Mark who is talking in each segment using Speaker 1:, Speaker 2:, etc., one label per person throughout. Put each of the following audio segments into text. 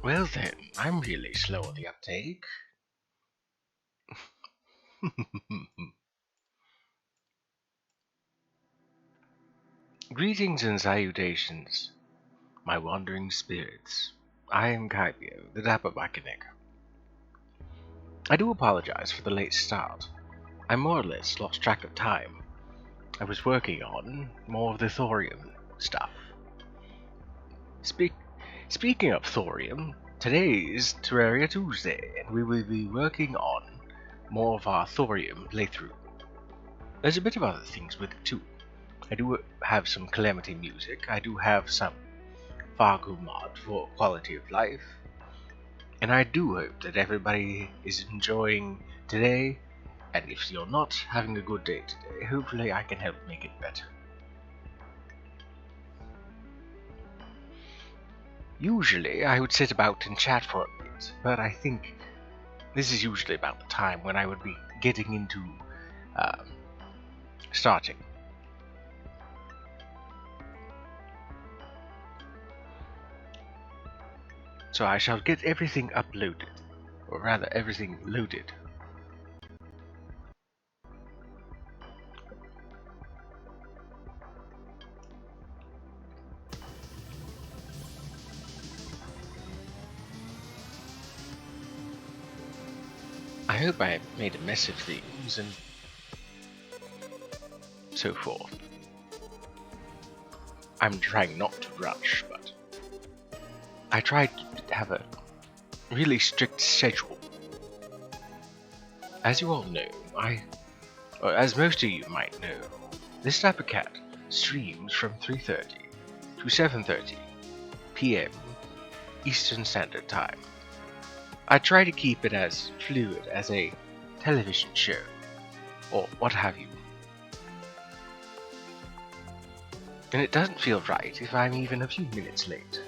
Speaker 1: Well then, I'm really slow on the uptake. Greetings and salutations, my wandering spirits. I am Kaibio, the dapper mechanic. I do apologize for the late start. I more or less lost track of time. I was working on more of the thorium stuff. Speaking of thorium, today is Terraria Tuesday, and we will be working on more of our thorium playthrough. There's a bit of other things with it too. I do have some Calamity music, I do have some Thorium Mod for quality of life, and I do hope that everybody is enjoying today, and if you're not having a good day today, hopefully I can help make it better. Usually I would sit about and chat for a bit, but I think this is usually about the time when I would be getting into starting. So I shall get everything uploaded, or rather everything loaded. I hope I have made a mess of things and so forth. I'm trying not to rush, but I try to have a really strict schedule. As you all know, or as most of you might know, this type of cat streams from 3:30 to 7:30 p.m. Eastern Standard Time. I try to keep it as fluid as a television show, or what have you. And it doesn't feel right if I'm even a few minutes late.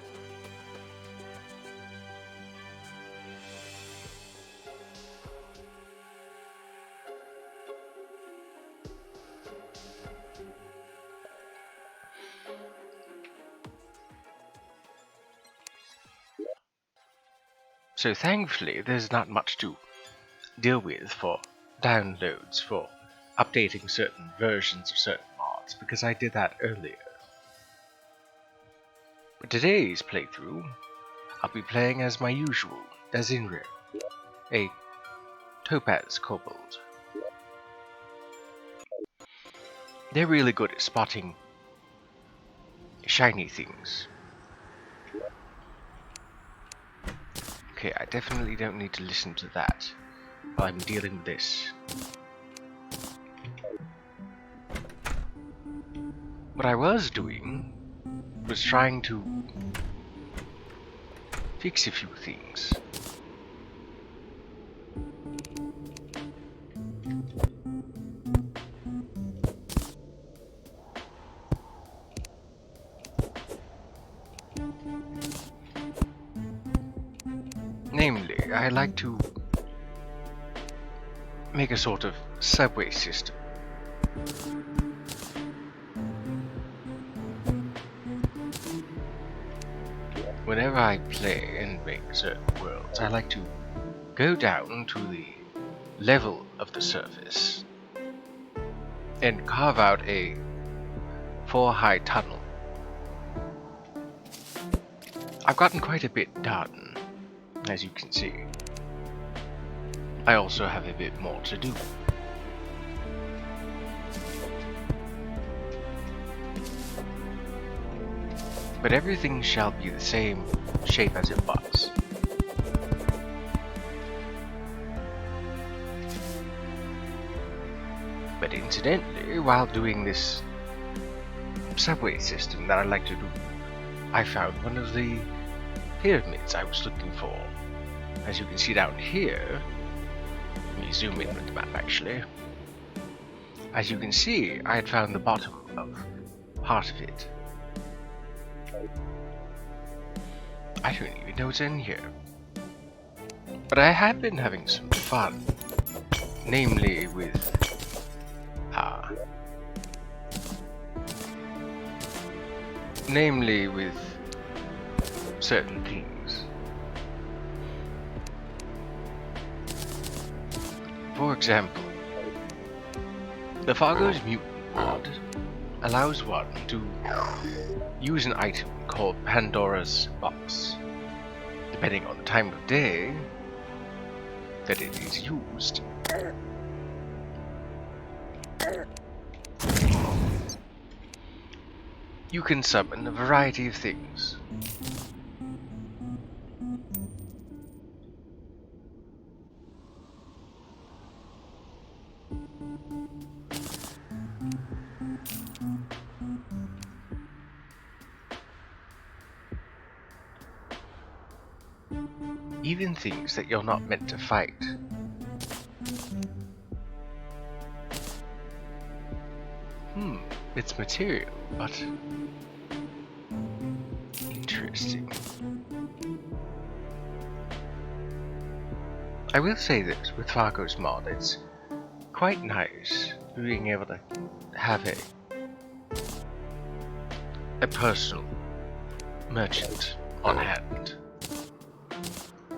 Speaker 1: So thankfully there's not much to deal with for downloads for updating certain versions of certain mods, because I did that earlier. But today's playthrough, I'll be playing as my usual Dazinria, a topaz kobold. They're really good at spotting shiny things. Okay, I definitely don't need to listen to that while I'm dealing with this. What I was doing was trying to fix a few things. Namely, I like to make a sort of subway system. Whenever I play and make certain worlds, I like to go down to the level of the surface and carve out a 4-high tunnel. I've gotten quite a bit done, as you can see. I also have a bit more to do. But everything shall be the same shape as it was. But incidentally, while doing this subway system that I like to do, I found one of the pyramids I was looking for. As you can see down here, let me zoom in with the map actually. As you can see, I had found the bottom of part of it. I don't even know what's in here. But I have been having some fun. Namely with certain things. For example, the Fargo's Mutant mod allows one to use an item called Pandora's Box. Depending on the time of day that it is used, you can summon a variety of things. Even things that you're not meant to fight. It's material, but interesting. I will say this, with Fargo's mod, it's quite nice being able to have a personal merchant on hand.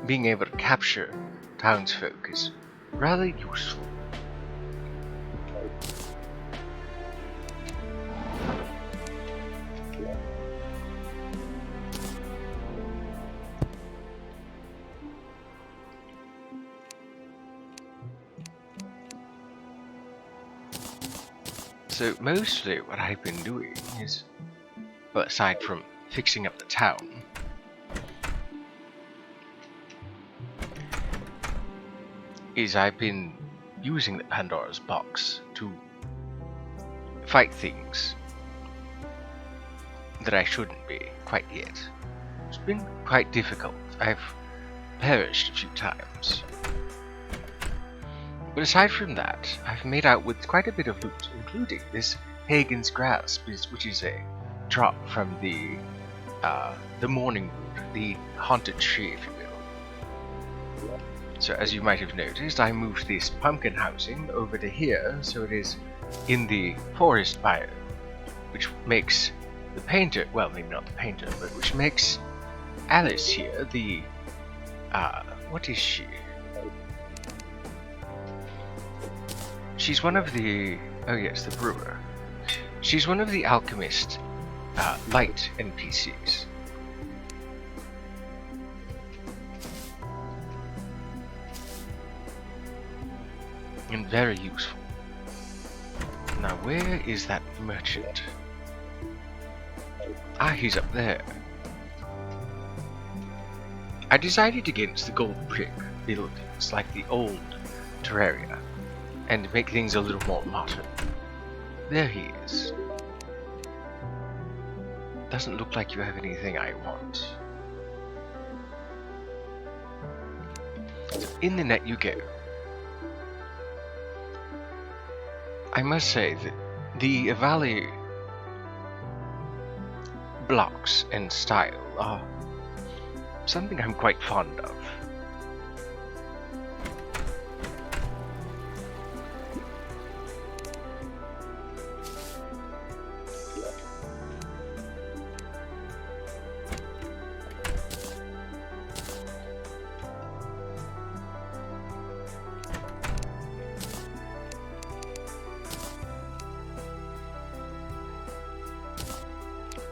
Speaker 1: Being able to capture townsfolk is rather useful. So mostly what I've been doing is, well, aside from fixing up the town, is I've been using the Pandora's Box to fight things that I shouldn't be quite yet. It's been quite difficult. I've perished a few times. But aside from that, I've made out with quite a bit of loot, including this Pagan's Grasp, which is a drop from the Morning Wood, the haunted tree, if you will. So as you might have noticed, I moved this pumpkin housing over to here, so it is in the forest biome, which makes the painter, well, maybe not the painter, but which makes Alice here the, what is she? She's one of the, oh yes, the brewer. She's one of the alchemist, light NPCs. And very useful. Now where is that merchant? Ah, he's up there. I decided against the gold brick buildings like the old Terraria and make things a little more modern. There he is. Doesn't look like you have anything I want. In the net you go. I must say that the Valley blocks and style are something I'm quite fond of.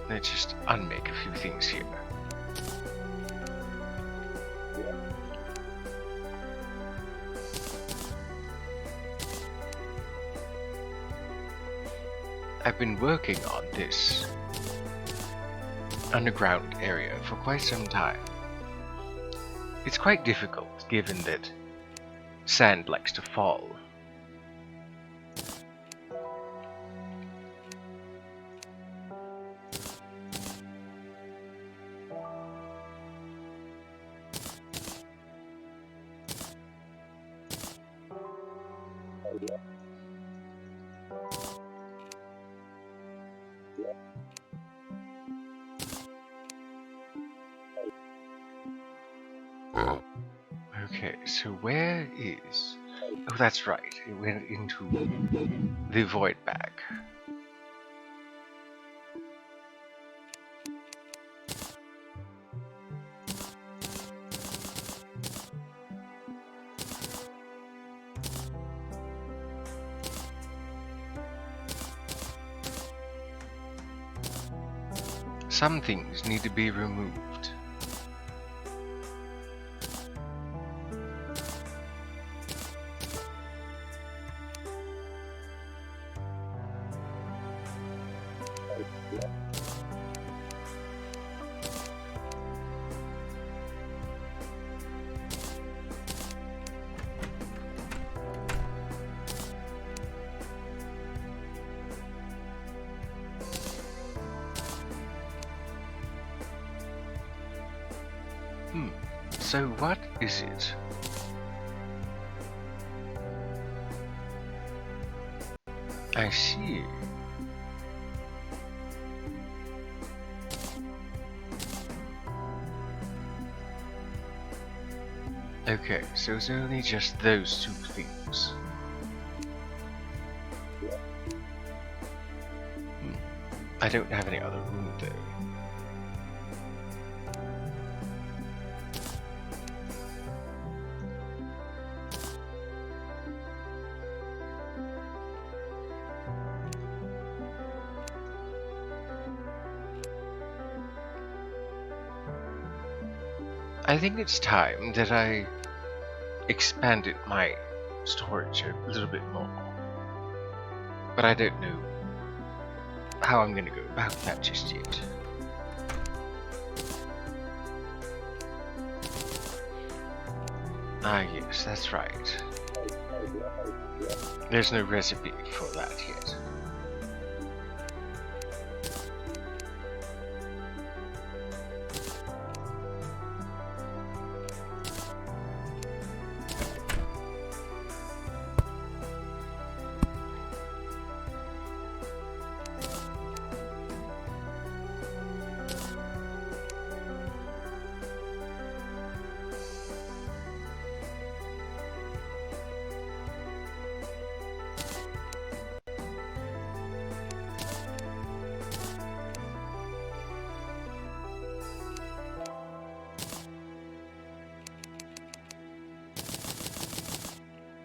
Speaker 1: Let's just unmake a few things here. I've been working on this underground area for quite some time. It's quite difficult given that sand likes to fall. Okay, so where is... Oh, that's right, it went into the void bag. some things need to be removed. So what is it? I see. Okay, so it's only just those two things. I don't have any other room though. I think it's time that I expanded my storage a little bit more. But I don't know how I'm gonna go about that just yet. Ah yes, that's right. There's no recipe for that yet.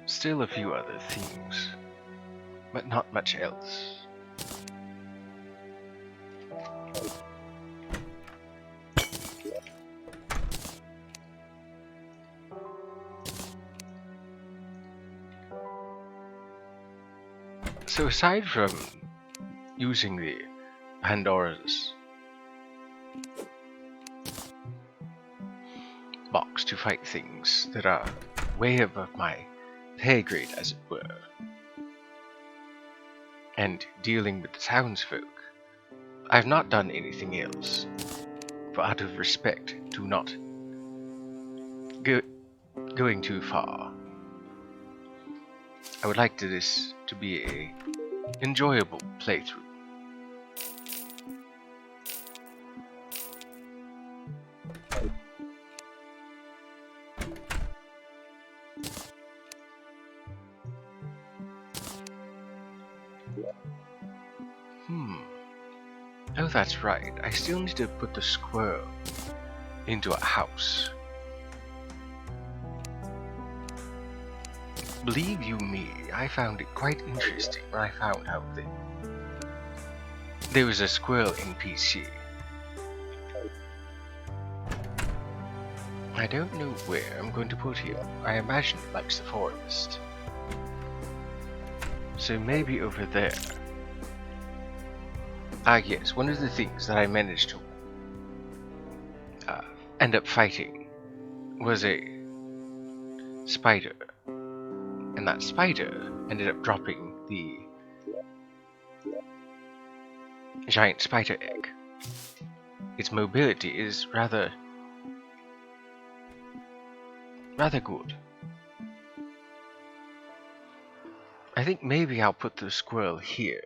Speaker 1: Still a few other things, but not much else. So aside from using the Pandora's box to fight things that are way above my pay grade, as it were, and dealing with the townsfolk, I've not done anything else, for out of respect to not going too far. I would like this to be a enjoyable playthrough. Oh, that's right. I still need to put the squirrel into a house. Believe you me, I found it quite interesting when I found out that there was a squirrel NPC. I don't know where I'm going to put him. I imagine he likes the forest. So maybe over there. Ah yes, one of the things that I managed to end up fighting was a spider. And that spider ended up dropping the giant spider egg. Its mobility is rather good. I think maybe I'll put the squirrel here.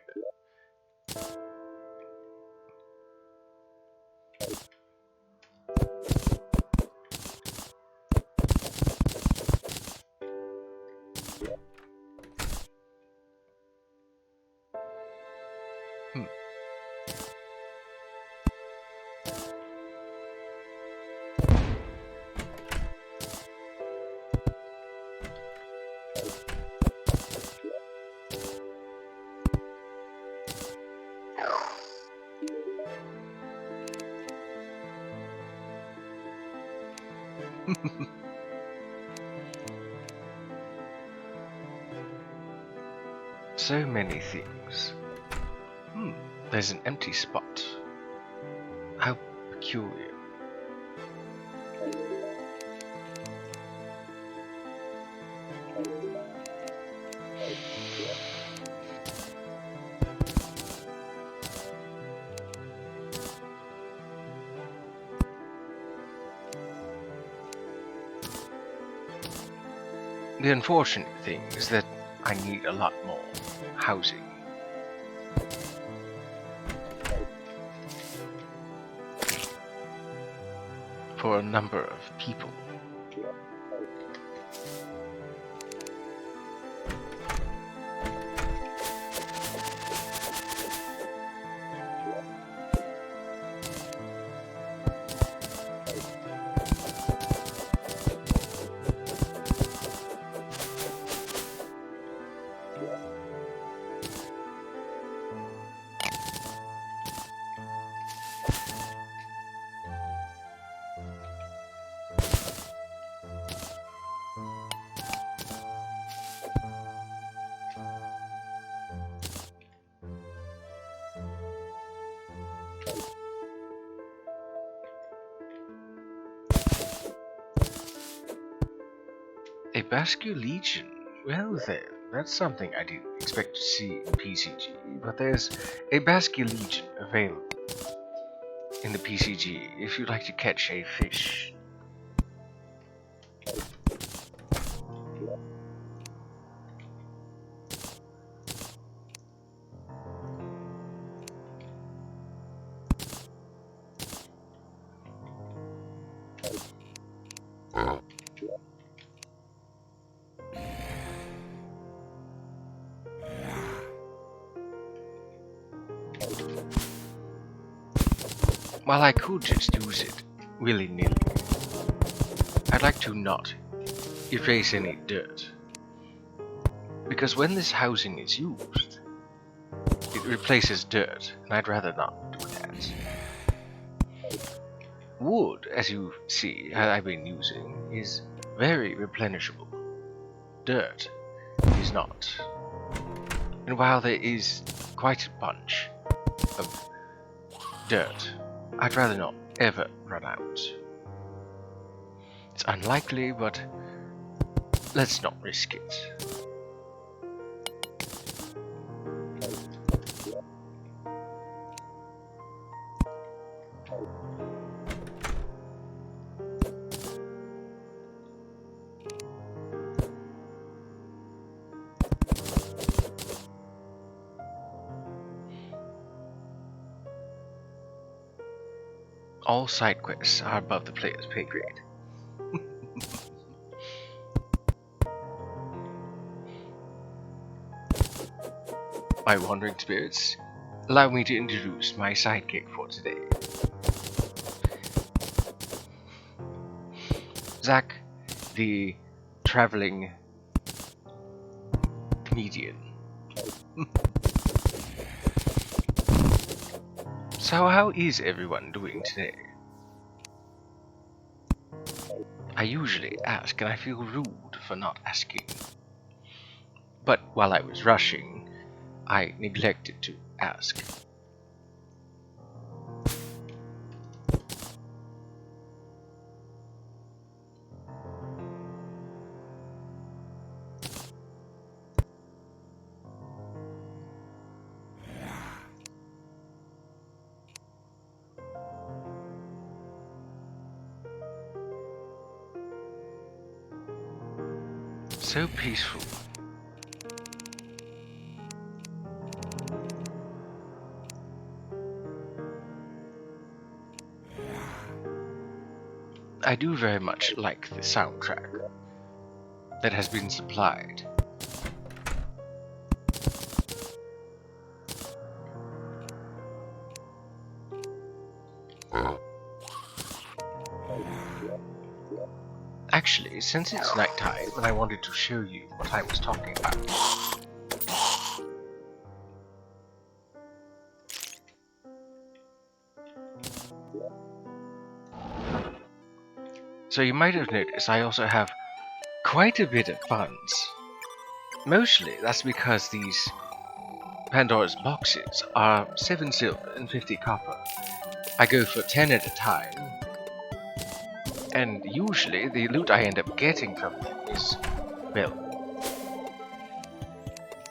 Speaker 1: So many things. There's an empty spot. How peculiar. The unfortunate thing is that I need a lot more housing. For a number of people. A Basque Legion. Well then, that's something I didn't expect to see in PCG, but there's a Basque Legion available in the PCG if you'd like to catch a fish. While I could just use it willy-nilly, I'd like to not erase any dirt. Because when this housing is used, it replaces dirt, and I'd rather not do that. Wood, as you see, I've been using, is very replenishable. Dirt is not. And while there is quite a bunch of dirt, I'd rather not ever run out. It's unlikely, but let's not risk it. All side quests are above the player's pay grade. My wandering spirits, allow me to introduce my sidekick for today. Zach, the traveling comedian. So how is everyone doing today? I usually ask and I feel rude for not asking. But while I was rushing, I neglected to ask. So peaceful. I do very much like the soundtrack that has been supplied. Actually, since it's nighttime and I wanted to show you what I was talking about. So you might have noticed I also have quite a bit of funds. Mostly that's because these Pandora's boxes are 7 silver and 50 copper. I go for 10 at a time, and usually the loot I end up getting from them is, well,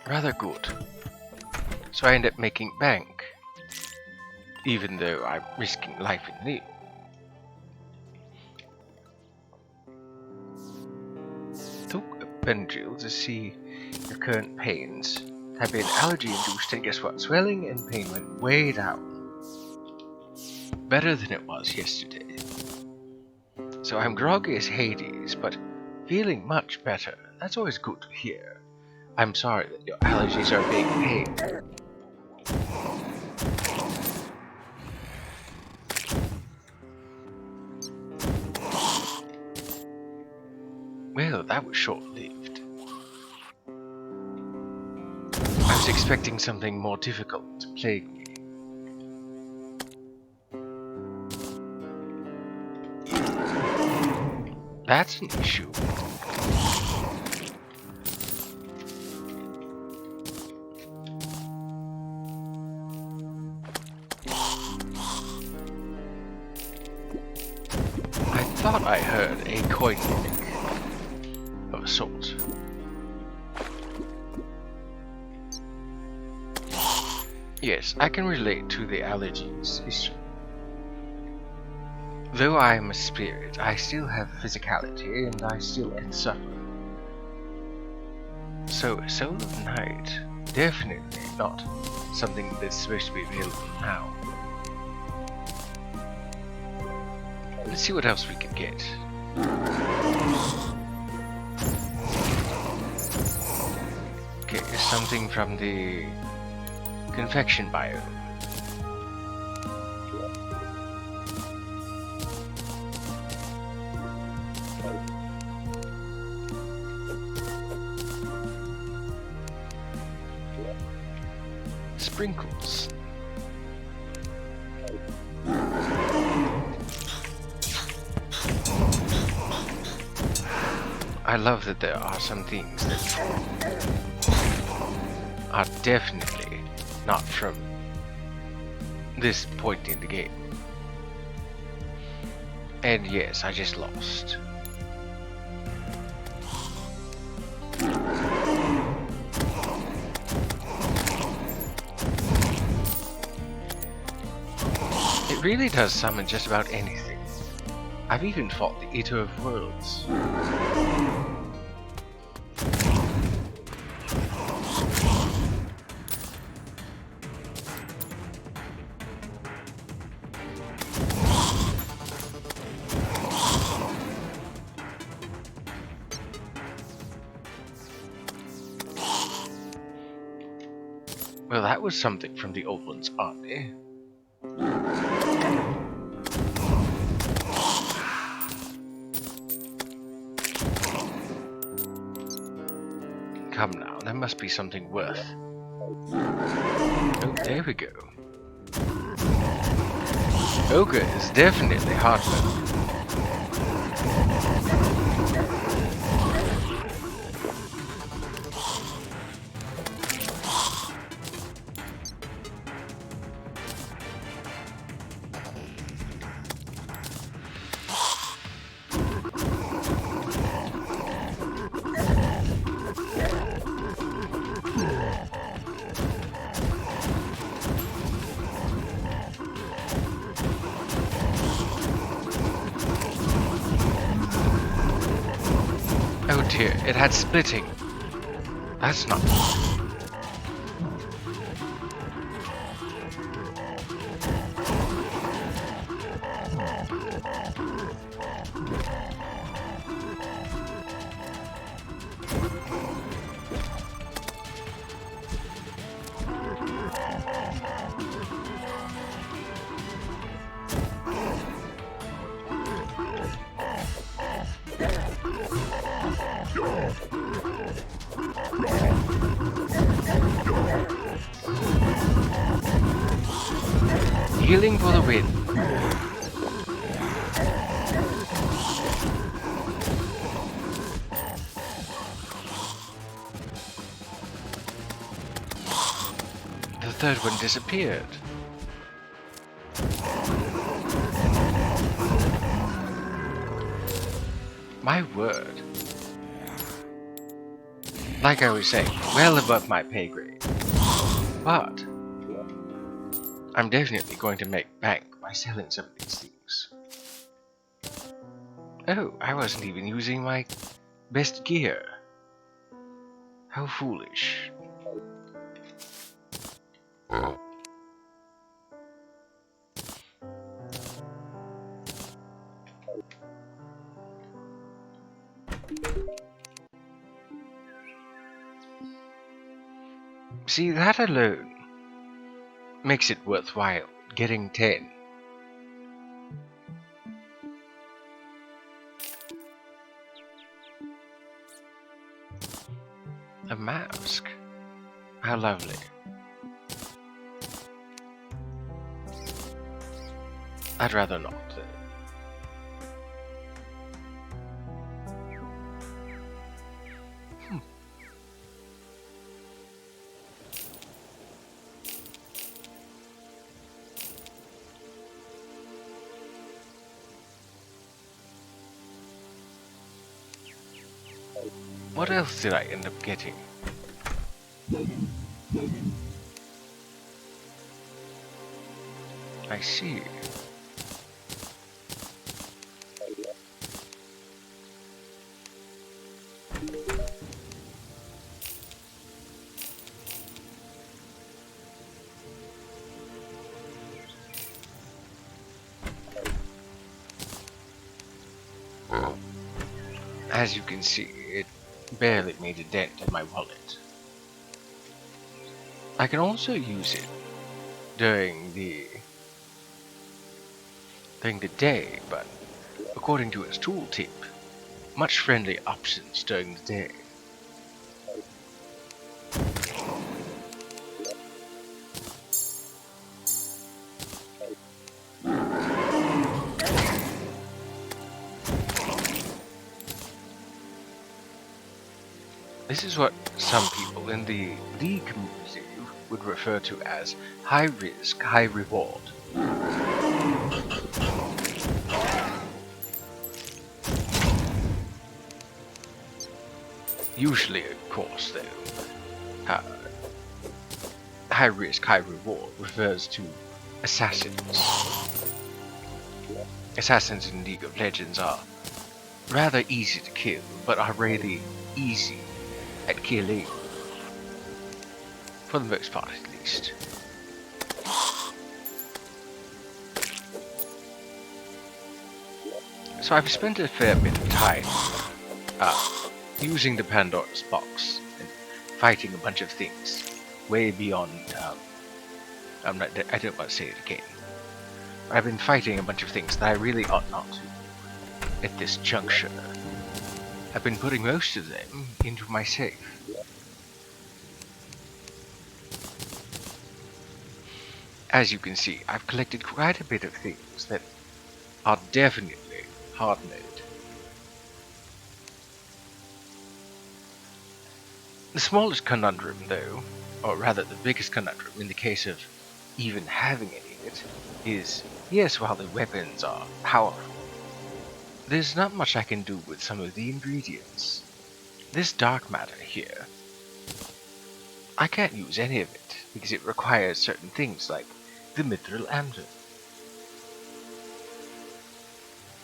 Speaker 1: rather good. So I end up making bank, even though I'm risking life and limb. Took a pendule to see your current pains have been allergy induced, and guess what? Swelling and pain went way down. Better than it was yesterday. So I'm groggy as Hades, but feeling much better. That's always good to hear. I'm sorry that your allergies are being pain. Well, that was short-lived. I was expecting something more difficult to plague me. That's an issue. I thought I heard a coin click of a sort. Yes, I can relate to the allergies issue. Though I am a spirit, I still have physicality and I still can suffer. So, Soul of Night, definitely not something that's supposed to be available now. Let's see what else we can get. Okay, something from the confection biome. Sprinkles. I love that there are some things that are definitely not from this point in the game. And yes, I just lost. It really does summon just about anything. I've even fought the Eater of Worlds. Well, that was something from the Old One's army. Come now, there must be something worth. Oh, there we go. Ogre is definitely hard mode. Oh dear, it had splitting. That's not... Healing for the win. third one disappeared. My word. Like I was saying, well above my pay grade. But I'm definitely going to make bank by selling some of these things. Oh, I wasn't even using my best gear. How foolish. See, that alone makes it worthwhile getting 10. A mask? How lovely. I'd rather not, though. What else did I end up getting? I see. As you can see, it barely made a dent in my wallet. I can also use it during the day, but according to its tooltip, much friendly options during the day. This is what some people in the League community would refer to as high risk, high reward. Usually, of course, though, high risk, high reward refers to assassins. Assassins in League of Legends are rather easy to kill, but are really easy at killing. For the most part, at least. So I've spent a fair bit of time using the Pandora's box and fighting a bunch of things way beyond. I don't want to say it again. I've been fighting a bunch of things that I really ought not to at this juncture. I've been putting most of them into my safe. As you can see, I've collected quite a bit of things that are definitely hard-made. The smallest conundrum, though, or rather the biggest conundrum in the case of even having any of it, is, yes, while the weapons are powerful, there's not much I can do with some of the ingredients. This dark matter here, I can't use any of it, because it requires certain things like the mithril anvil.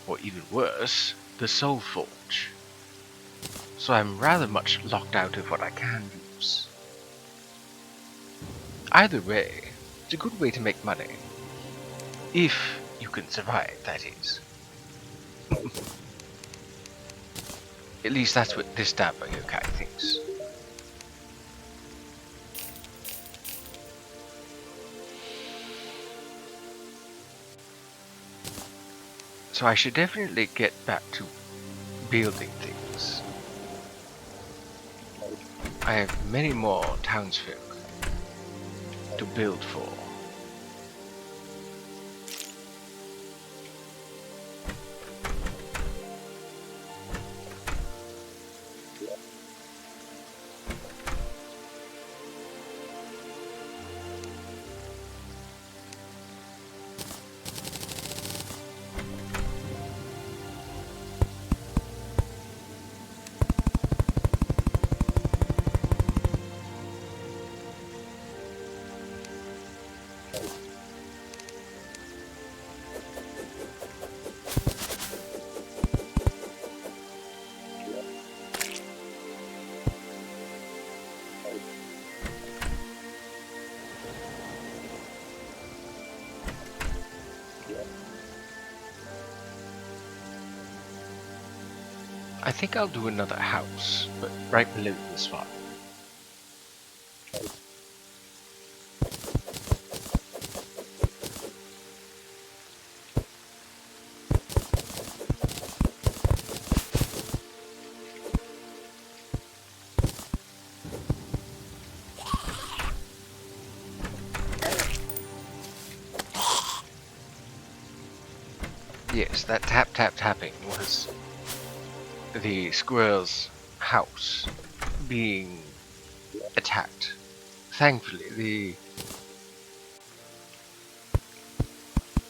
Speaker 1: Or even worse, the soul forge. So I'm rather much locked out of what I can use. Either way, it's a good way to make money. If you can survive, that is. At least that's what this dapper yokai thinks. So I should definitely get back to building things. I have many more townsfolk to build for. I think I'll do another house, but right below this one. Yes, that tap tap tapping was the squirrel's house being attacked. Thankfully, the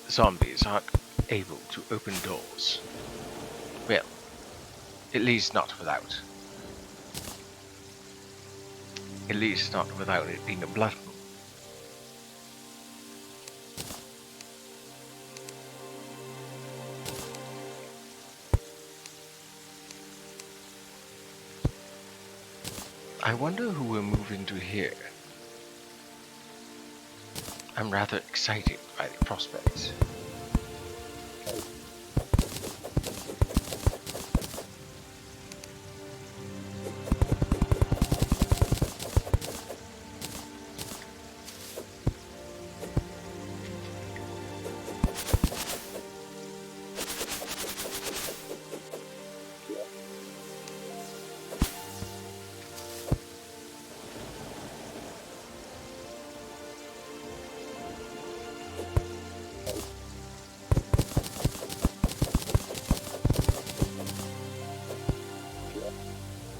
Speaker 1: zombies aren't able to open doors. Well, at least not without. At least not without it being a blood moon. I wonder who we're moving to here. I'm rather excited by the prospects.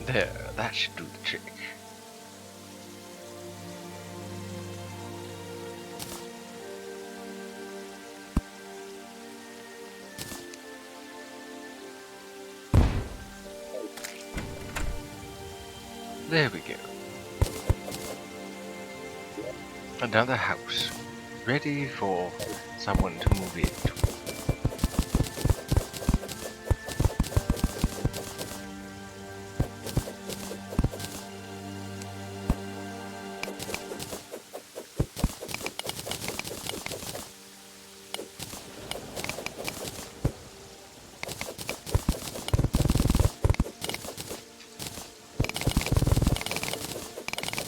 Speaker 1: There, that should do the trick. There we go. Another house, ready for someone to move into.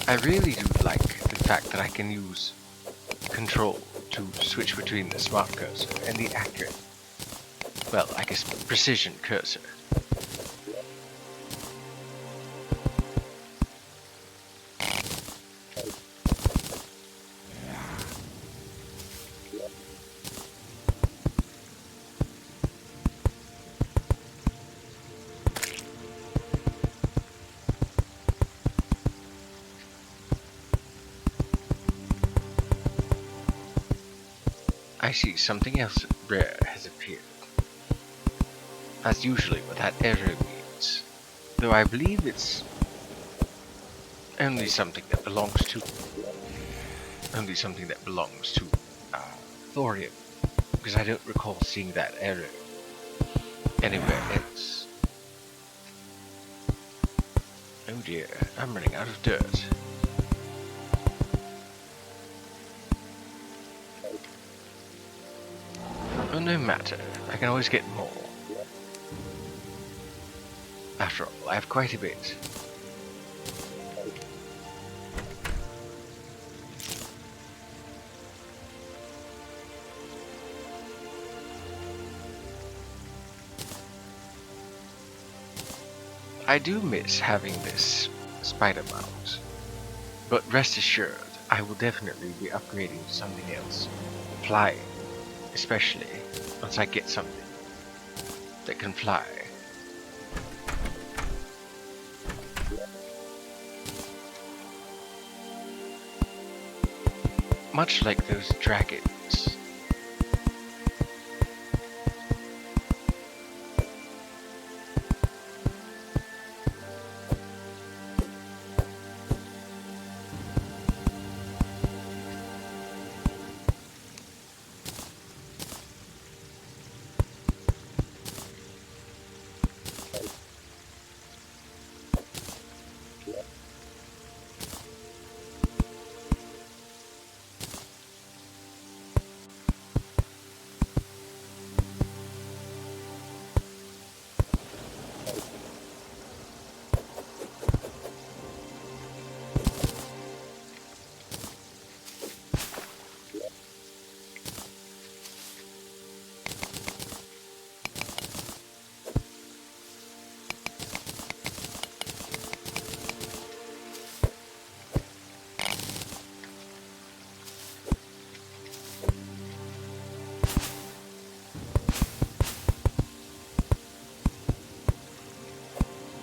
Speaker 1: I really do like the fact that I can use control to switch between the smart cursor and the accurate, well, I guess precision cursor. I see something else rare has appeared. That's usually what that error means, though I believe it's only something that belongs to Thorium, because I don't recall seeing that error anywhere else. Oh dear, I'm running out of dirt. Oh, no matter, I can always get more. After all, I have quite a bit. I do miss having this spider mount, but rest assured, I will definitely be upgrading to something else. Flying, especially once I get something that can fly. Much like those dragons.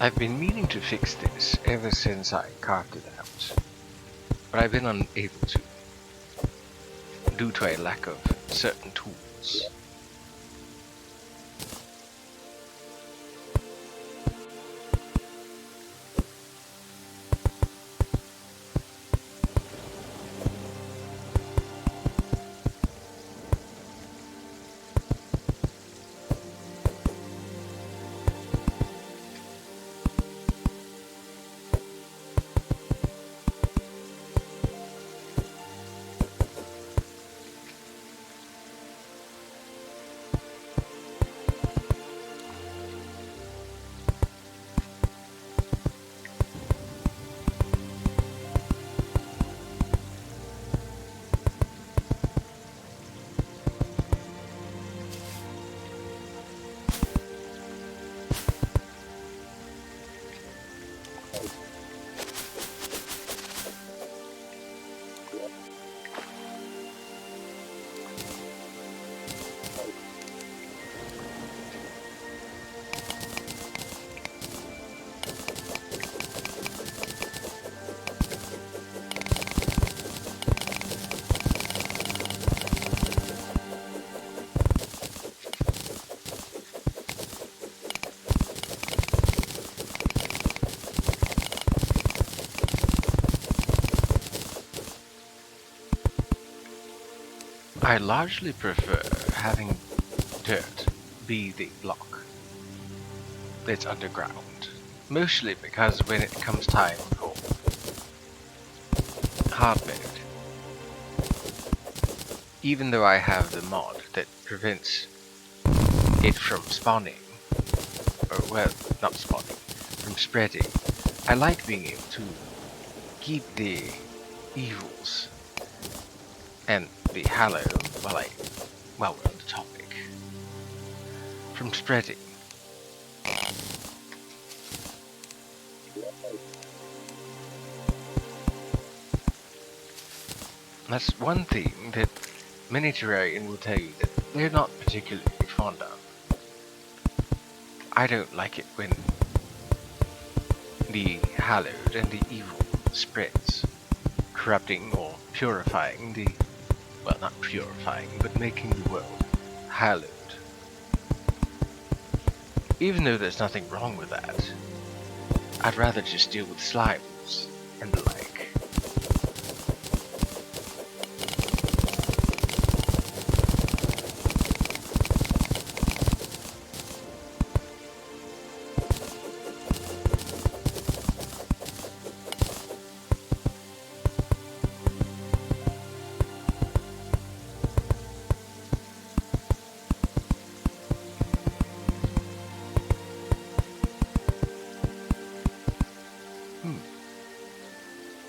Speaker 1: I've been meaning to fix this ever since I carved it out, but I've been unable to, due to a lack of certain tools. I largely prefer having dirt be the block that's underground, mostly because when it comes time for hard mode, even though I have the mod that prevents it from spawning, or well, not spawning, from spreading, I like being able to keep the evils and the hallow, while we're on the topic, from spreading. That's one thing that many Terrarian will tell you that they're not particularly fond of. I don't like it when the hallowed and the evil spreads, corrupting or purifying the, well, not purifying, but making the world hallowed. Even though there's nothing wrong with that, I'd rather just deal with slimes and the like.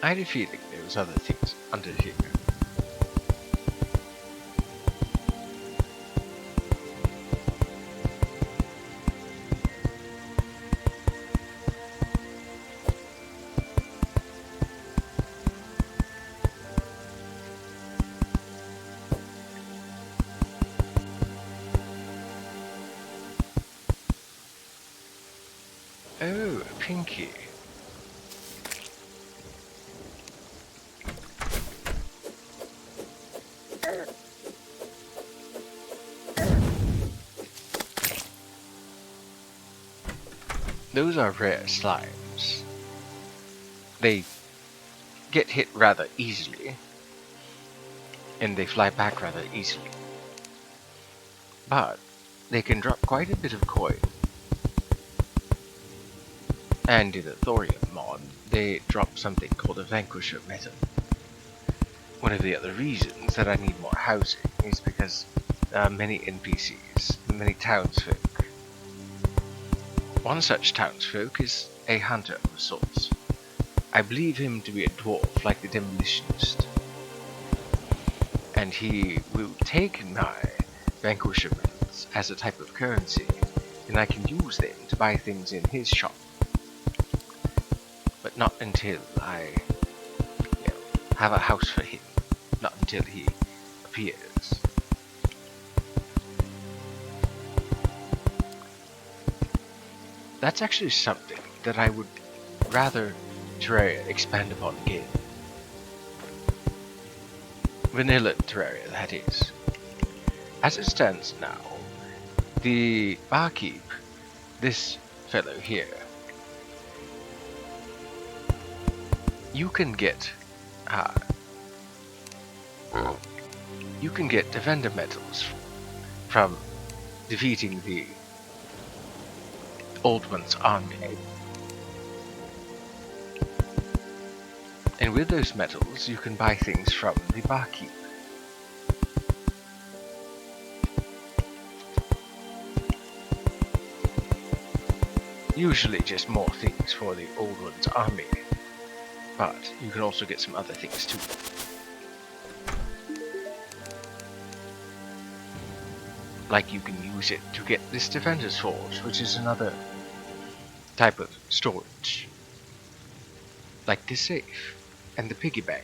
Speaker 1: I had a feeling there was other things under here. Oh, a pinky. Those are rare slimes. They get hit rather easily, and they fly back rather easily. But they can drop quite a bit of coin. And in the Thorium Mod, they drop something called a Vanquisher Metal. One of the other reasons that I need more housing is because there are many NPCs, many townsfolk. One such townsfolk is a hunter of sorts. I believe him to be a dwarf like the Demolitionist. And he will take my Vanquisher Metals as a type of currency, and I can use them to buy things in his shop. But not until I have a house for him. Not until he appears. That's actually something that I would rather Terraria expand upon again. Vanilla Terraria, that is. As it stands now, the barkeep, this fellow here, you can get defender medals from defeating the Old One's army. And with those medals, you can buy things from the barkeep. Usually just more things for the Old One's army, but you can also get some other things too. Like you can use it to get this Defender's Forge, which is another type of storage. Like the safe and the piggy bank.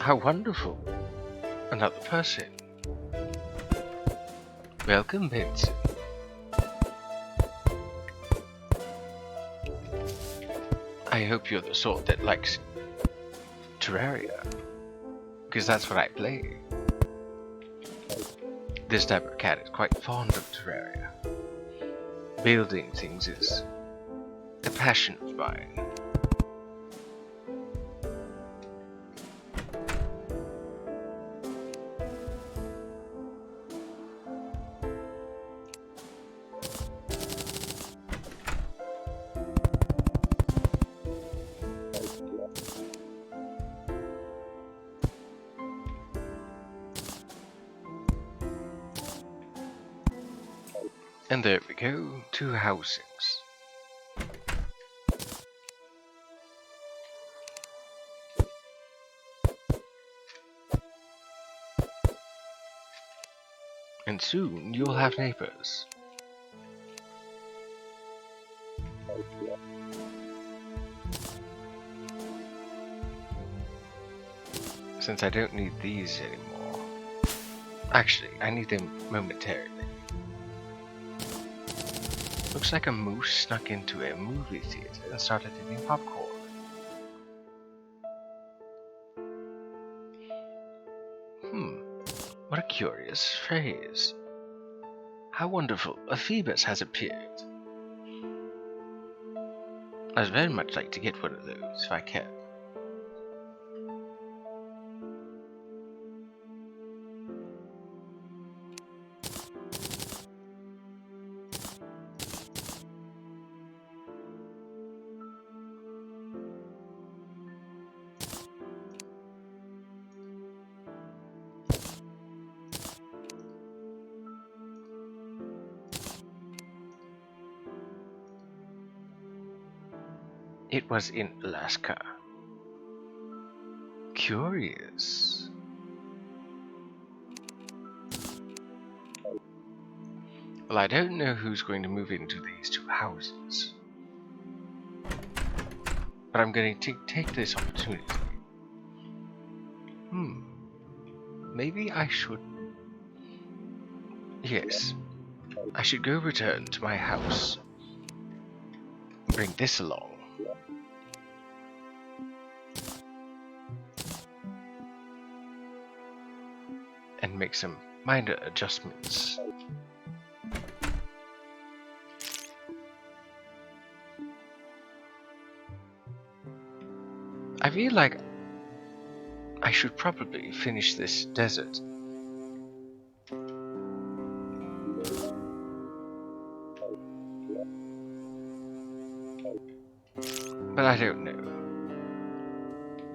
Speaker 1: How wonderful! Another person. Welcome, Benson. I hope you're the sort that likes Terraria, because that's what I play. This dapper cat is quite fond of Terraria. Building things is a passion of mine. And there we go, 2 housings. And soon you'll have neighbors. Since I don't need these anymore. Actually, I need them momentarily. Looks like a moose snuck into a movie theater and started eating popcorn. What a curious phrase. How wonderful, a Phoebus has appeared. I'd very much like to get one of those if I can. It was in Alaska. Curious. Well, I don't know who's going to move into these two houses. But I'm going to take this opportunity. Maybe I should... Yes. I should go return to my house. Bring this along. And make some minor adjustments. I feel like I should probably finish this desert. But I don't know.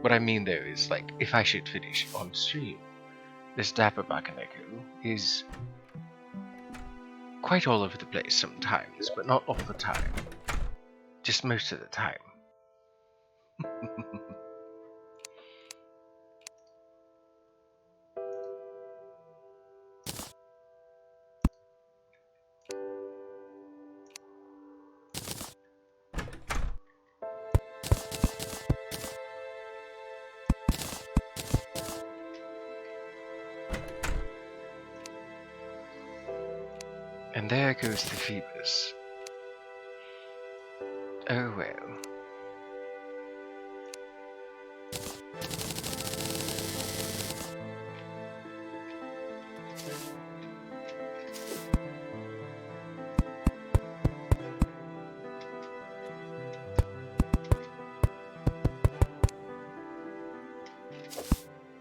Speaker 1: What I mean though is, like, if I should finish on stream. This dapper Bakaneko is quite all over the place sometimes, but not all the time. Just most of the time. And there goes the Phoebus. Oh well.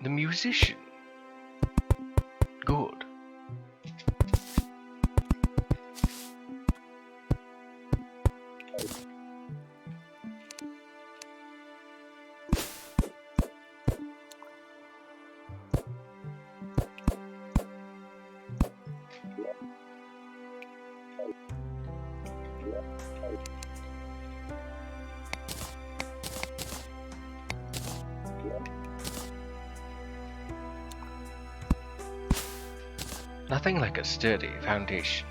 Speaker 1: The musician. Good. Nothing like a sturdy foundation.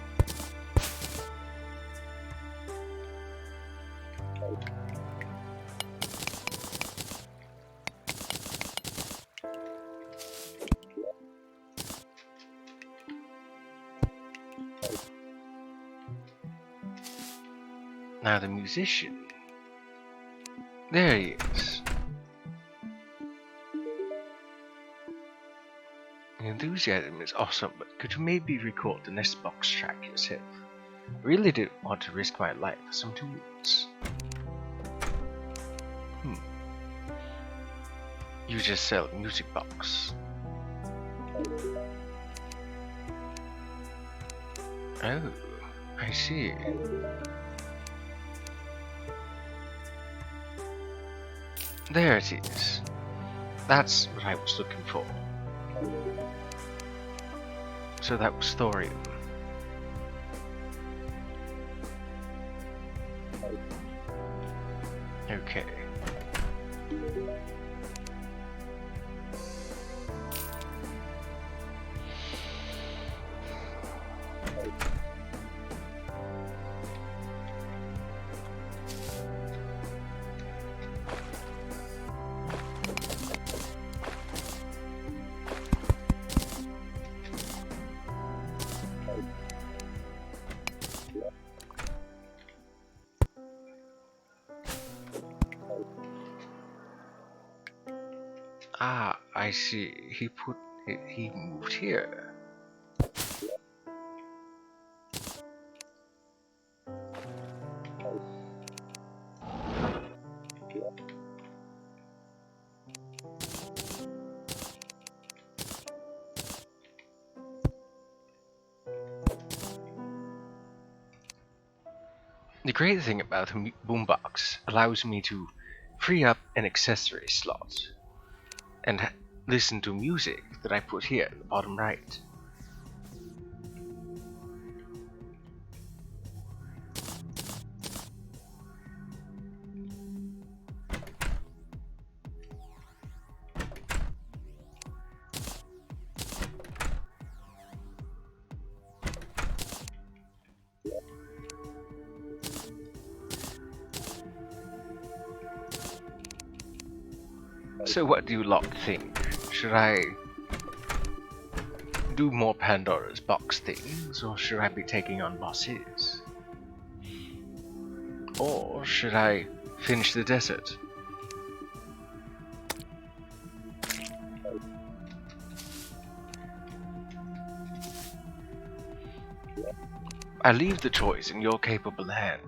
Speaker 1: Now the musician. There he is. The enthusiasm is awesome, but could you maybe record the next box track yourself? I really didn't want to risk my life for some tunes. You just sell a music box. Oh, I see. There it is. That's what I was looking for. So that was Thorium. Okay. Ah, I see. He moved here. The great thing about the boombox allows me to free up an accessory slot and listen to music that I put here in the bottom right. So what do you lot think? Should I do more Pandora's box things, or should I be taking on bosses? Or should I finish the desert? I leave the choice in your capable hands.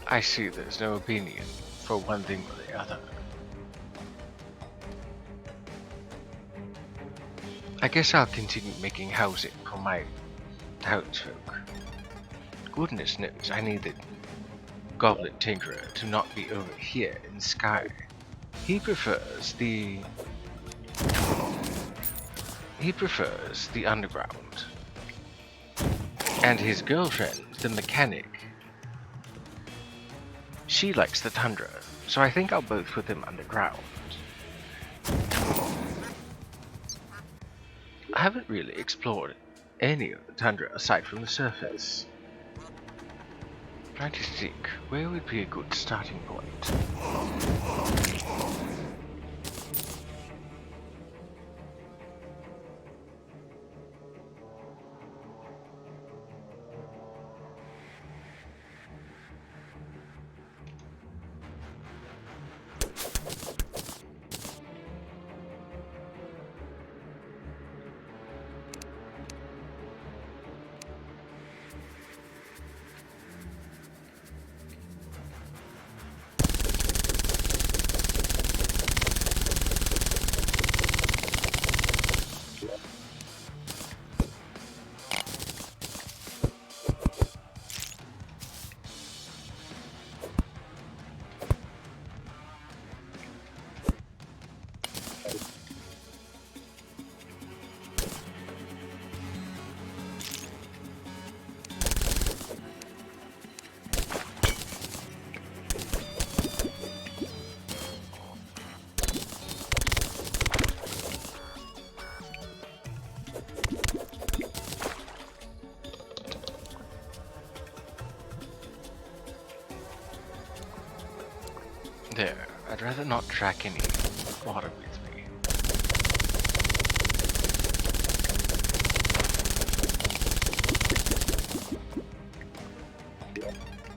Speaker 1: I see there's no opinion for one thing or the other. I guess I'll continue making housing for my townsfolk. Goodness knows I need the Goblin Tinkerer to not be over here in the sky. He prefers the underground. And his girlfriend, the mechanic, she likes the tundra, so I think I'll both put them underground. I haven't really explored any of the tundra aside from the surface. Trying to think, where would be a good starting point? There, I'd rather not track any water with me.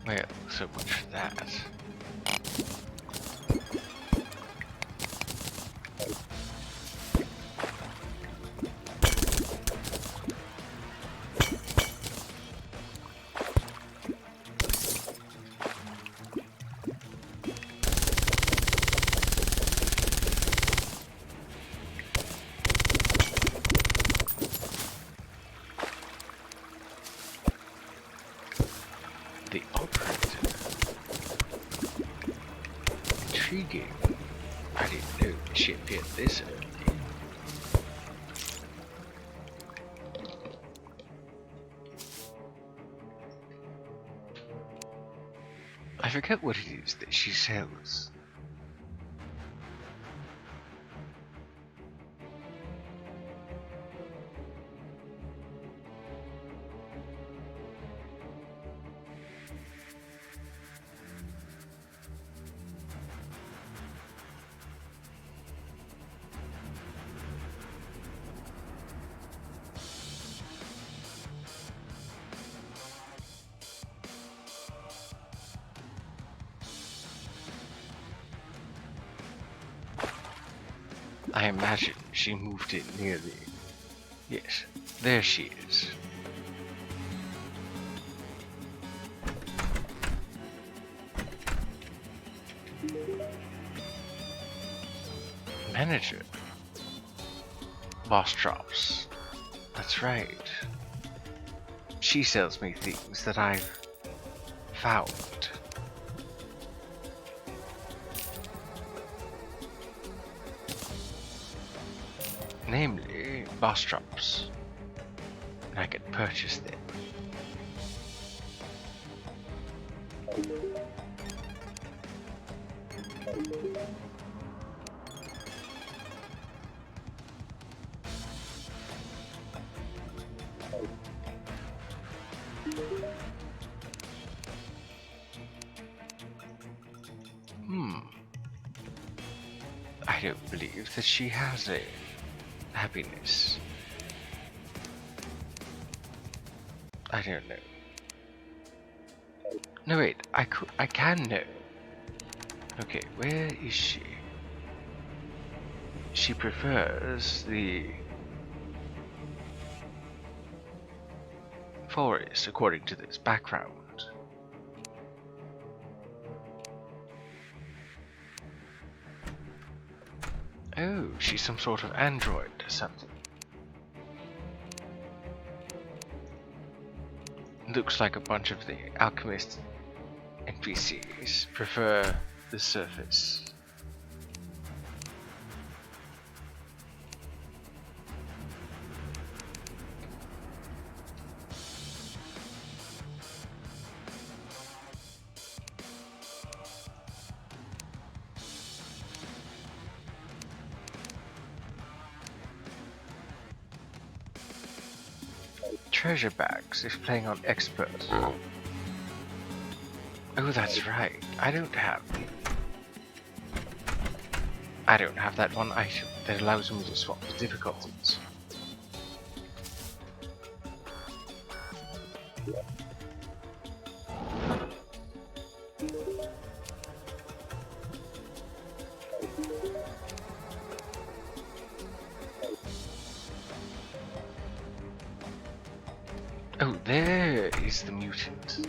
Speaker 1: Well, so much for that. The operator. Intriguing. I didn't know the ship hit this early. I forget what it is that she sells. I imagine she moved in near the... Yes, there she is. Manager. Boss drops. That's right. She sells me things that I've found. Namely, boss drops. And I can purchase them. I don't believe that she has a happiness. I don't know. No wait, I can know. Okay, where is she? She prefers the forest according to this background. Oh, she's some sort of android or something. Looks like a bunch of the alchemist NPCs prefer the surface. Treasure bags is playing on expert. Oh, that's right. I don't have that one item that allows me to swap the difficulties. Oh, there is the mutant.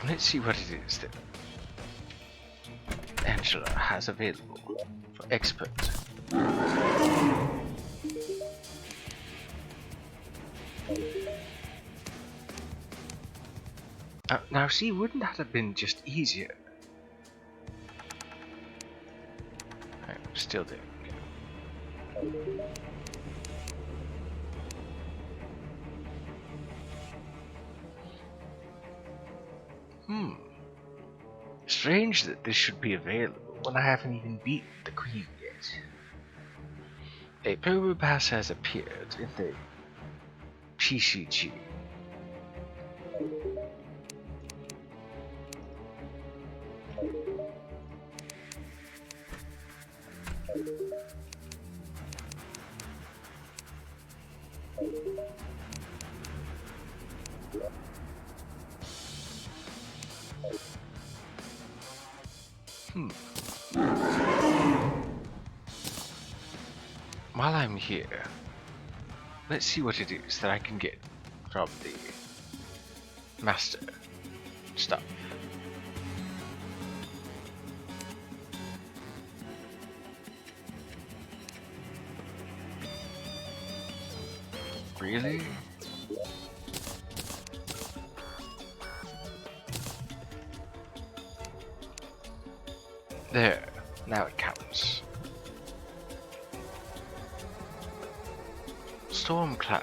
Speaker 1: Let's see what it is that Angela has available for expert. Now see, wouldn't that have been just easier? I'm still there. Strange that this should be available. when I haven't even beaten the queen yet. A promo pass has appeared in the PCG. While I'm here, let's see what it is that I can get from the master stuff. Really? There, now it counts. Storm Cloud,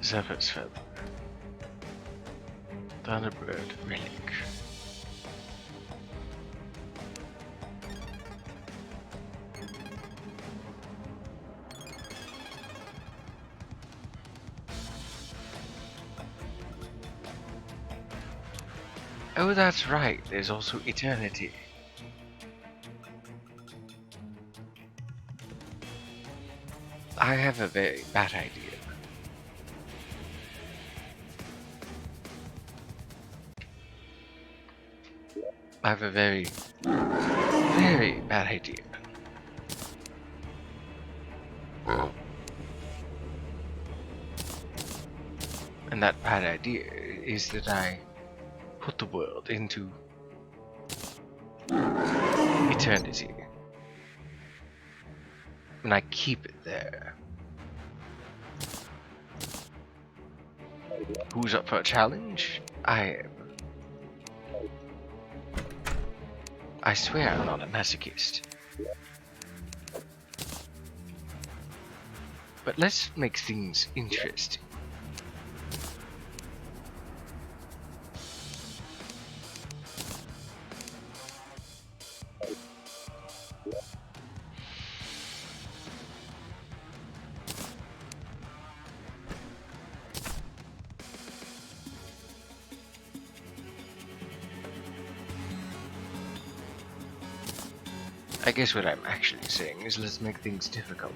Speaker 1: Zephyr's Feather, Thunderbird Relic. Oh, that's right, there's also Eternity. I have a very bad idea. I have a very, very bad idea. And that bad idea is that I put the world into eternity. And I keep it there. Who's up for a challenge? I am. I swear I'm not a masochist. But let's make things interesting. I guess what I'm actually saying is let's make things difficult.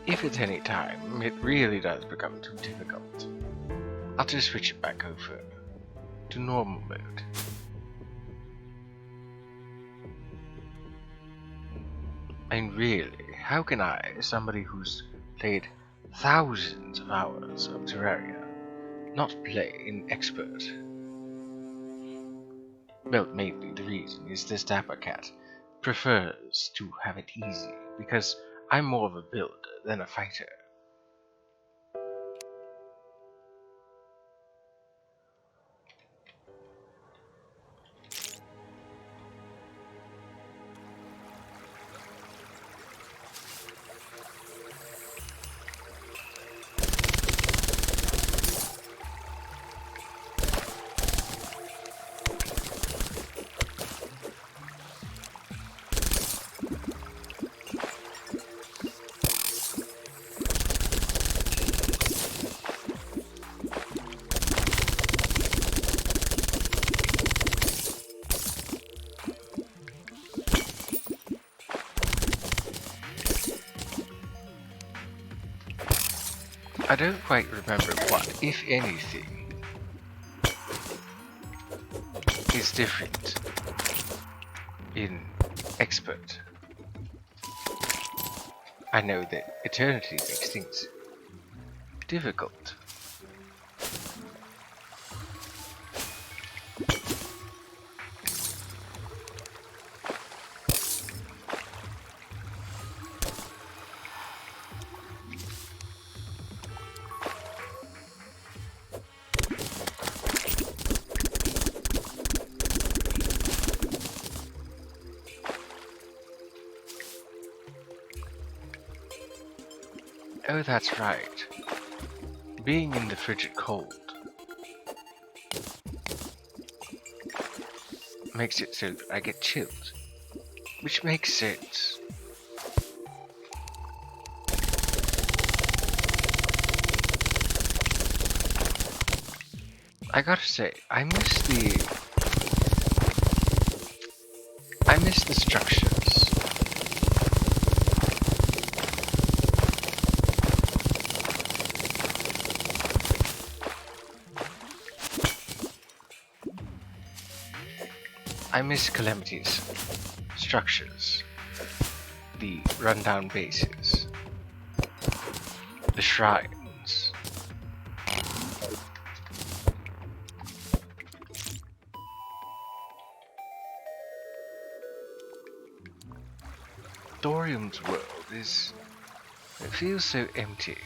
Speaker 1: If at any time it really does become too difficult, I'll just switch it back over to normal mode. And really, how can I, somebody who's played thousands of hours of Terraria, not play in expert? Well, mainly the reason is this dapper cat prefers to have it easy, because I'm more of a builder than a fighter. I don't quite remember what, if anything, is different in Expert. I know that Eternity makes things difficult. Oh, that's right. Being in the frigid cold makes it so that I get chilled, which makes sense. I gotta say, I miss the structures. I miss Calamity's structures, the rundown bases, the shrines. Thorium's world it feels so empty.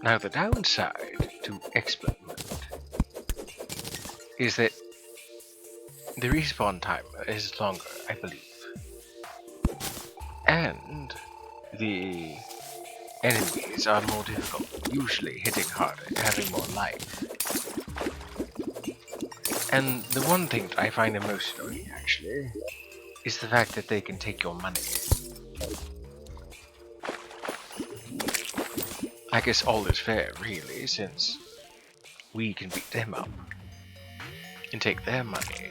Speaker 1: Now the downside to Expert mode is that the respawn time is longer, I believe. And the enemies are more difficult, usually hitting harder, having more life. And the one thing that I find the most annoying, actually, is the fact that they can take your money. I guess all is fair, really, since we can beat them up and take their money.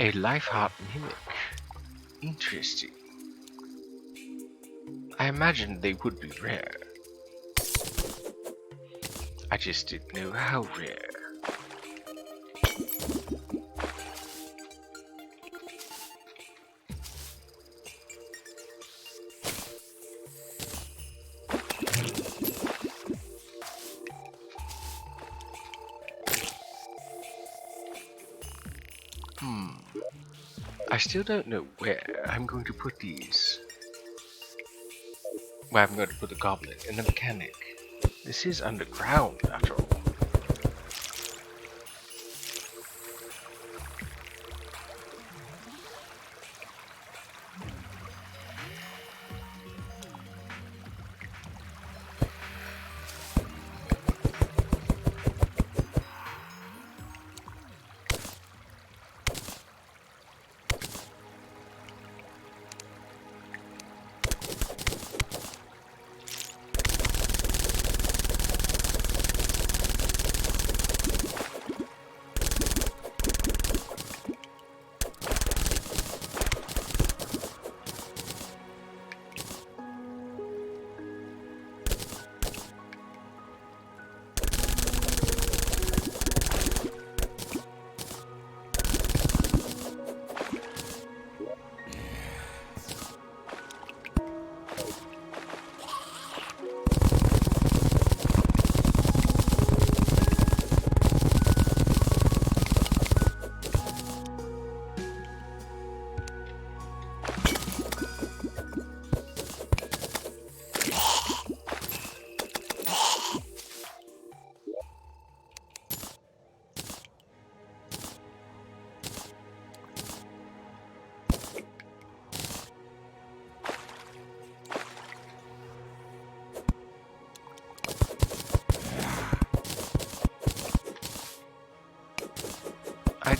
Speaker 1: A life heart mimic. Interesting. I imagine they would be rare. I just didn't know how rare. I still don't know where I'm going to put these. Where I'm going to put the goblin and the mechanic. This is underground, after all.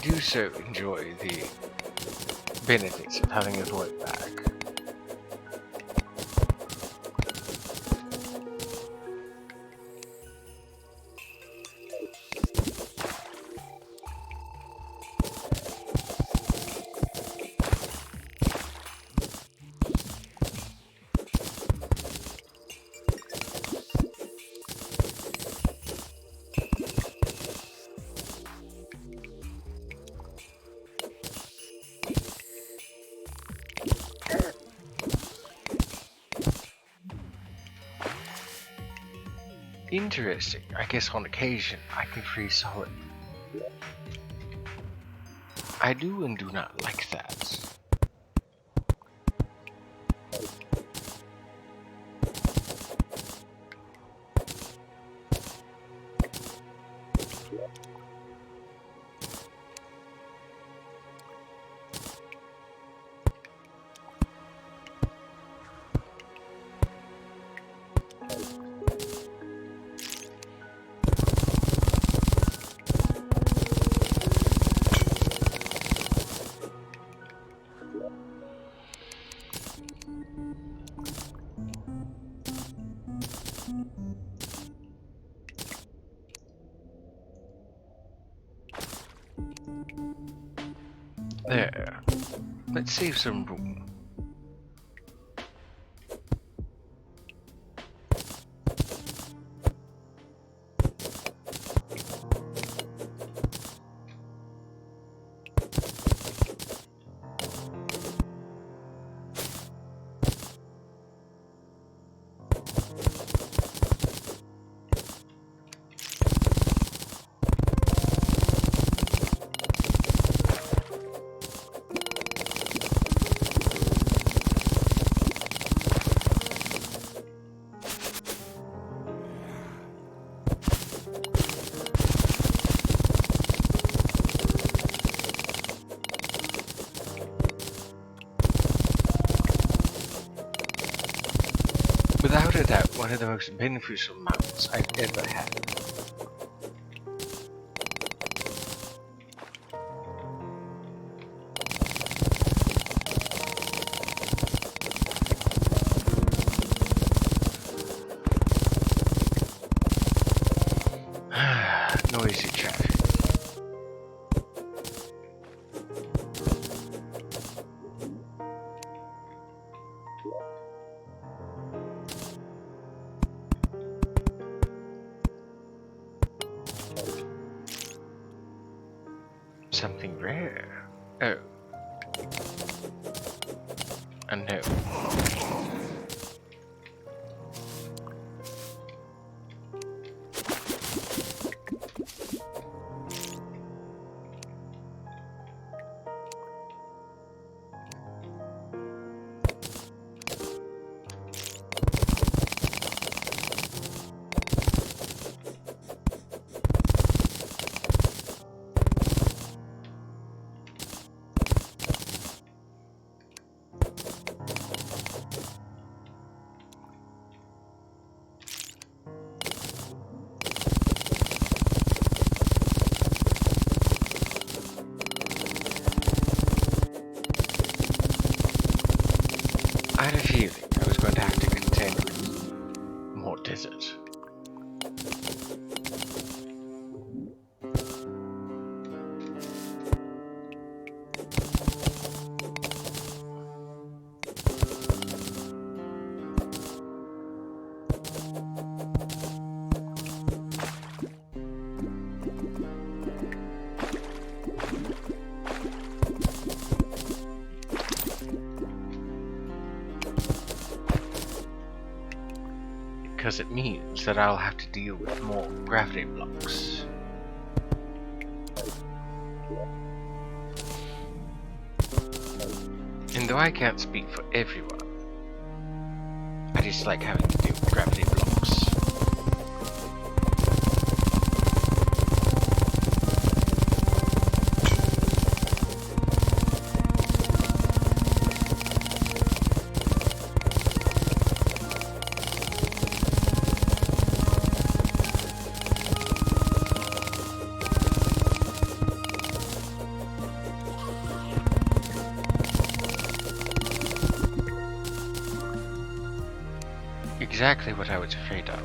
Speaker 1: do so enjoy the benefits of having a void bag. Interesting. I guess on occasion I can freeze solid. I do and do not like that. There. Let's save some room. Without a doubt, one of the most beneficial mounts I've ever had. Noisy traffic. Something rare. Oh. And no. I had a feeling I was going to have to contend with more desert. Because it means that I'll have to deal with more gravity blocks. And though I can't speak for everyone, I just like having to deal with gravity blocks. Exactly what I was afraid of.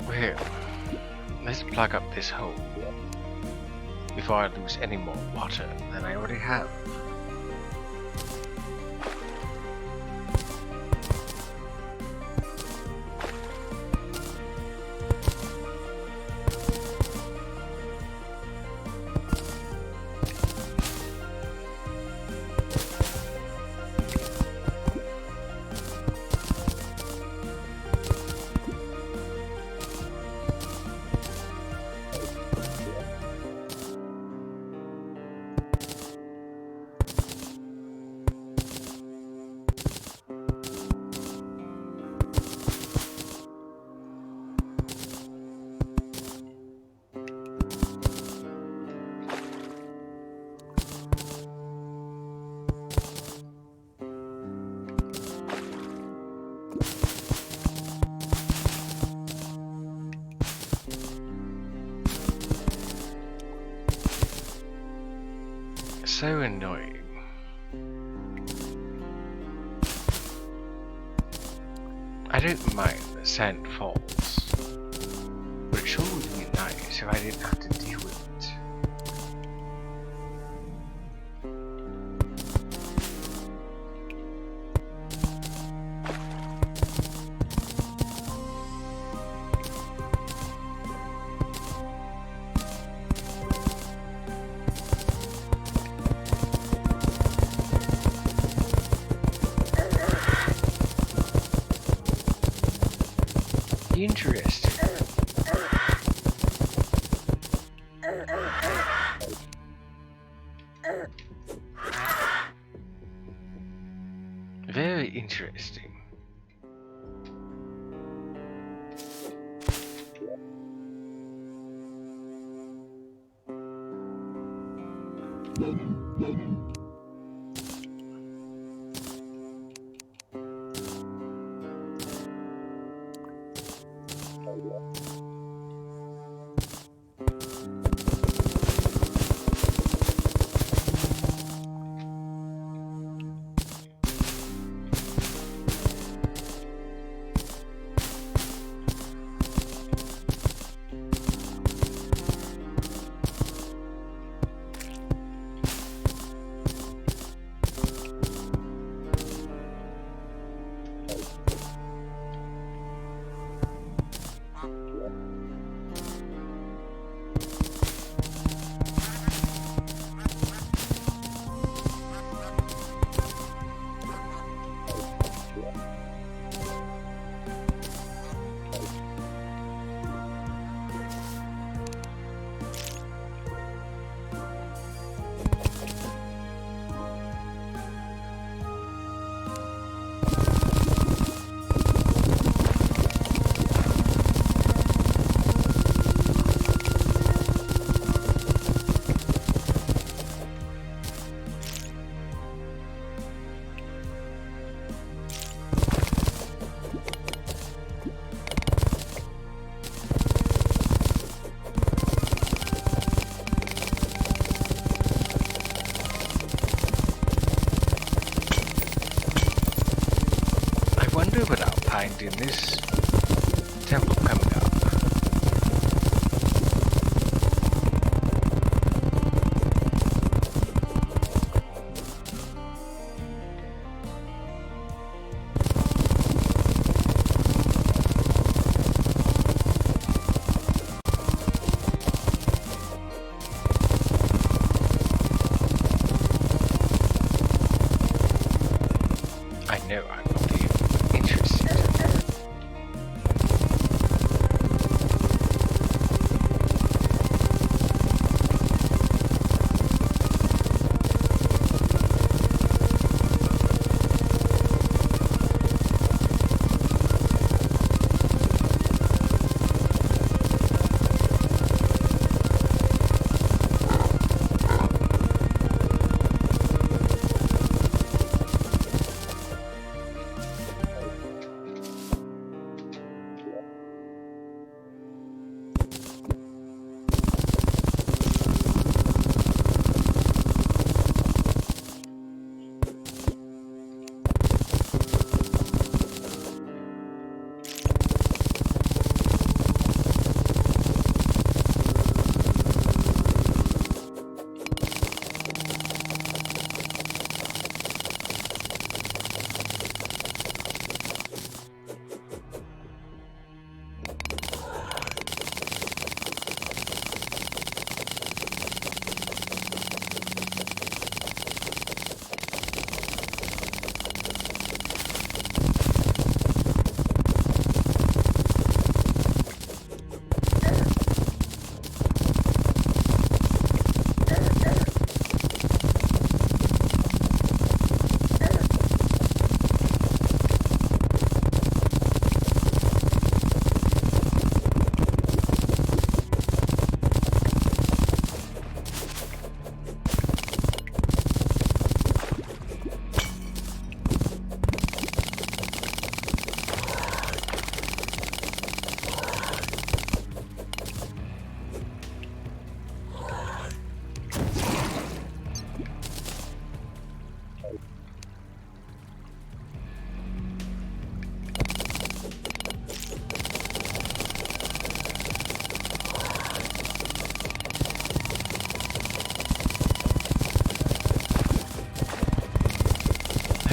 Speaker 1: Well, let's plug up this hole before I lose any more water than I already have. So annoying. I don't mind the sand falls, but it sure would be nice if I didn't have to deal with it. Interesting. Very interesting. But I'll find in this temple coming up. I know I'm not even interested.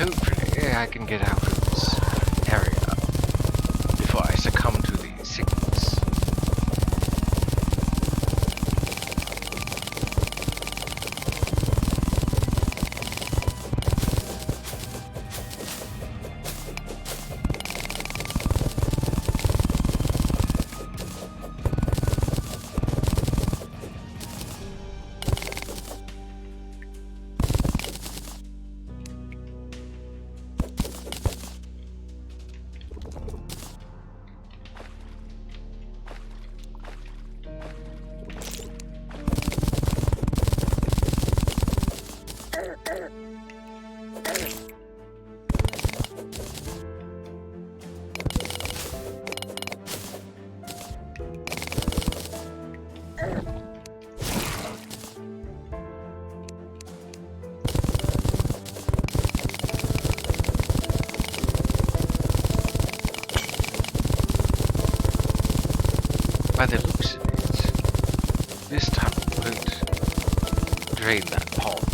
Speaker 1: hopefully I can get out of this area before I succumb to the sickness. By the looks of it, this tunnel won't drain that pond.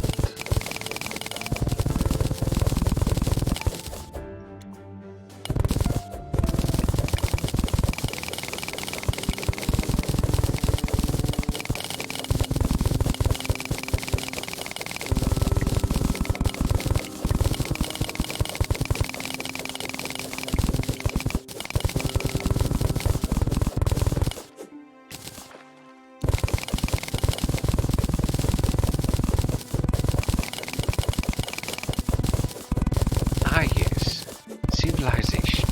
Speaker 1: Ah yes, civilization.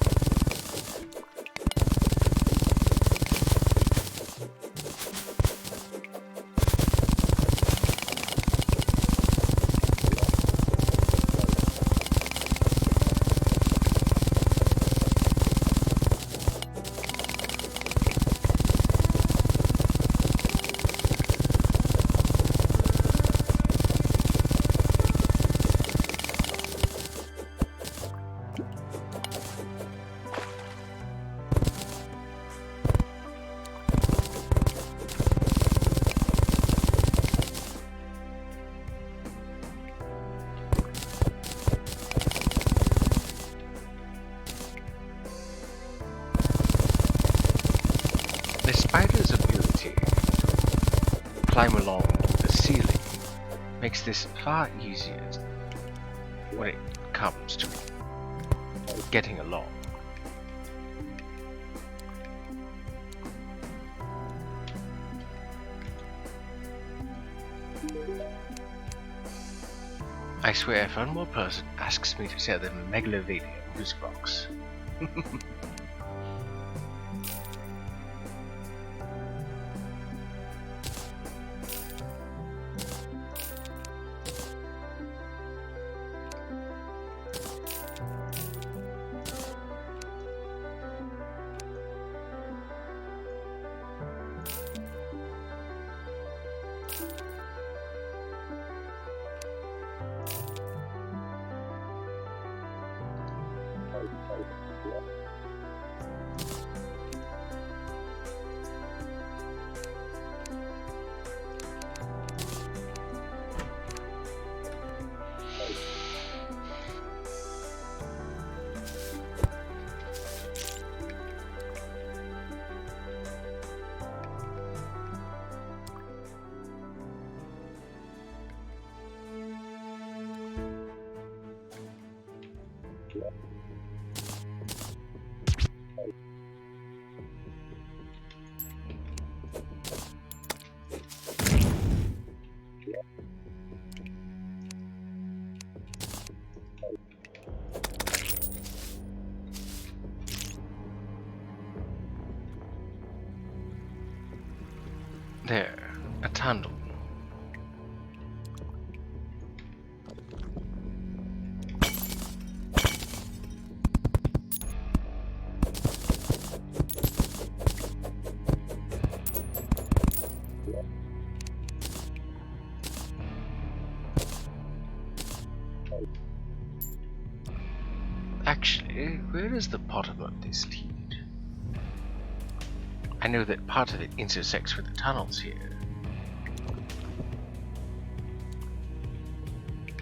Speaker 1: The spider's ability to climb along the ceiling makes this far easier when it comes to getting along. I swear if one more person asks me to sell them a Megalovania music box. There, a tunnel. Actually, where does the bottom of this lead? I know that part of it intersects with the tunnels here.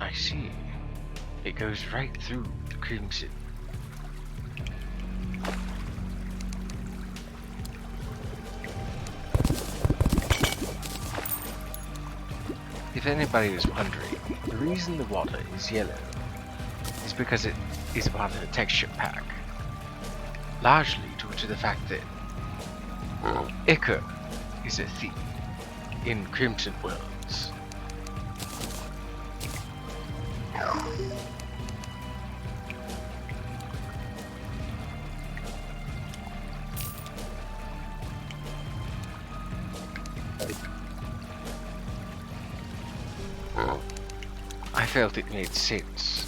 Speaker 1: I see. It goes right through the crimson. If anybody is wondering, the reason the water is yellow is because it is part of a texture pack, largely due to the fact that ichor is a theme in Crimson Worlds. I felt it made sense.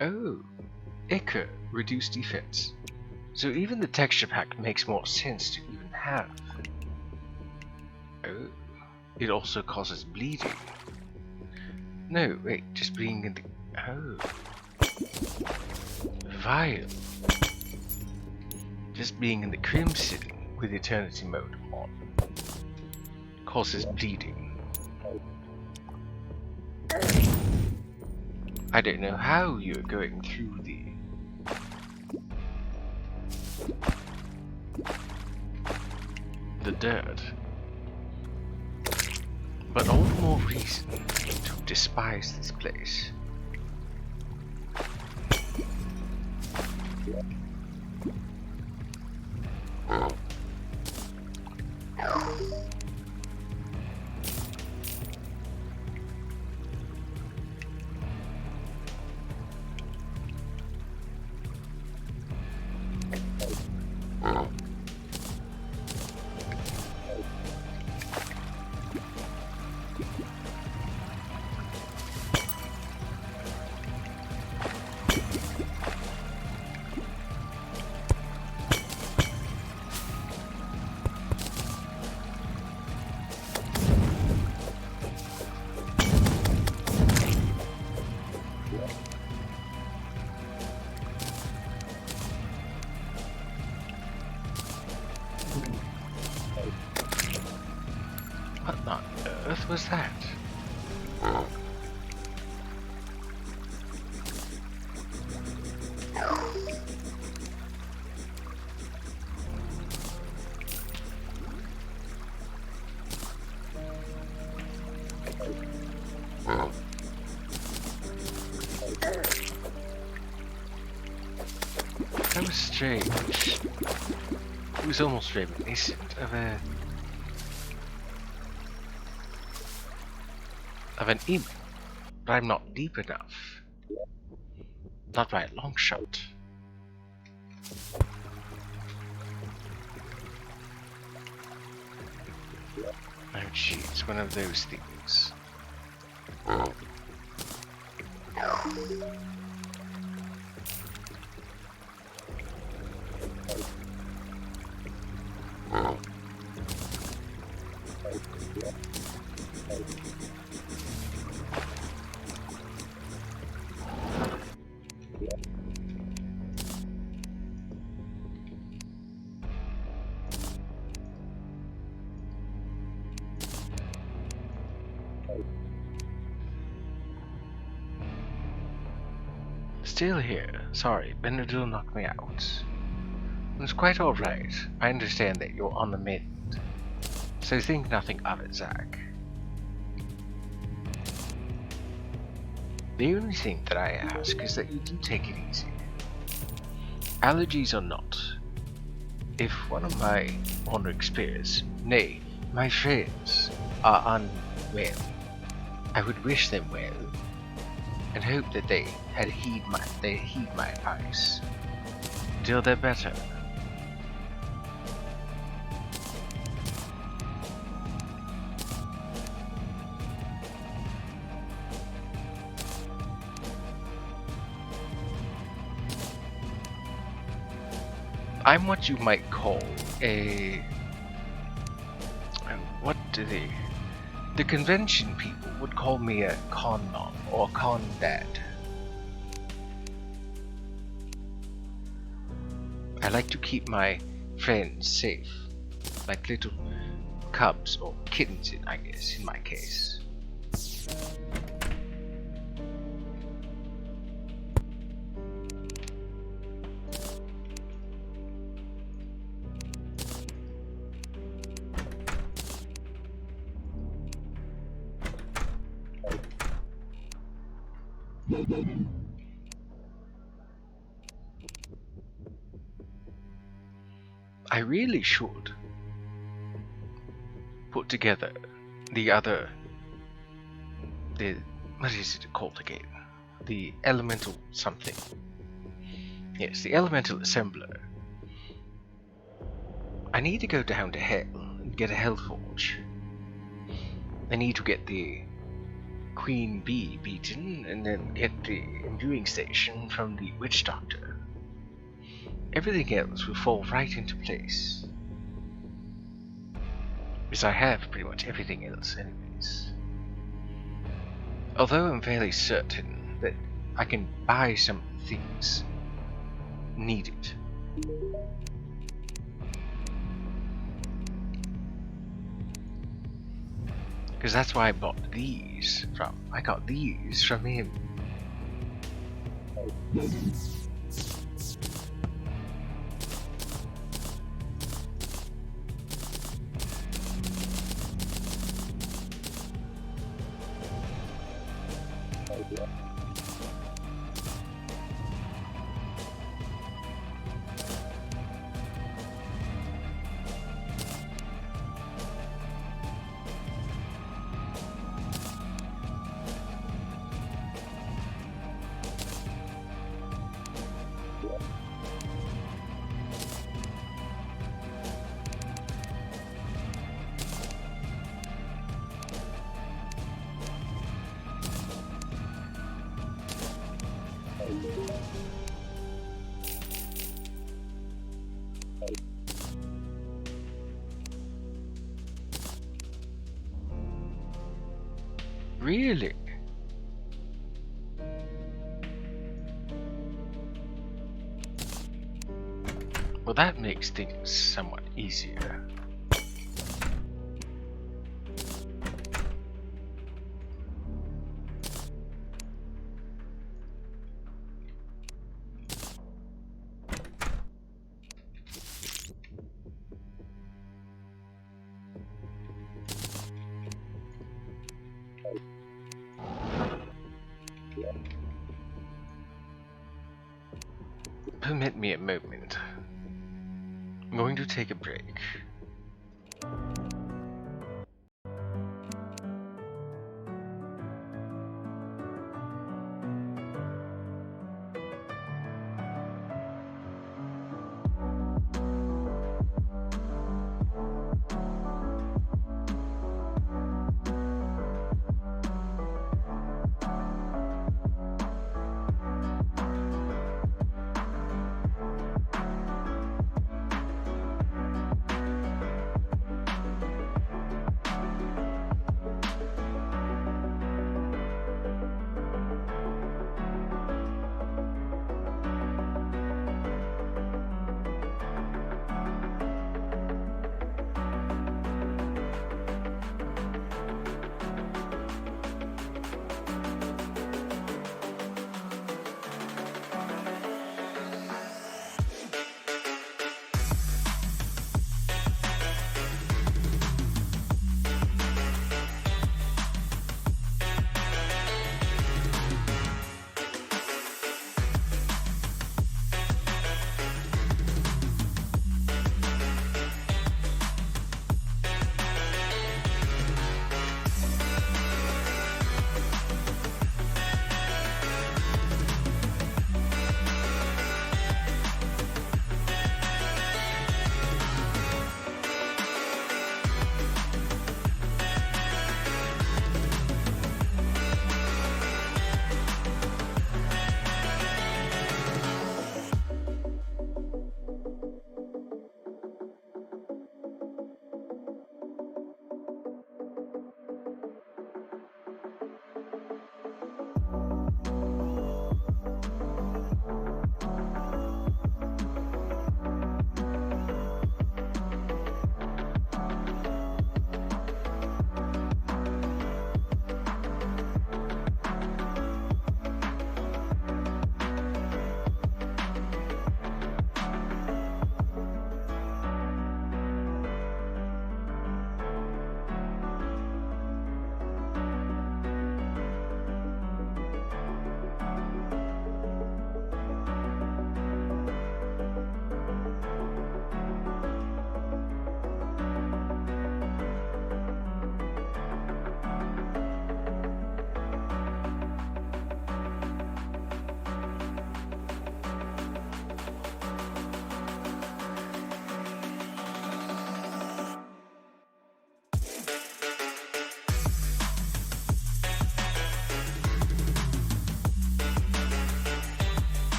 Speaker 1: Oh, ichor reduced defense. So even the texture pack makes more sense to even have. Oh, it also causes bleeding. No, wait, just being in the... Oh. Vile. Just being in the crimson with eternity mode on causes bleeding. I don't know how you're going through the dirt, but all the more reason to despise this place. What on earth was that? That was strange. It was almost reminiscent of an imp, but I'm not deep enough. Not by a long shot. Oh gee, it's one of those things. Still here. Sorry, Benadryl knocked me out. It's quite alright. I understand that you're on the mend. So think nothing of it, Zach. The only thing that I ask is that you do take it easy. Allergies or not, if one of my wandering spirits, nay, my friends, are unwell, I would wish them well, and hope that they heed my advice until they're better. I'm what you might call a... what do they... The convention people would call me a con mom or con dad. I like to keep my friends safe, like little cubs or kittens, I guess, in my case. I really should put together what is it called again? The elemental something. Yes, the elemental assembler. I need to go down to hell and get a Hellforge. I need to get the Queen Bee beaten and then get the imbuing station from the Witch Doctor. Everything else will fall right into place. Because I have pretty much everything else anyways. Although I'm fairly certain that I can buy some things needed. Because that's why I bought these from. I got these from him. Really? Well, that makes things somewhat easier. Permit me a moment. I'm going to take a break.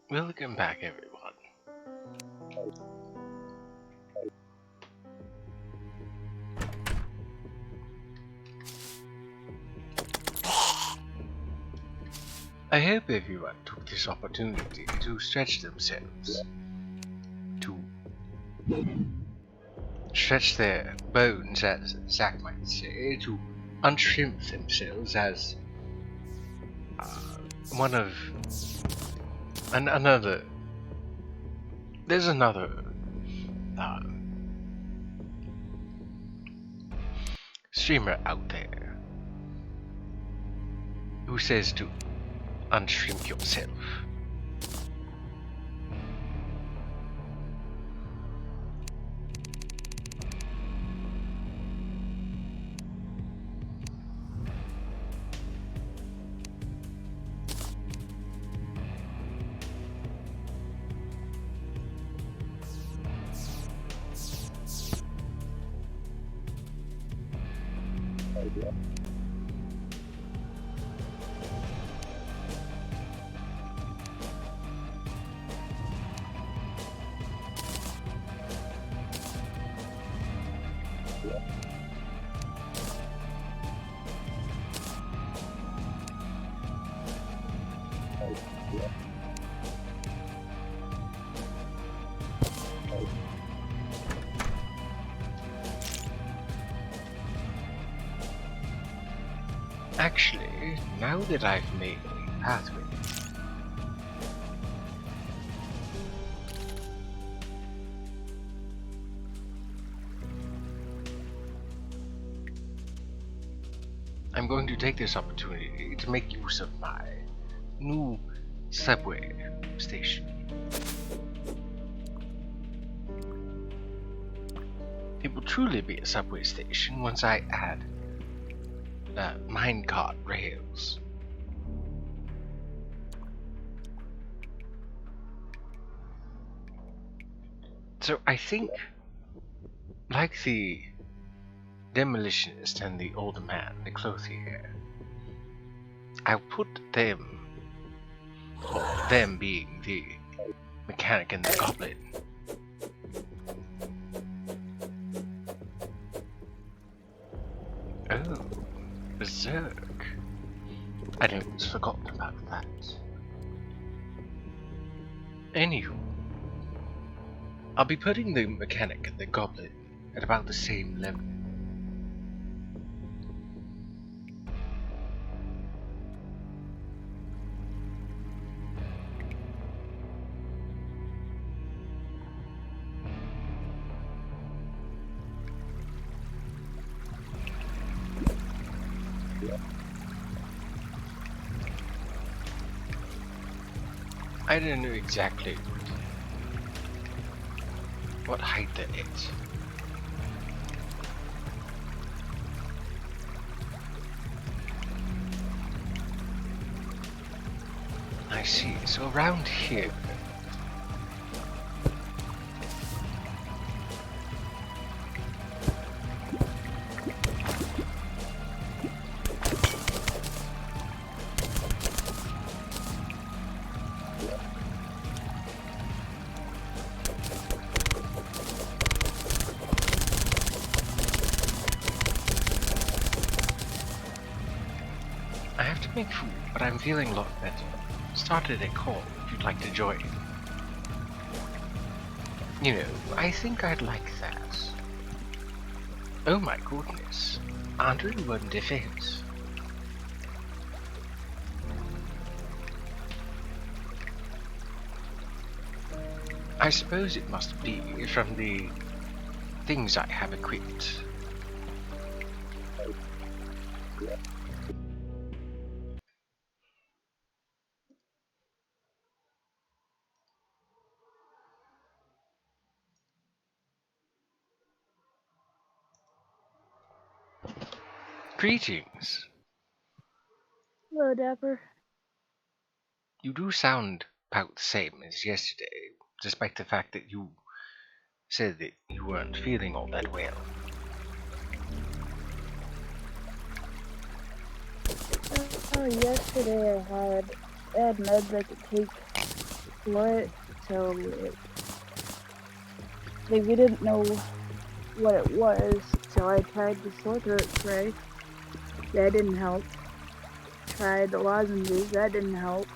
Speaker 1: Welcome back, everyone. I hope everyone took this opportunity to stretch themselves, to stretch their bones, as Zach might say, to unshrimp themselves as one of another. There's another streamer out there who says to unshrimp yourself. Actually, now that I've made a pathway, I'm going to take this opportunity to make use of my new subway station. It will truly be a subway station once I add minecart rails. So I think, like the demolitionist and the old man, the clothy hair, I'll put them, or them being the mechanic and the goblin, oh, berserk. I'd almost forgotten about that. Anywho, I'll be putting the mechanic and the goblin at about the same level. I don't know exactly what height that is. I see, so around here. I have to make food, but I'm feeling a lot better. Started a call if you'd like to join. You know, I think I'd like that. Oh my goodness. 101 defense. I suppose it must be from the things I have equipped. Greetings.
Speaker 2: Hello, Dapper.
Speaker 1: You do sound about the same as yesterday, despite the fact that you said that you weren't feeling all that well.
Speaker 2: Yesterday I had meds I could take split, so we didn't know what it was, so I tried the sore throat spray. That didn't help. Tried the lozenges, that didn't help.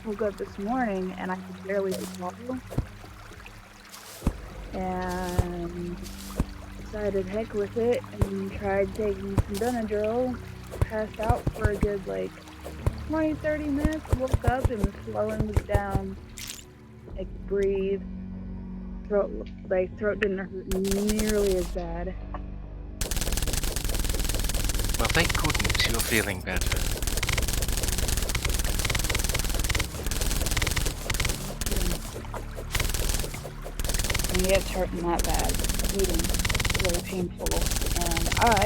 Speaker 2: Woke up this morning and I could barely swallow. And decided heck with it and tried taking some Benadryl. Passed out for a good 20-30 minutes. Woke up and the swelling was down. I could breathe. Throat didn't hurt nearly as bad.
Speaker 1: Well, thank goodness you're feeling better.
Speaker 2: And it's hurting that bad. Eating really painful. And I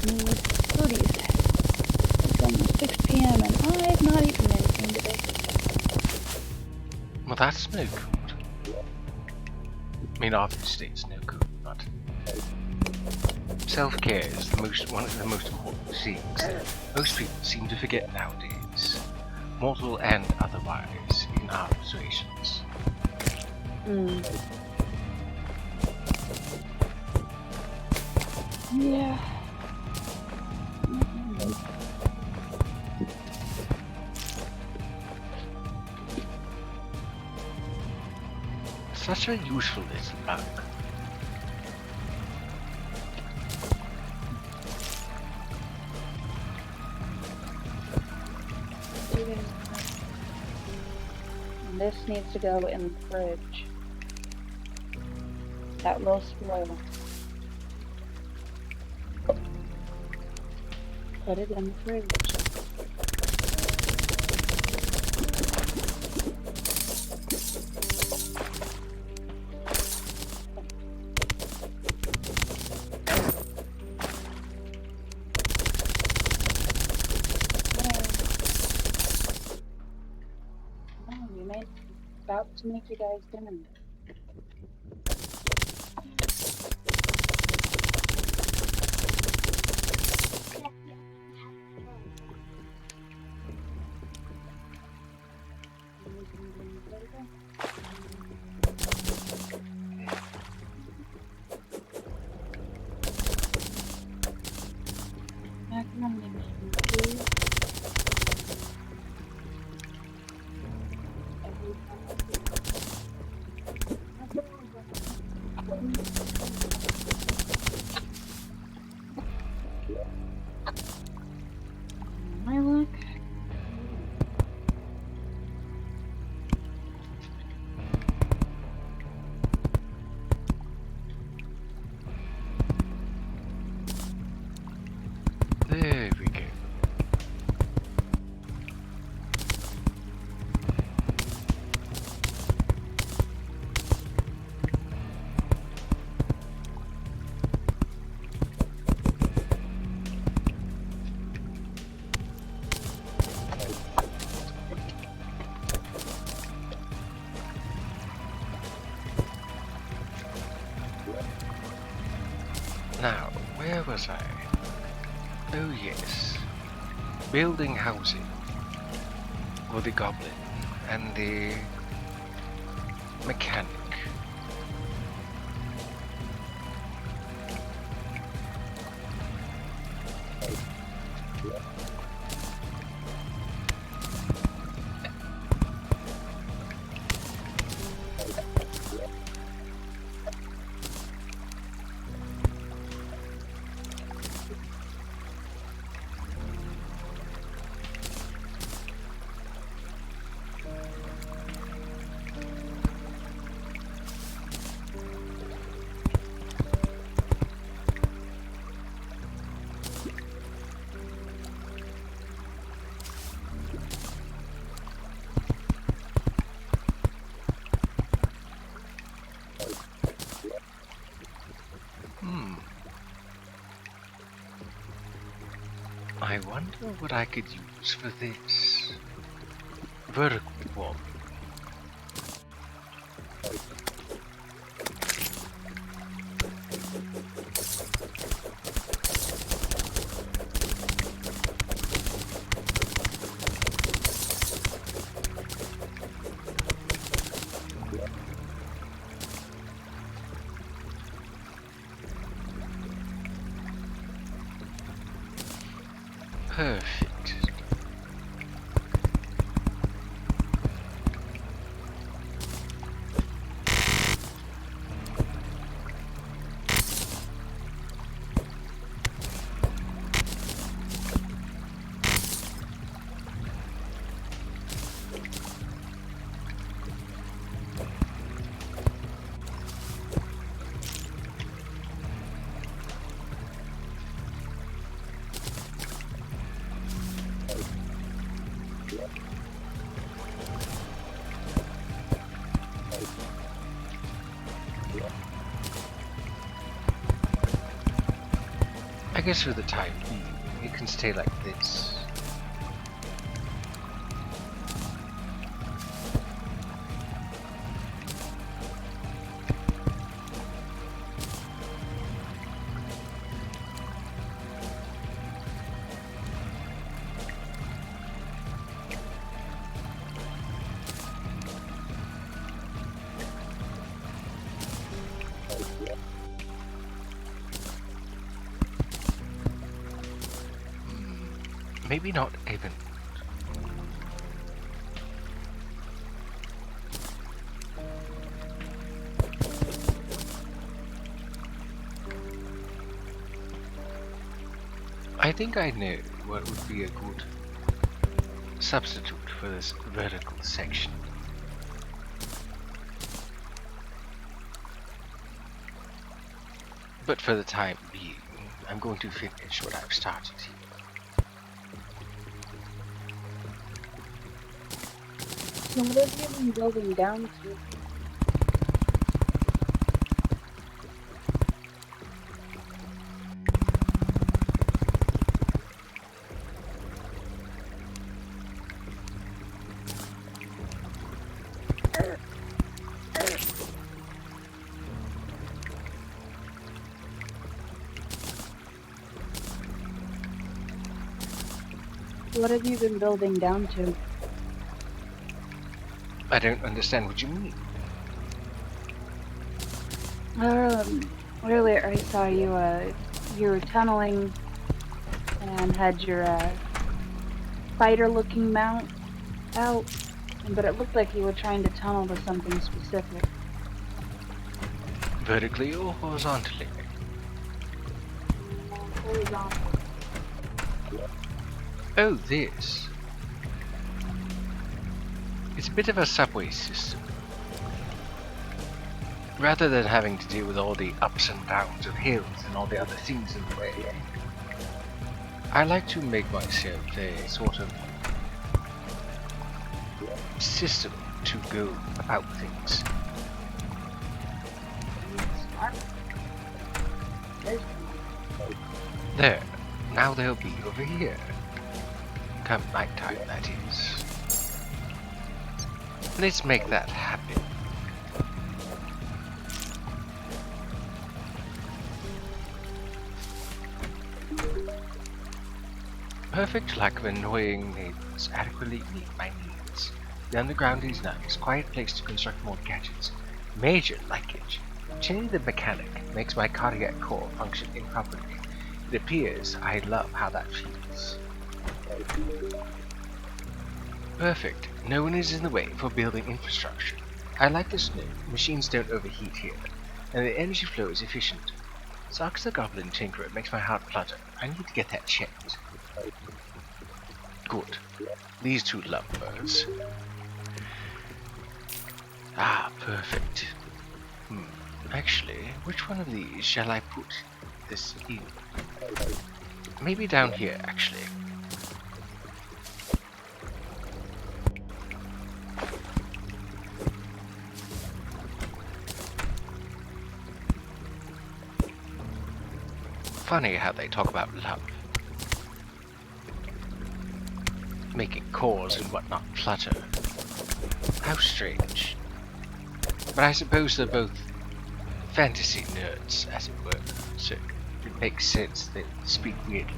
Speaker 2: need foodies. It's almost 6 p.m. and I've not eaten anything today.
Speaker 1: Well, that's no good. I mean, obviously it's no good, but self-care is one of the most important things that most people seem to forget nowadays, mortal and otherwise, in our situations.
Speaker 2: Yeah.
Speaker 1: Such a useful little bug.
Speaker 2: This needs to go in the fridge. That will spoil. Put it in the fridge. About to make you guys dinner.
Speaker 1: There we go. Now, where was I? Oh yes, building housing for the goblin and the mechanic. I wonder what I could use for this. Vertical wall. Perfect. I guess for the time being, it can stay like this. Maybe not even. I think I know what would be a good substitute for this vertical section. But for the time being, I'm going to finish what I've started here.
Speaker 2: So what have you been building down to? What have you been building down to?
Speaker 1: I don't understand what you mean.
Speaker 2: Earlier I saw you, you were tunneling and had your, spider-looking mount out, but it looked like you were trying to tunnel to something specific.
Speaker 1: Vertically or horizontally?
Speaker 2: Horizontal.
Speaker 1: Oh, this. It's a bit of a subway system. Rather than having to deal with all the ups and downs of hills and all the other things in the way, I like to make myself a sort of system to go about things. There. Now they'll be over here. Come nighttime, that is. Let's make that happen. Perfect lack of annoying neighbors adequately meet my needs. The underground is nice, quiet place to construct more gadgets. Major likage. Changing the mechanic makes my cardiac core function improperly. It appears I love how that feels. Perfect. No one is in the way for building infrastructure. I like the snow. Machines don't overheat here, and the energy flow is efficient. Sark's the Goblin Tinkerer makes my heart flutter. I need to get that checked. Good. These two lovebirds. Ah, perfect. Actually, which one of these shall I put this in? Maybe down here, actually. Funny how they talk about love. Making cores and whatnot flutter. How strange. But I suppose they're both fantasy nerds, as it were, so it makes sense they speak weirdly.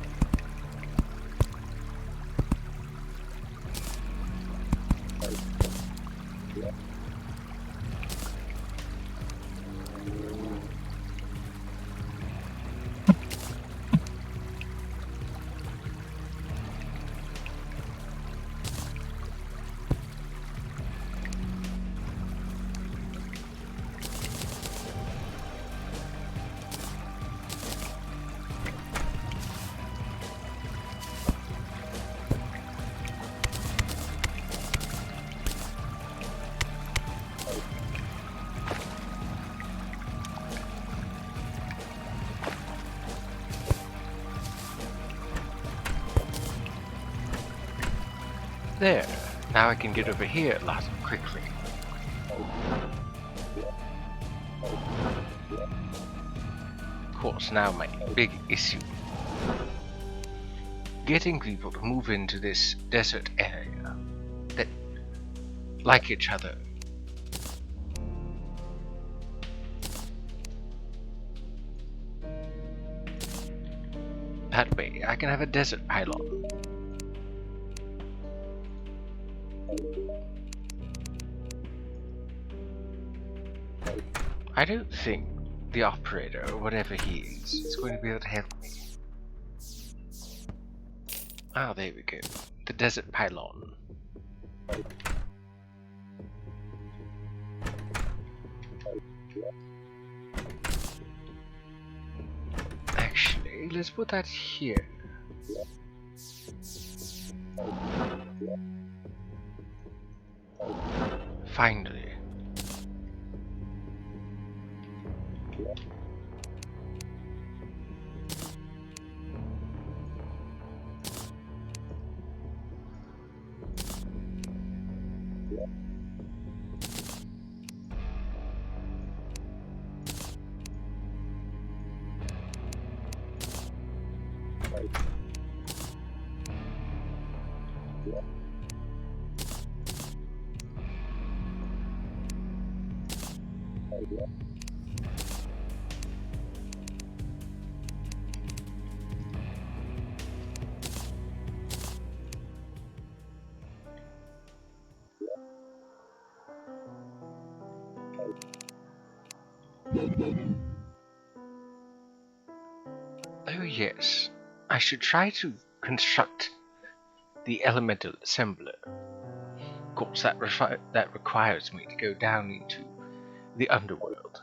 Speaker 1: There. Now I can get over here a lot quickly. Of course, now my big issue. Getting people to move into this desert area that like each other. That way, I can have a desert pylon. I don't think the operator, or whatever he is going to be able to help me. Ah, there we go. The desert pylon. Actually, let's put that here. Finally. Oh yes, I should try to construct the elemental assembler. Of course, that requires me to go down into the underworld.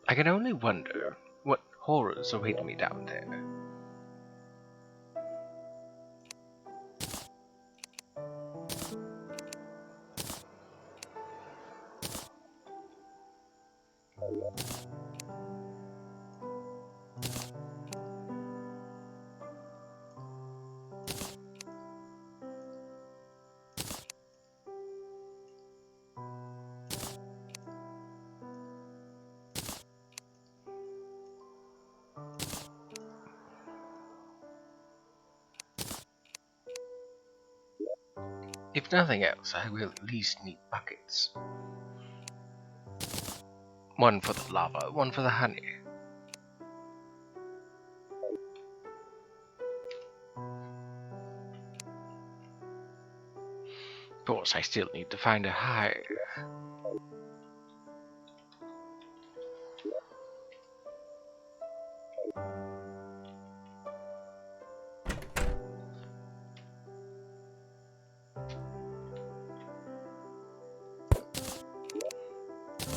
Speaker 1: I can only wonder what horrors await me down there. If nothing else, I will at least need buckets. One for the lava, one for the honey. Of course, I still need to find a hive.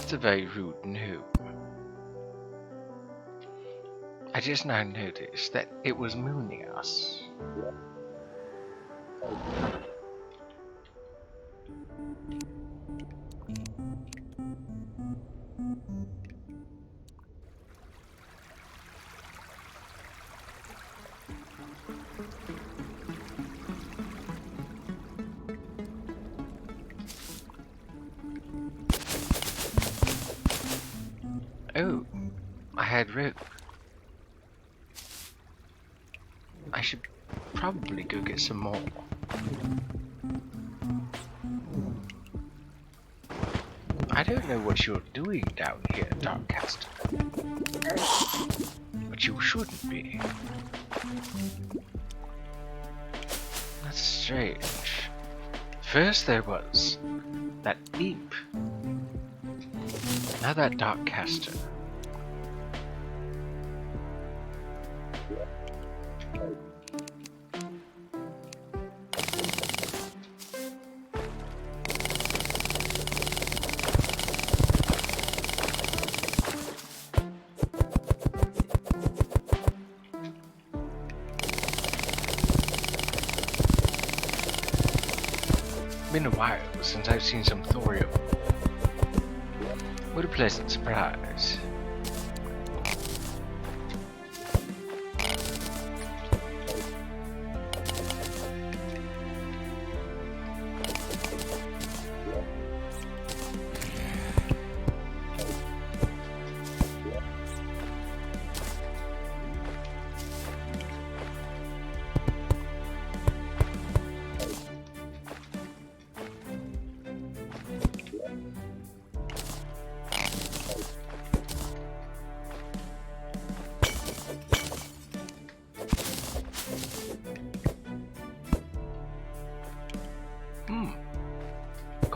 Speaker 1: It's a very rude no. I just now noticed that it was mooning us. Oh, I had rope. I should probably go get some more. I don't know what you're doing down here, Darkcaster, but you shouldn't be. That's strange. First there was that imp. Now that Darkcaster. Been a while since I've seen some thorium. What a pleasant surprise.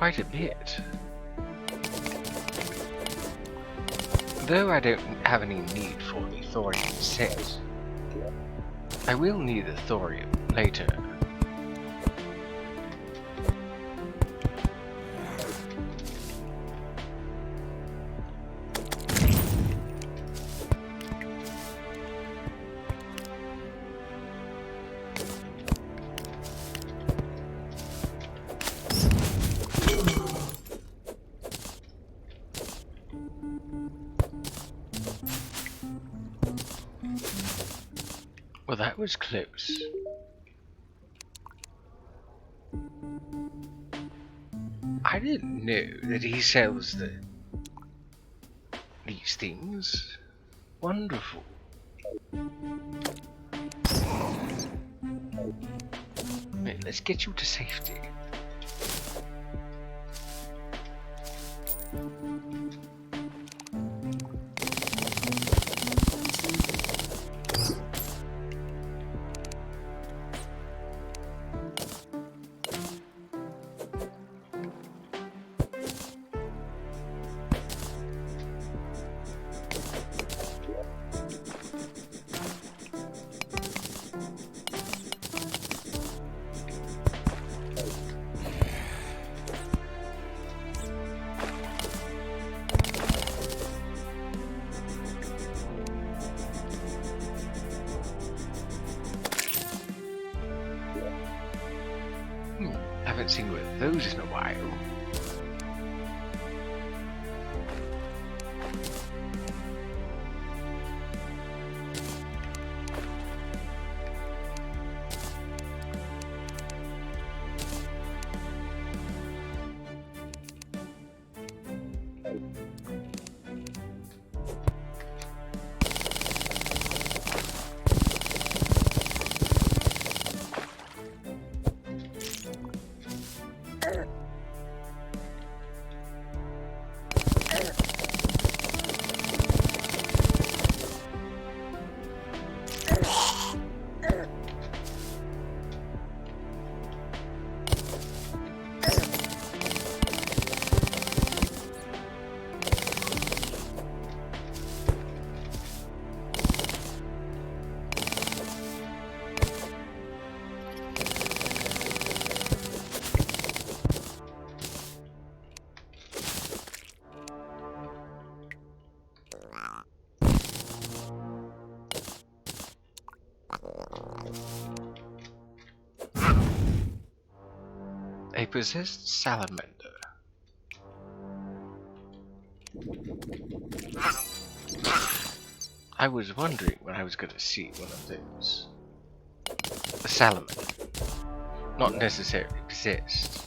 Speaker 1: quite a bit. Though I don't have any need for the thorium set, I will need the thorium later. Well, that was close. I didn't know that he sells these things. Wonderful. Wait, let's get you to safety. Haven't seen one of those in a while. A possessed salamander. I was wondering when I was going to see one of those. A salamander. Not necessarily possessed.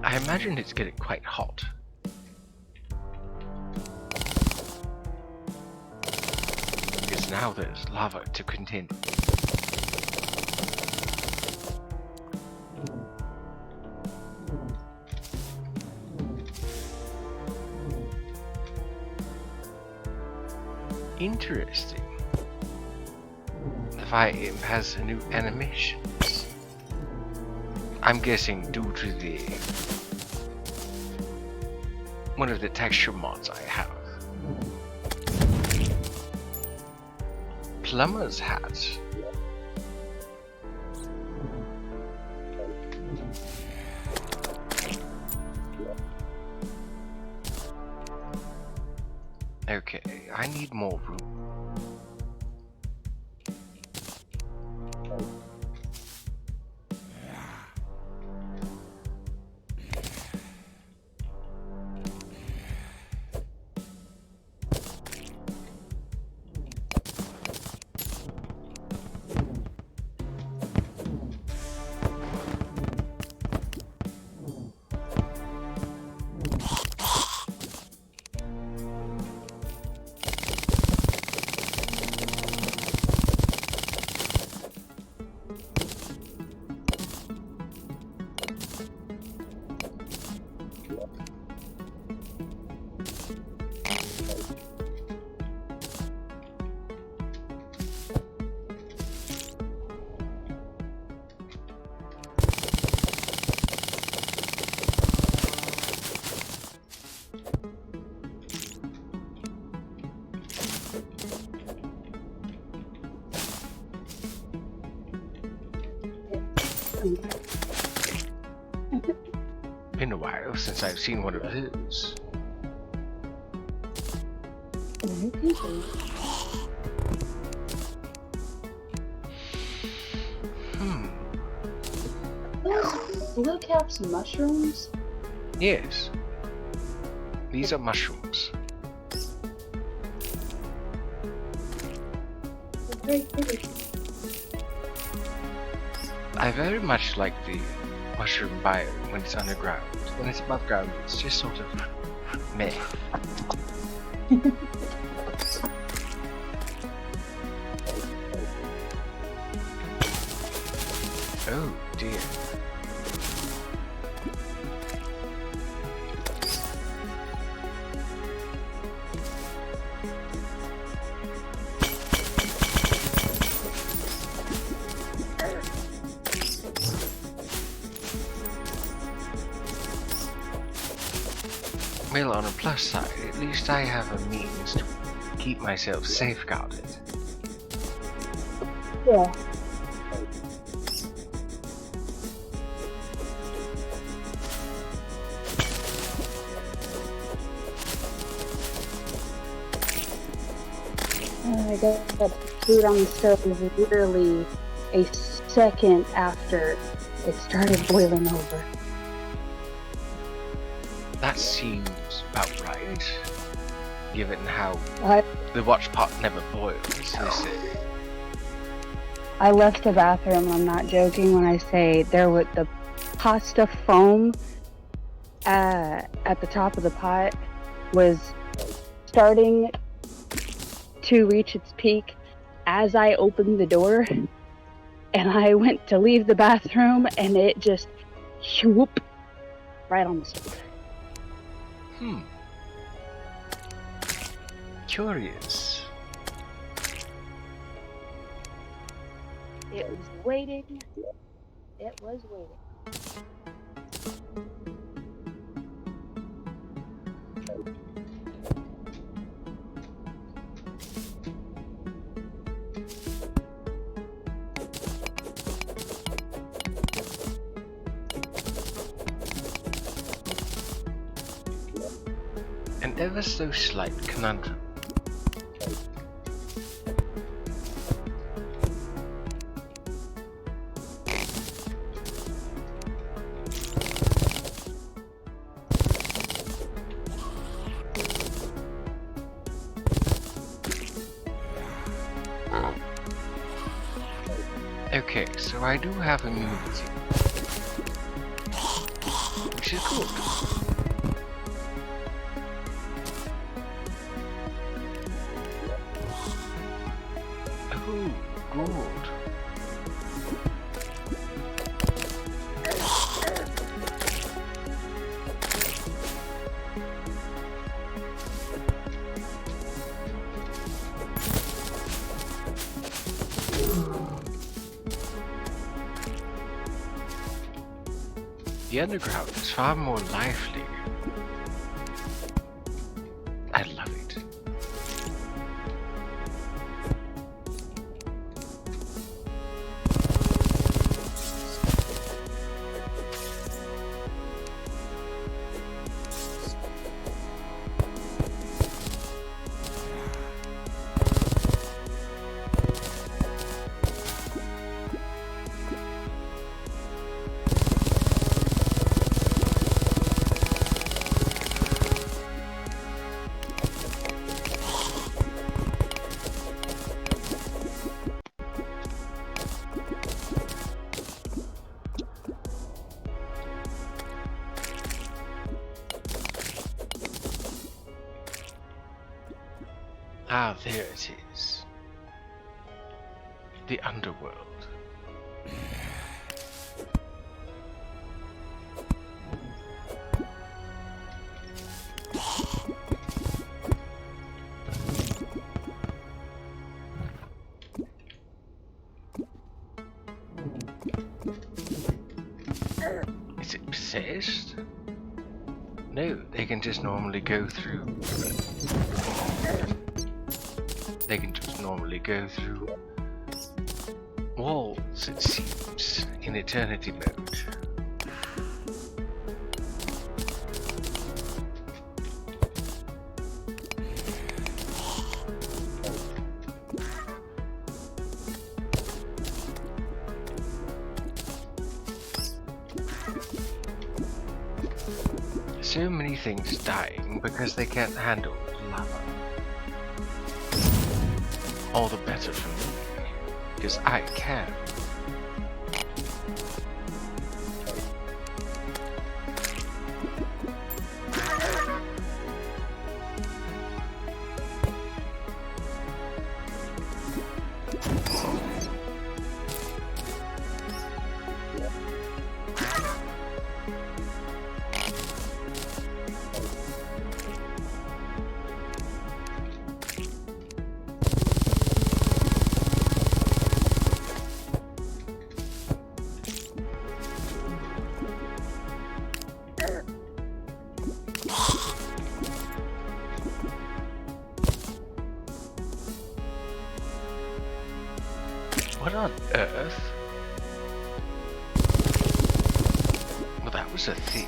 Speaker 1: I imagine it's getting quite hot. Because now there's lava to contend with. Interesting. The fire imp has a new animation. I'm guessing due to the one of the texture mods I have. Plumber's hat. Okay, I need more room. Been a while since I've seen one of those.
Speaker 2: Blue caps mushrooms?
Speaker 1: Yes. These are mushrooms.
Speaker 2: They're very pretty.
Speaker 1: I very much like the mushroom biome when it's underground. When it's above ground, it's just sort of meh. Oh dear. Well, on a plus side, at least I have a means to keep myself safeguarded.
Speaker 2: Yeah. I got that food on the stove literally a second after it started boiling over.
Speaker 1: That seems about right, given how
Speaker 2: I
Speaker 1: the watch pot never boils, they say.
Speaker 2: I left the bathroom, I'm not joking when I say there was the pasta foam at the top of the pot was starting to reach its peak as I opened the door, and I went to leave the bathroom and it just whoop right on the stove.
Speaker 1: Curious.
Speaker 2: It was waiting. It was waiting.
Speaker 1: An ever so slight conundrum. Okay, so I do have immunity, which is good. Oh, good. The underground is far more lively. I love it. Ah, there it is. The underworld. Is it possessed? No, they can just normally go through. They can just normally go through walls, it seems, in eternity mode. So many things dying because they can't handle lava. All the better for me, because I can. What on earth? Well, that was a thing.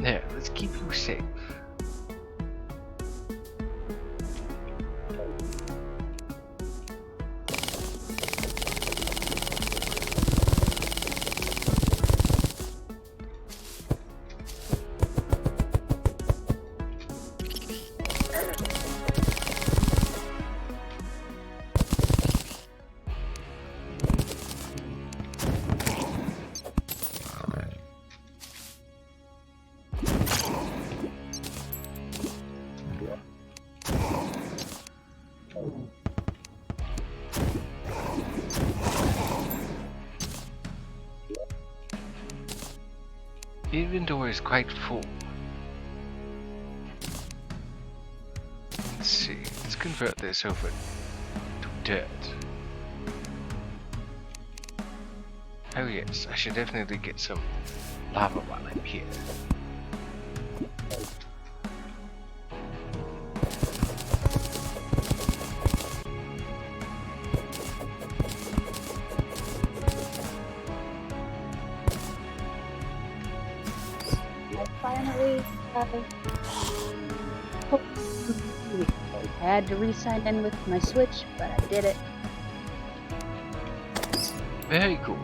Speaker 1: There, let's keep you safe. The inventory is quite full. Let's see, let's convert this over to dirt. Oh yes, I should definitely get some lava while I'm here.
Speaker 2: Finally, I had to re-sign in with my Switch, but I did it.
Speaker 1: Very good.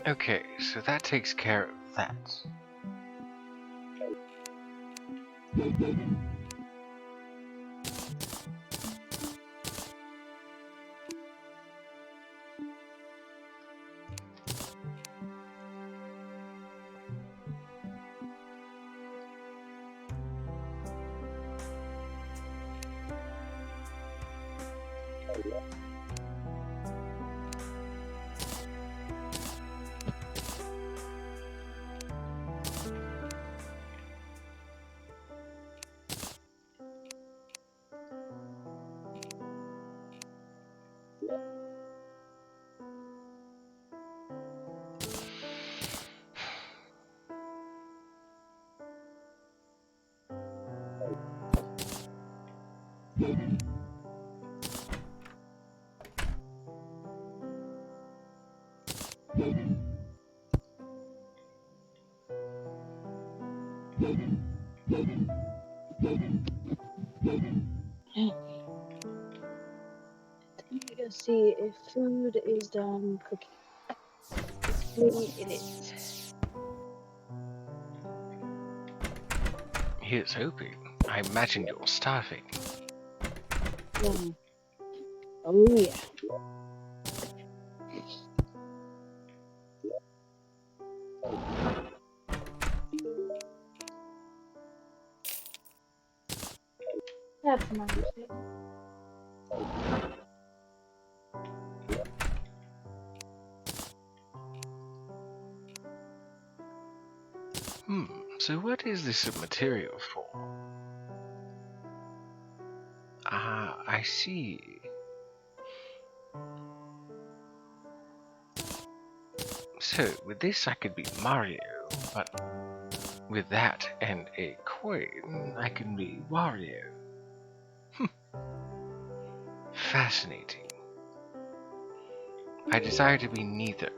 Speaker 1: Okay, so that takes care of that.
Speaker 2: Let me go see if food is done cooking. Hopefully it is.
Speaker 1: Here's hoping. I imagine you're starving.
Speaker 2: Yeah. Oh yeah. That's nice.
Speaker 1: So what is this a material for? Ah, I see. So, with this I could be Mario, but with that and a coin, I can be Wario. Fascinating. I desire to be neither.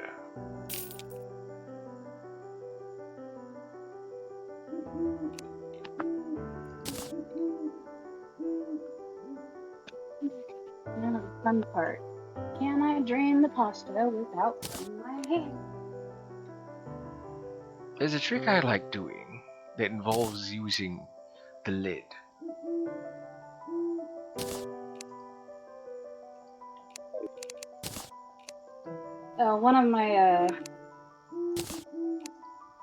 Speaker 2: Now the fun part. Can I drain the pasta without burning my hand?
Speaker 1: There's a trick I like doing that involves using the lid.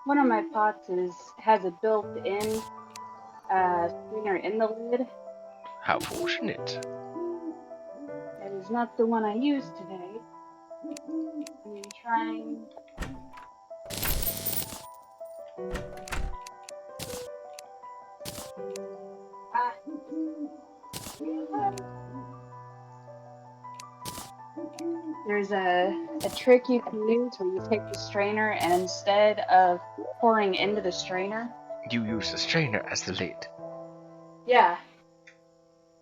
Speaker 2: One of my pots has a built-in strainer in the lid.
Speaker 1: How fortunate.
Speaker 2: That is not the one I used today. I'm trying. Ah. There's a trick you can use where you take the strainer and instead of pouring into the strainer,
Speaker 1: You use the strainer as the lid.
Speaker 2: yeah,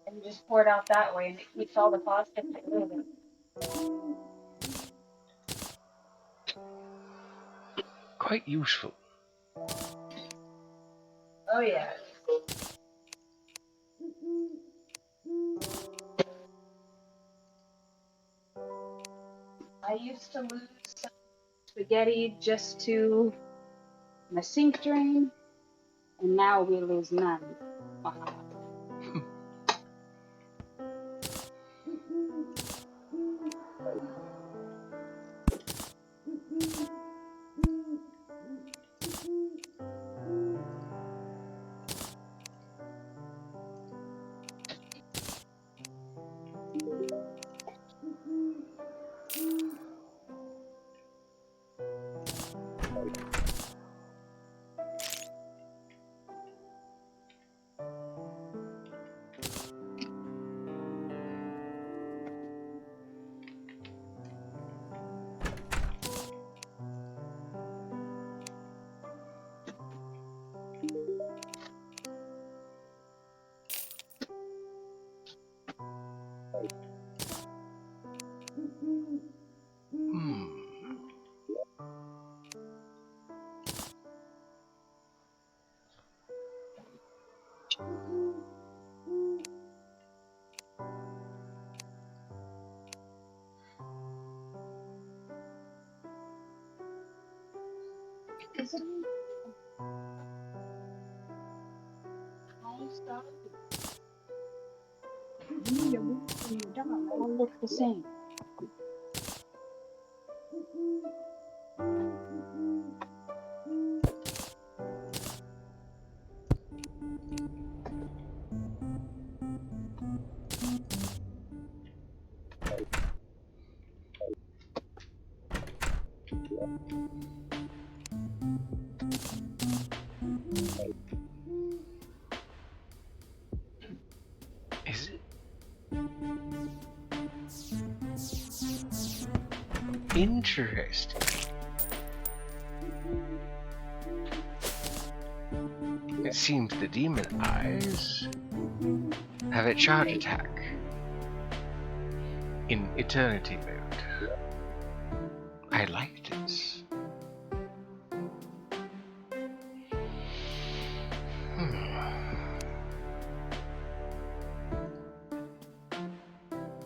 Speaker 2: and you just pour it out that way, and it keeps all the pasta together.
Speaker 1: Quite useful.
Speaker 2: Oh yeah. I used to lose some spaghetti just to my sink drain, and now we lose none.
Speaker 3: all look the same.
Speaker 1: Is it? Interesting. It seems the demon eyes have a charge attack in eternity mode. I like this.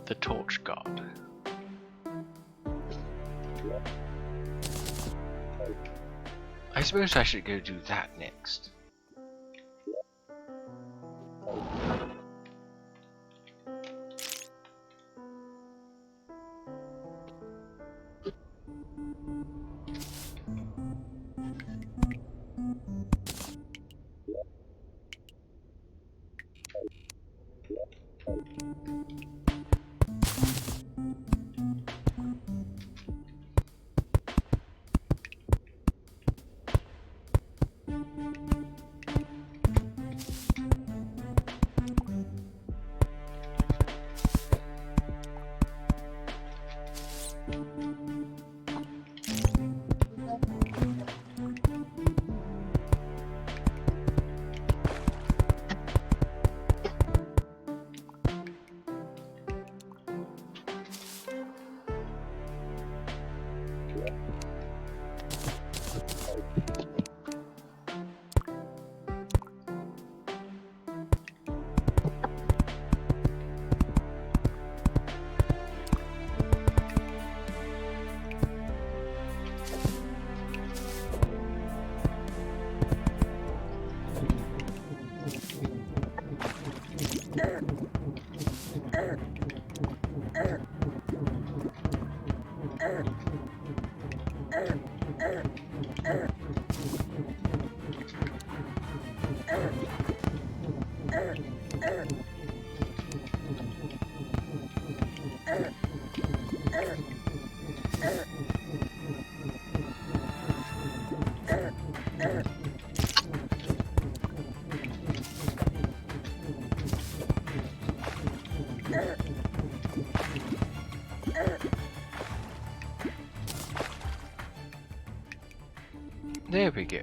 Speaker 1: The Torch God. I suppose I should go do that next. There we go.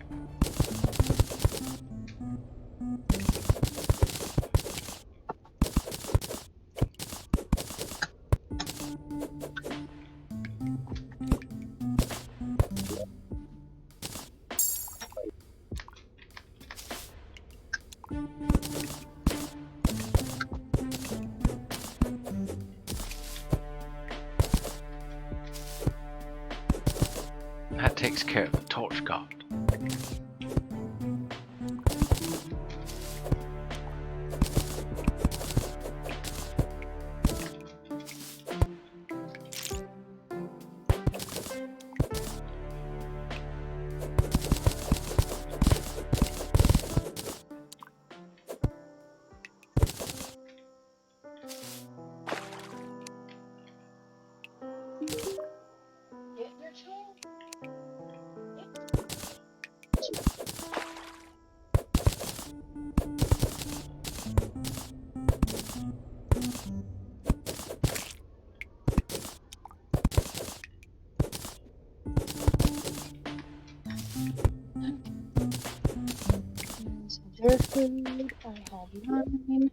Speaker 1: That takes care of the Torch God.
Speaker 3: Their food, I have mine.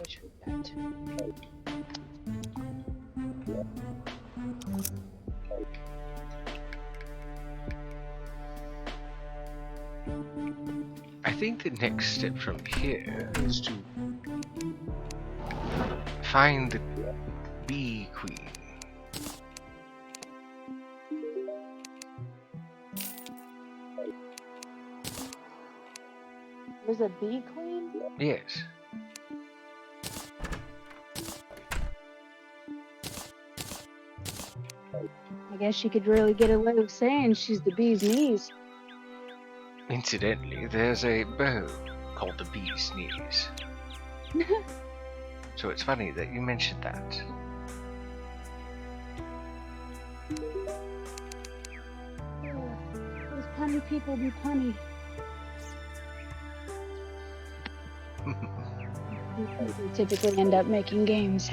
Speaker 3: Which we got.
Speaker 1: I think the next step from here is to find the bee queen.
Speaker 3: Was a bee queen?
Speaker 1: Yes.
Speaker 3: I guess she could really get away with saying she's the bee's knees.
Speaker 1: Incidentally, there's a bird called the bee's knees. So it's funny that you mentioned that.
Speaker 3: Those punny people be punny. We typically end up making games.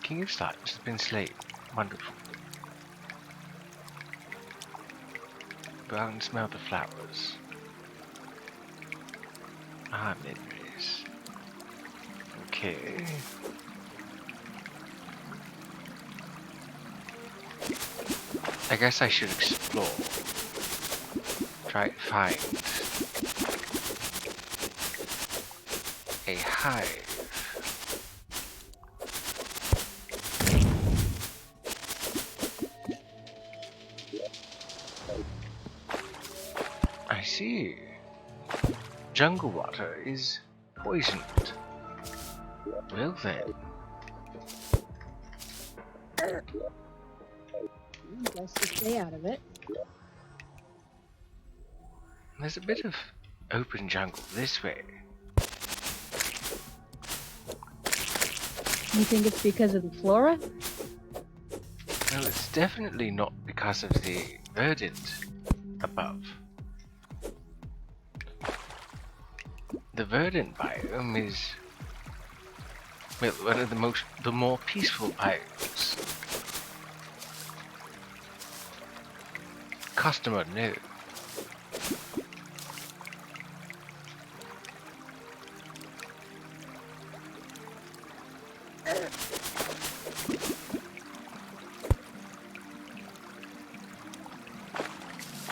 Speaker 1: King of Slime has been slain. Wonderful. Go out and smell the flowers. Ah, memories. Okay. I guess I should explore. Try to find a hive. I see. Jungle water is poisoned. Well then.
Speaker 3: Best to stay out of it.
Speaker 1: There's a bit of open jungle this way.
Speaker 3: You think it's because of the flora?
Speaker 1: Well, it's definitely not because of the verdant above. The verdant biome is, well, one of the more peaceful biomes. Customer, no.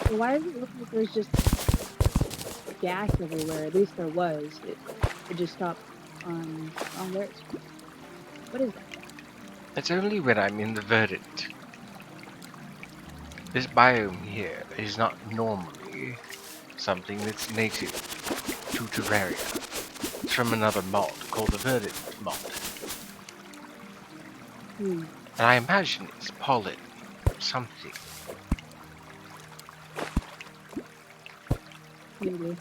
Speaker 3: So why does it look like there's just gas everywhere? At least there was. It just stopped on there. What is that?
Speaker 1: It's only when I'm in the verdant. This biome here is not normally something that's native to Terraria. It's from another mod called the Verdant Mod. And I imagine it's pollen or something.
Speaker 3: Maybe.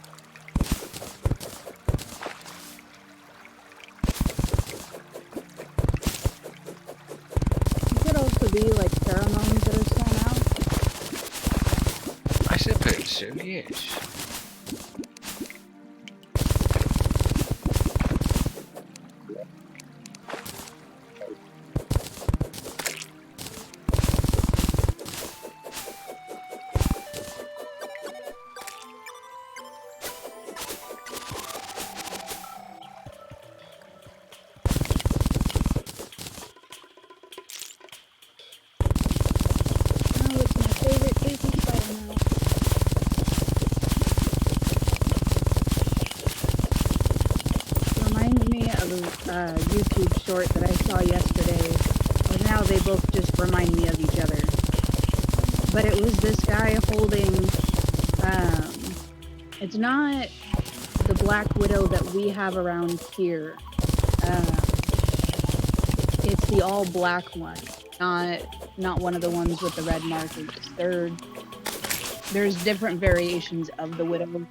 Speaker 3: It could also be like pheromones that are thrown out.
Speaker 1: I suppose so, yes.
Speaker 3: Oh, it's my favorite tasty spider now. Reminds me of a YouTube short that I saw yesterday. And now they both just remind me of each other. But it was this guy holding, it's not the Black Widow that we have around here. It's the all black one, not one of the ones with the red markings. There's different variations of the Widow.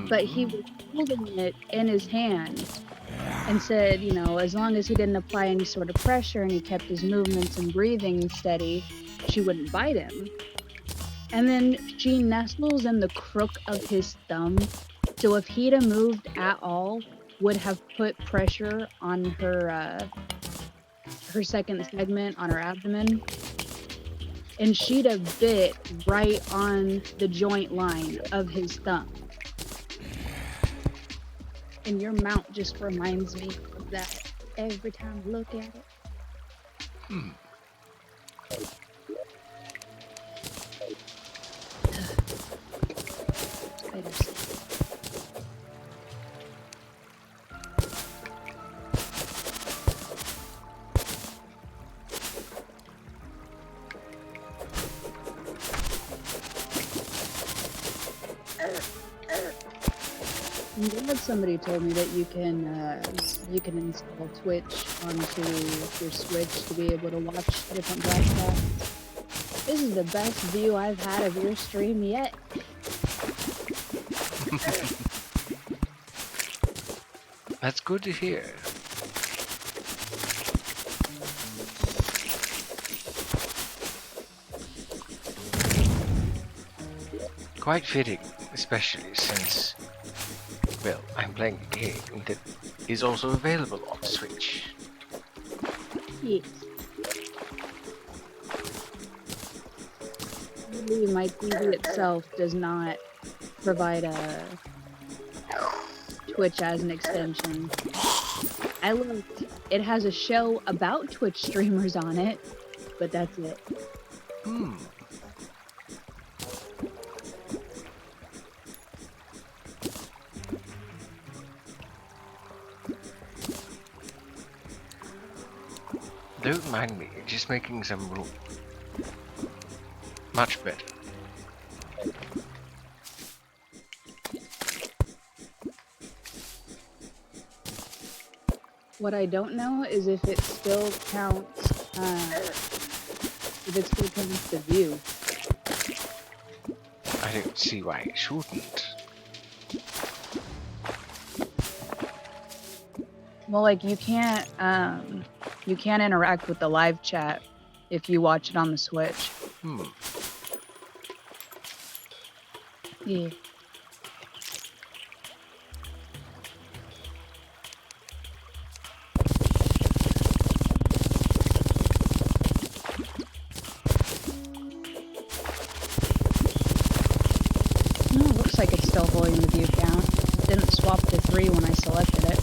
Speaker 3: But he was holding it in his hand and said, you know, as long as he didn't apply any sort of pressure and he kept his movements and breathing steady, she wouldn't bite him. And then she nestles in the crook of his thumb, so if he'd have moved at all, would have put pressure on her second segment on her abdomen, and she'd have bit right on the joint line of his thumb. And your mount just reminds me of that every time I look at it. I'm glad somebody told me that you can install Twitch onto your Switch to be able to watch different broadcasts. This is the best view I've had of your stream yet.
Speaker 1: That's good to hear. Quite fitting, especially since, well, I'm playing a game that is also available on Switch.
Speaker 3: Yes. My TV itself does not provide a Twitch as an extension. I looked. It has a show about Twitch streamers on it, but that's it.
Speaker 1: Don't mind me, just making some room. Much better.
Speaker 3: What I don't know is if it still counts, the view.
Speaker 1: I don't see why it shouldn't.
Speaker 3: Well, like you can't interact with the live chat if you watch it on the Switch. Yeah. No, it looks like it's still holding the view count. It didn't swap to 3 when I selected it.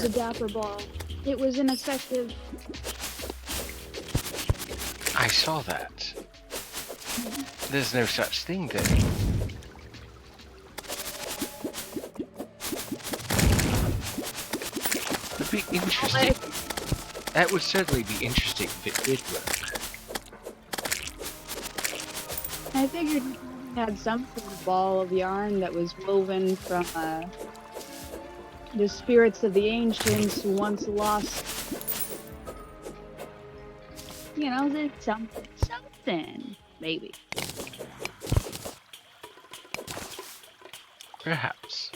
Speaker 3: The dapper ball. It was ineffective.
Speaker 1: I saw that. There's no such thing then. Would be interesting. That would certainly be interesting if it did work.
Speaker 3: I figured it had some sort of ball of yarn that was woven from the spirits of the ancients who once lost, you know, there's something, maybe.
Speaker 1: Perhaps.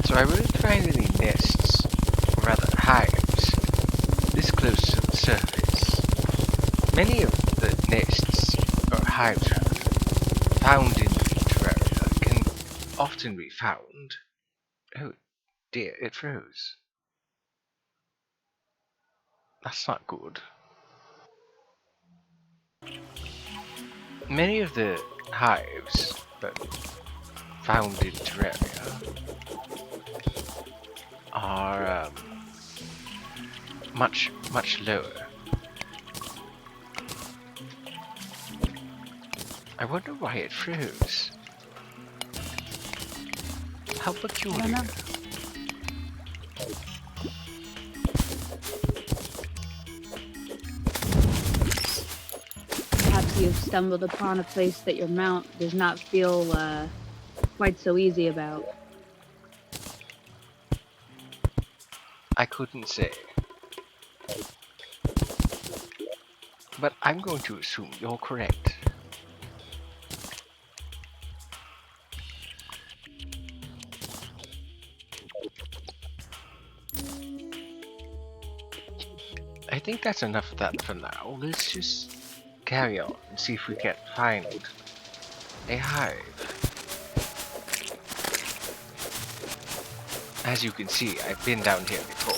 Speaker 1: So I wouldn't find any nests, or rather hives, this close to the surface. Many of the nests, or hives rather, found in Terraria can often be found. Oh dear, it froze. That's not good. Many of the hives found in Terraria are much lower. I wonder why it froze. How peculiar.
Speaker 3: I don't know. Perhaps you've stumbled upon a place that your mount does not feel quite so easy about.
Speaker 1: I couldn't say. But I'm going to assume you're correct. I think that's enough of that for now. Let's just carry on and see if we can find a hive. As you can see, I've been down here before.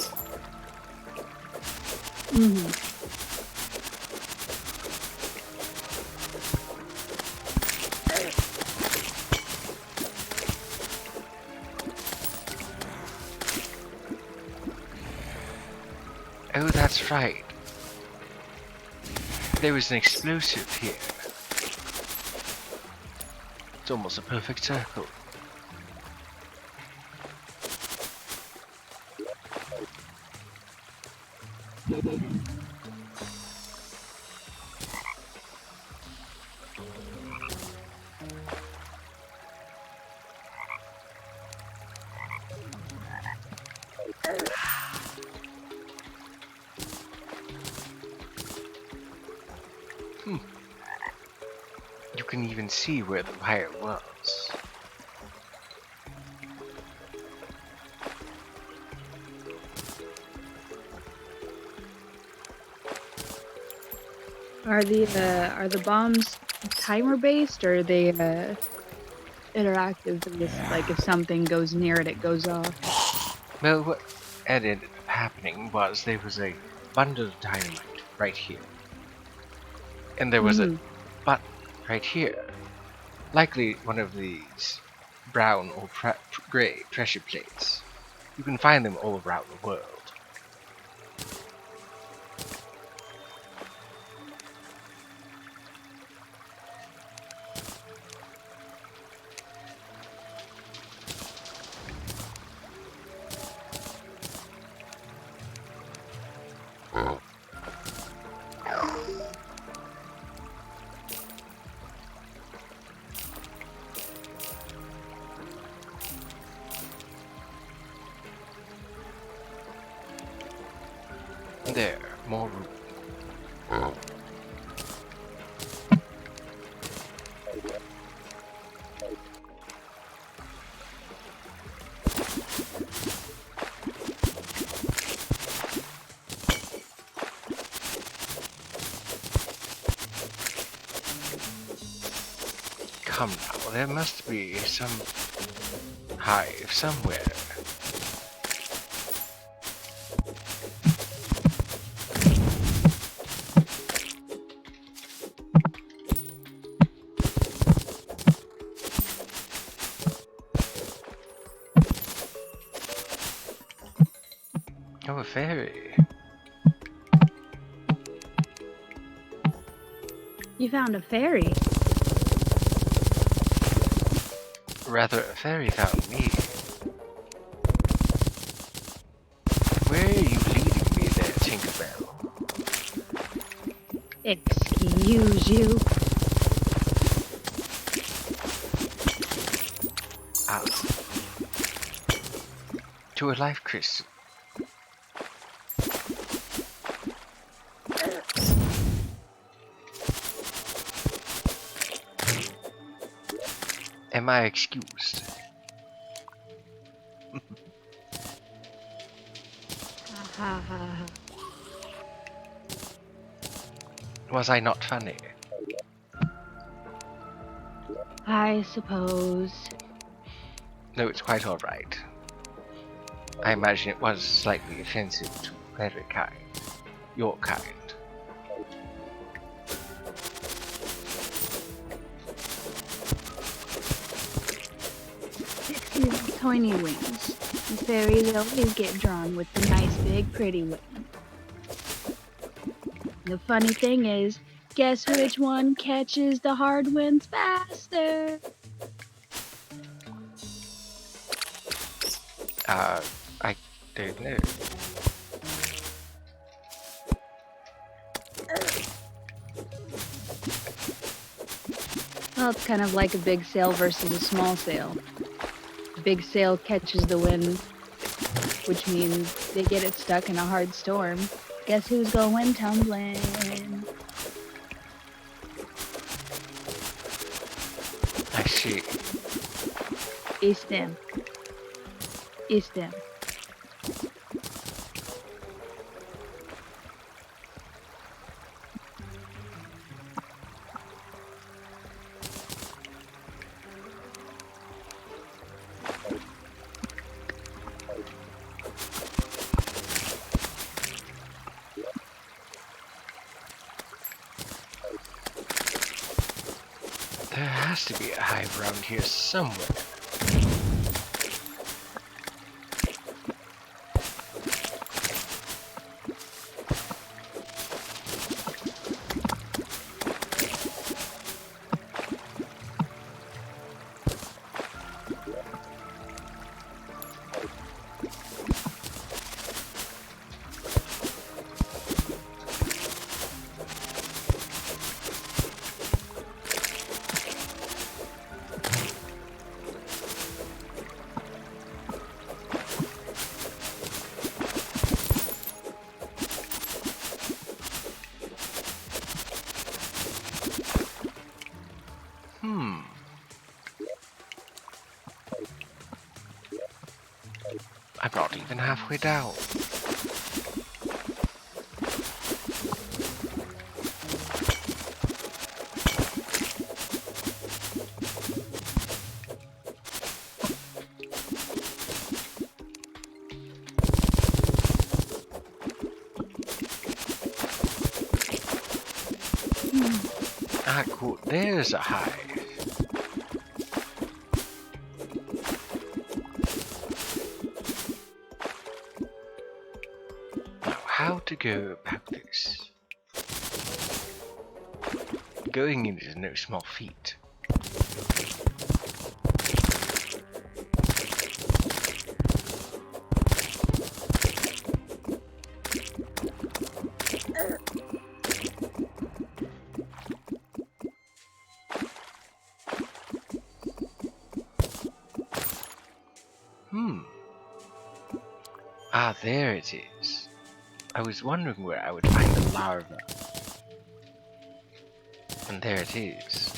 Speaker 1: Oh, that's right. There was an explosive here. It's almost a perfect circle. You can even see where the wire was.
Speaker 3: Are the bombs timer based, or are they interactive? And just like if something goes near it, it goes off.
Speaker 1: Well, what ended up happening was there was a bundle of dynamite right here. And there was a button right here. Likely one of these brown or grey pressure plates. You can find them all around the world. There, more room. Come now, there must be some hive somewhere. Oh, a fairy.
Speaker 3: You found a fairy.
Speaker 1: Rather, a fairy found me. Where are you leading me there, Tinkerbell?
Speaker 3: Excuse you.
Speaker 1: Ah. To a life crystal. Am I excused? Was I not funny?
Speaker 3: I suppose.
Speaker 1: No, it's quite alright. I imagine it was slightly offensive to every kind. Your kind.
Speaker 3: Tiny wings. The fairies always get drawn with the nice big pretty wings. The funny thing is, guess which one catches the hard winds faster?
Speaker 1: I don't know.
Speaker 3: Well, it's kind of like a big sail versus a small sail. A big sail catches the wind, which means they get it stuck in a hard storm. Guess who's going tumbling?
Speaker 1: I see.
Speaker 3: It's them. It's them.
Speaker 1: There has to be a hive around here somewhere. I'm not even halfway down. Ah, cool. There's a hive. Now, how to go about this? Going in is no small feat. Ah, there it is. I was wondering where I would find the larva. And there it is.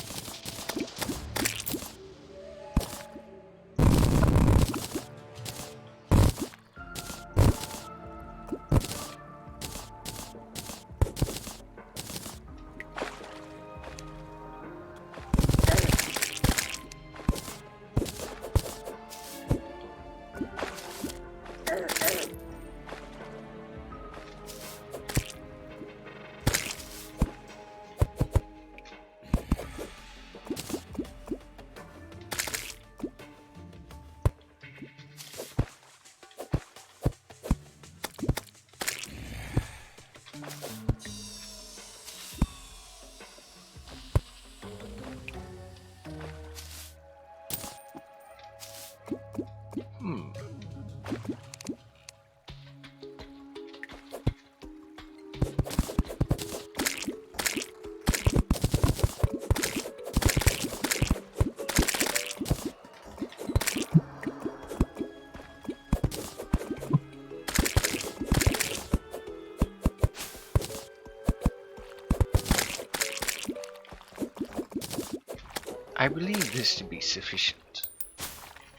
Speaker 1: I believe this to be sufficient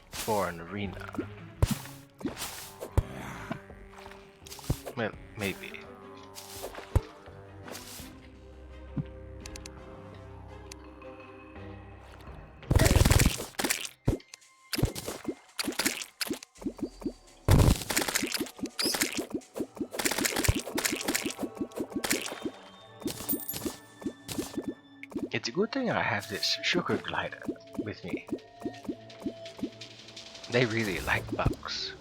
Speaker 1: for an arena. Well, maybe. It's a good thing I have this sugar glider with me. They really like bugs.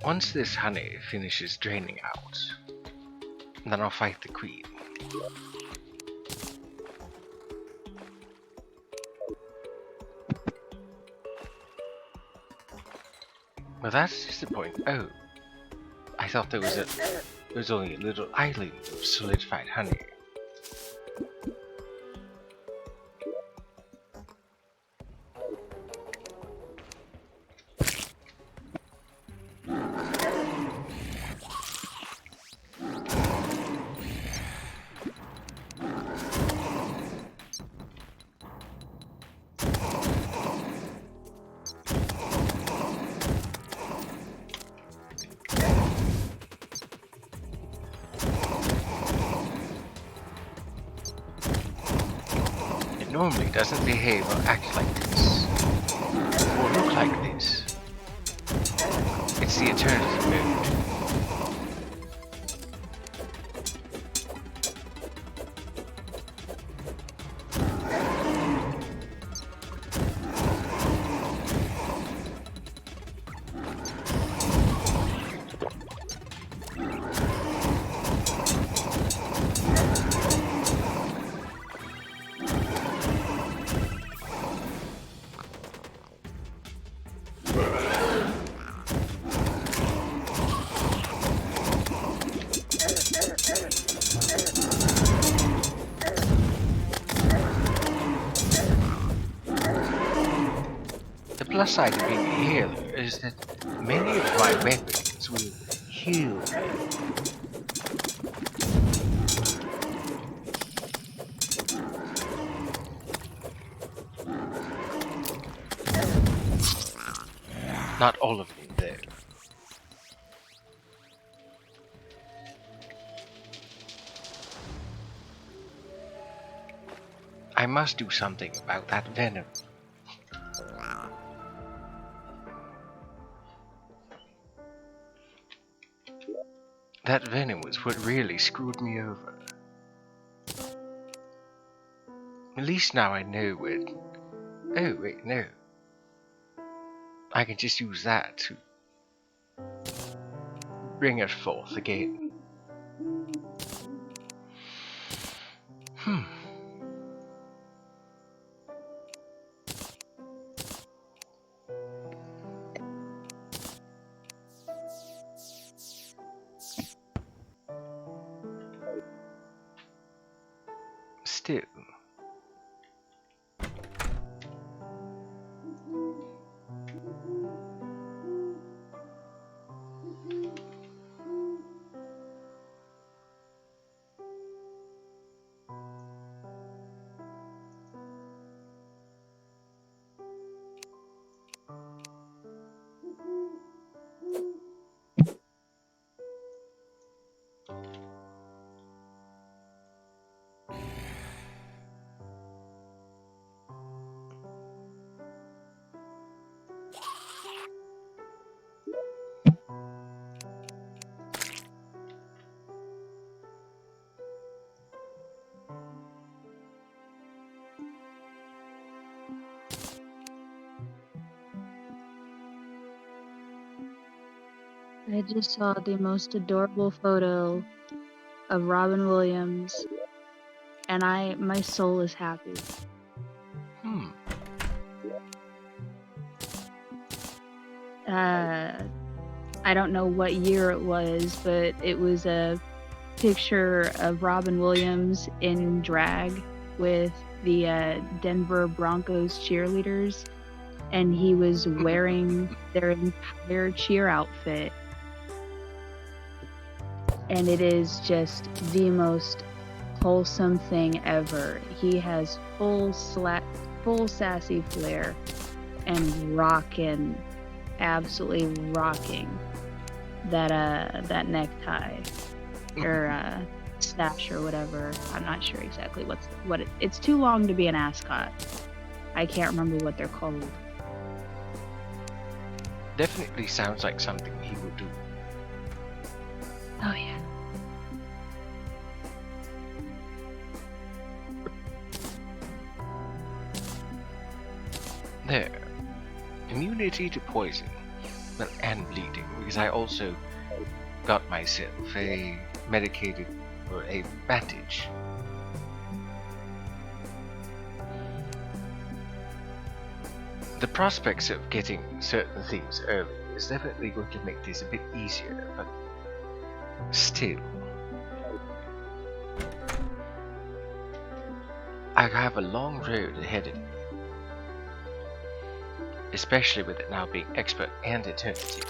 Speaker 1: Once this honey finishes draining out, then I'll fight the queen. Well, that's just the point. Oh, I thought there was only a little island of solidified honey. normally doesn't behave or act like this, or look like this. It's the eternity mode. The plus side of being a healer is that many of my weapons will heal me. Not all of them, though. I must do something about that venom. That venom was what really screwed me over. At least now I know where... Oh, wait, no. I can just use that to bring it forth again. Still...
Speaker 3: I just saw the most adorable photo of Robin Williams, and my soul is happy. I don't know what year it was, but it was a picture of Robin Williams in drag with the Denver Broncos cheerleaders, and he was wearing their entire cheer outfit. And it is just the most wholesome thing ever. He has full sassy flair and absolutely rocking that necktie or sash or whatever. I'm not sure exactly it's too long to be an ascot. I can't remember what they're called.
Speaker 1: Definitely sounds like something he would do.
Speaker 3: Oh yeah.
Speaker 1: There. Immunity to poison. Well, and bleeding, because I also got myself a medicated or a bandage. The prospects of getting certain things early is definitely going to make this a bit easier, but still. I have a long road ahead of me. Especially with it now being expert and eternity.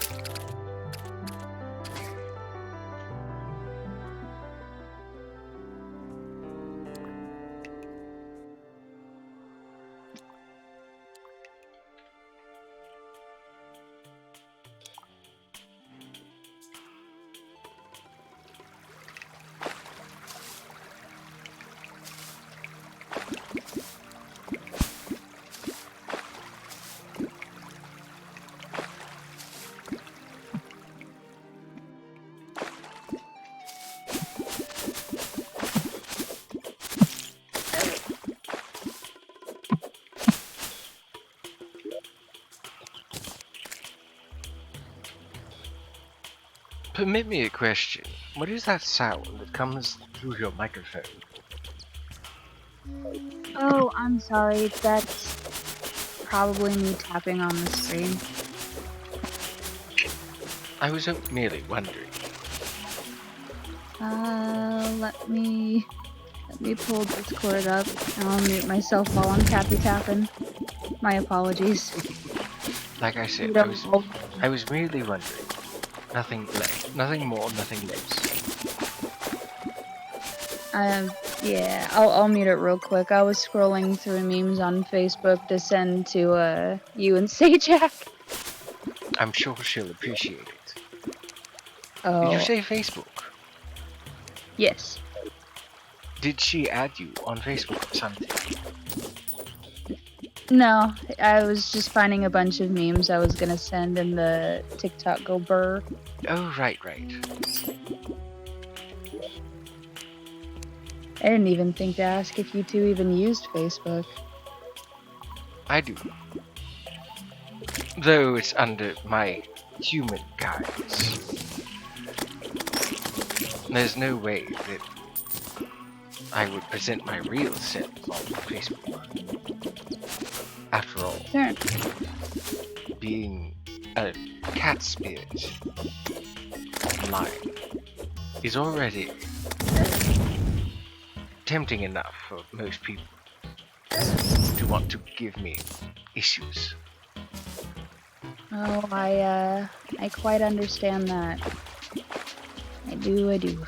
Speaker 1: Permit me a question. What is that sound that comes through your microphone?
Speaker 3: Oh, I'm sorry. That's probably me tapping on the screen.
Speaker 1: I was merely wondering.
Speaker 3: Let me pull Discord up and I'll mute myself while I'm tapping. My apologies.
Speaker 1: Like I said, I was merely wondering. Nothing more, nothing less.
Speaker 3: Yeah, I'll mute it real quick. I was scrolling through memes on Facebook to send to you and Sajak.
Speaker 1: I'm sure she'll appreciate it.
Speaker 3: Oh.
Speaker 1: Did you say Facebook?
Speaker 3: Yes.
Speaker 1: Did she add you on Facebook or something?
Speaker 3: No, I was just finding a bunch of memes I was gonna send in the TikTok go burr.
Speaker 1: Oh, right.
Speaker 3: I didn't even think to ask if you two even used Facebook.
Speaker 1: I do. Though it's under my human guise. There's no way that I would present my real self on Facebook. After all,
Speaker 3: Sure.
Speaker 1: being a cat spirit online is already tempting enough for most people to want to give me issues.
Speaker 3: Oh, I quite understand that. I do.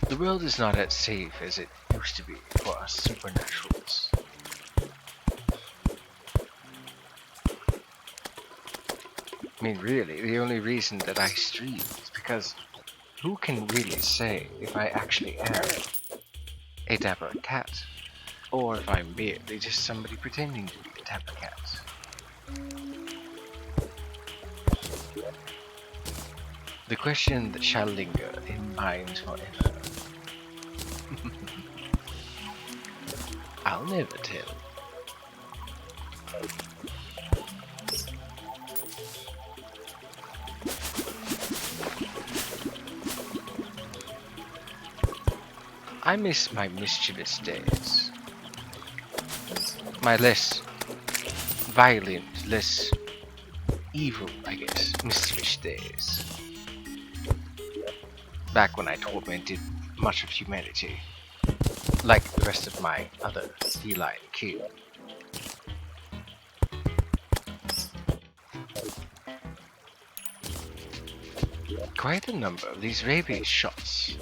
Speaker 1: The world is not as safe as it used to be for us supernaturals. I mean, really, the only reason that I stream is because who can really say if I actually am a dapper cat, or if I'm merely just somebody pretending to be a dapper cat? The question that shall linger in minds forever. I'll never tell. I miss my mischievous days. My less violent, less evil, I guess, mischievous days. Back when I tormented much of humanity, like the rest of my other feline kin. Quite a number of these rabies shots.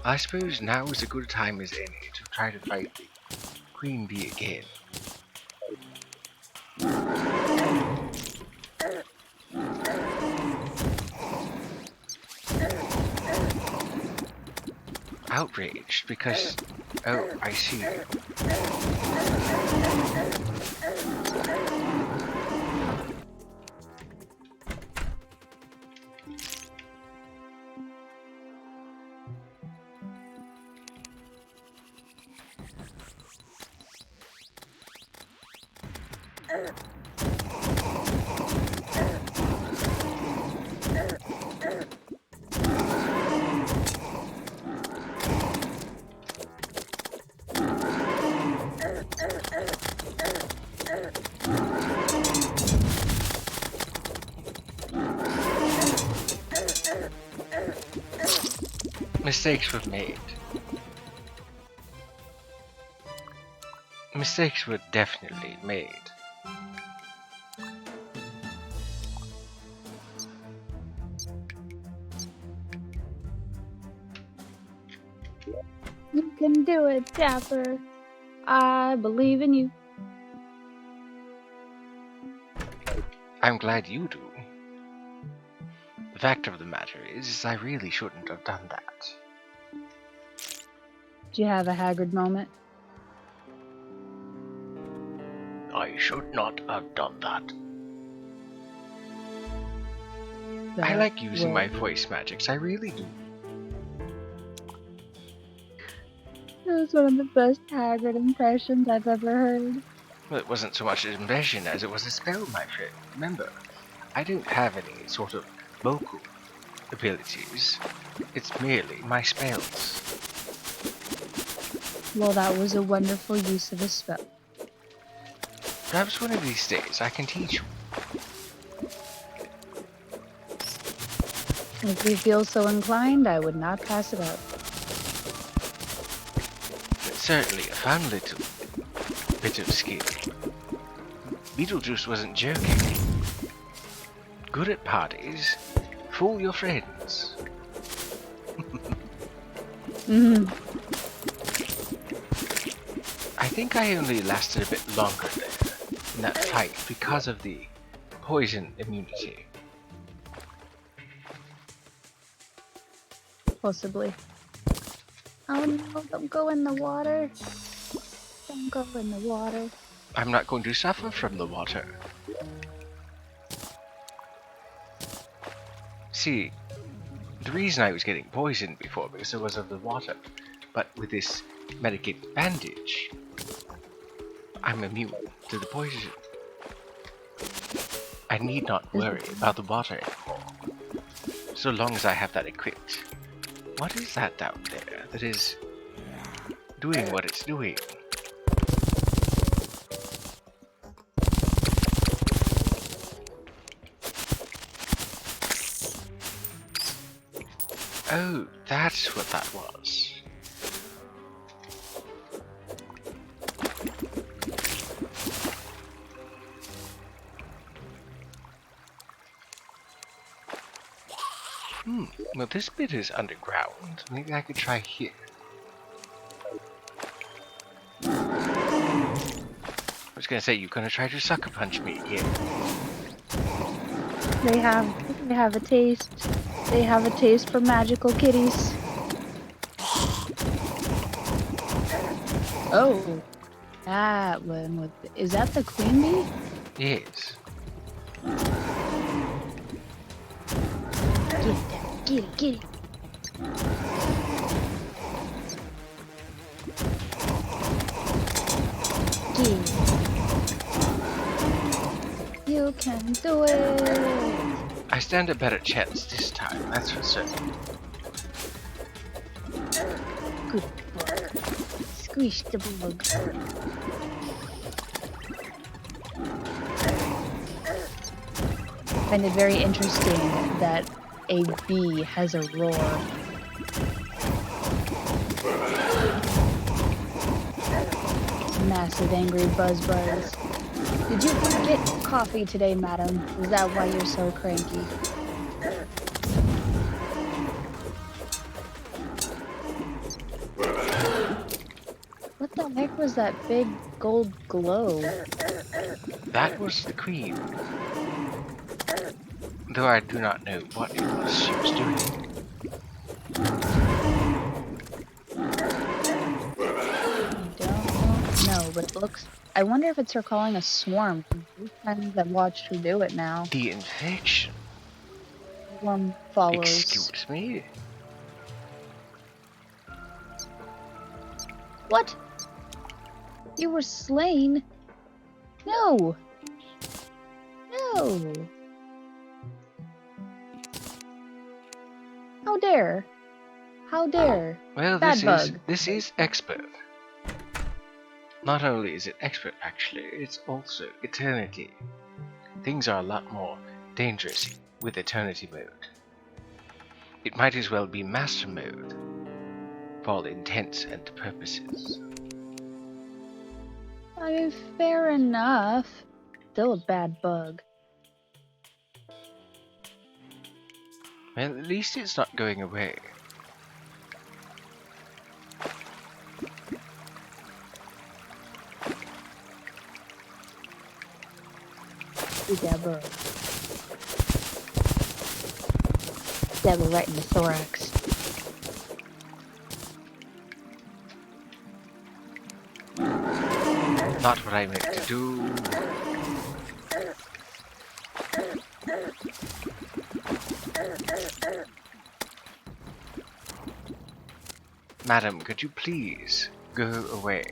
Speaker 1: I suppose now is a good time as any to try to fight the Queen Bee again. Outraged because... Oh, I see. Mistakes were made. Mistakes were definitely made.
Speaker 3: You can do it, Dapper. I believe in you.
Speaker 1: I'm glad you do. The fact of the matter is I really shouldn't have done that.
Speaker 3: Do you have a haggard moment?
Speaker 1: I should not have done that. I
Speaker 3: that
Speaker 1: like using my
Speaker 3: will-
Speaker 1: voice magics, I really do.
Speaker 3: It was one of the best Hagrid impressions I've ever heard.
Speaker 1: Well, it wasn't so much an invention as it was a spell, my friend. Remember, I don't have any sort of vocal abilities. It's merely my spells.
Speaker 3: Well, that was a wonderful use of a spell.
Speaker 1: Perhaps one of these days I can teach you.
Speaker 3: If you feel so inclined, I would not pass it up.
Speaker 1: It's certainly a fun little bit of skill. Beetlejuice wasn't joking. Good at parties. Fool your friends.
Speaker 3: Mm-hmm.
Speaker 1: I think I only lasted a bit longer there in that fight because of the poison immunity.
Speaker 3: Possibly. Oh no, don't go in the water. Don't go in the water.
Speaker 1: I'm not going to suffer from the water. See, the reason I was getting poisoned before because it was of the water, but with this medicated bandage, I'm immune to the poison. I need not worry about the water anymore, so long as I have that equipped. What is that down there that is doing what it's doing? Oh, that's what that was. Well, this bit is underground. Maybe I could try here. I was gonna say, you're gonna try to sucker punch me again.
Speaker 3: They have a taste. They have a taste for magical kitties. Oh, that one with is that the queen bee?
Speaker 1: Yes.
Speaker 3: Get it, get it. Get it. You can do it.
Speaker 1: I stand a better chance this time, that's for certain.
Speaker 3: Good bug. Squish the bug. I find it very interesting that a bee has a roar. Massive angry buzz. Did you get coffee today, madam? Is that why you're so cranky? What the heck was that big gold glow?
Speaker 1: That was the queen. Though I do not know what it was she was doing.
Speaker 3: No, but it looks... I wonder if it's her calling a swarm. Three times I've watched her do it now.
Speaker 1: The infection.
Speaker 3: Swarm follows.
Speaker 1: Excuse me?
Speaker 3: What? You were slain? No! No! How dare? How dare?
Speaker 1: Well,
Speaker 3: Bad bug.
Speaker 1: this is expert. Not only is it expert, actually, it's also eternity. Things are a lot more dangerous with eternity mode. It might as well be master mode for all intents and purposes.
Speaker 3: I mean, fair enough. Still a bad bug.
Speaker 1: Well, at least it's not going away.
Speaker 3: Dapper. Dapper right in the thorax.
Speaker 1: Not what I meant to do. Madam, could you please go away?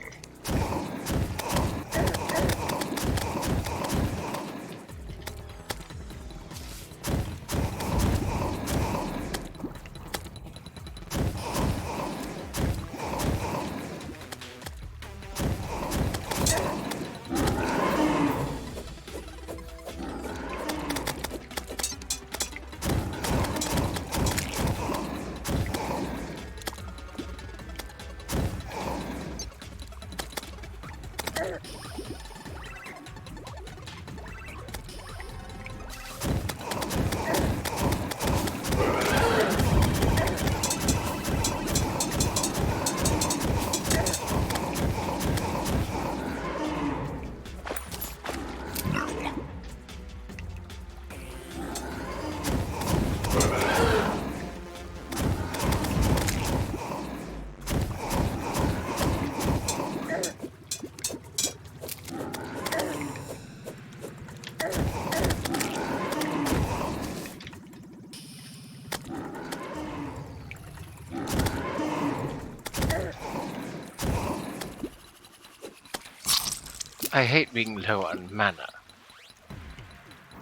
Speaker 1: I hate being low on mana.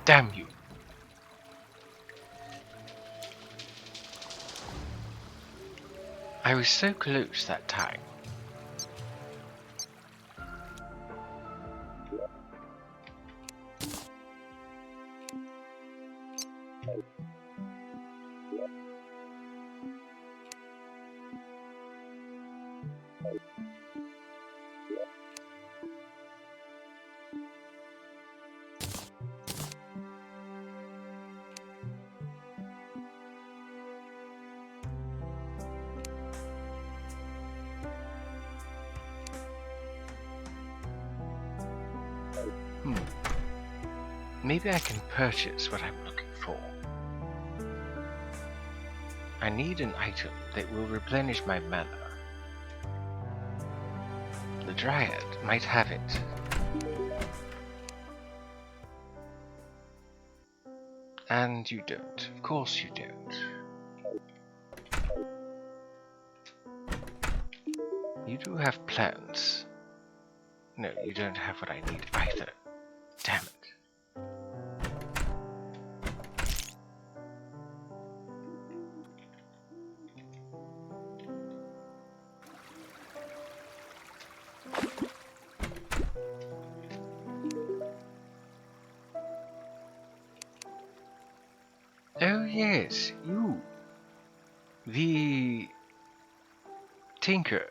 Speaker 1: Damn you. I was so close that time. Maybe I can purchase what I'm looking for. I need an item that will replenish my mana. The Dryad might have it. And you don't. Of course you don't. You do have plans. No, you don't have what I need either. Damn it. Oh yes, you. The Tinker.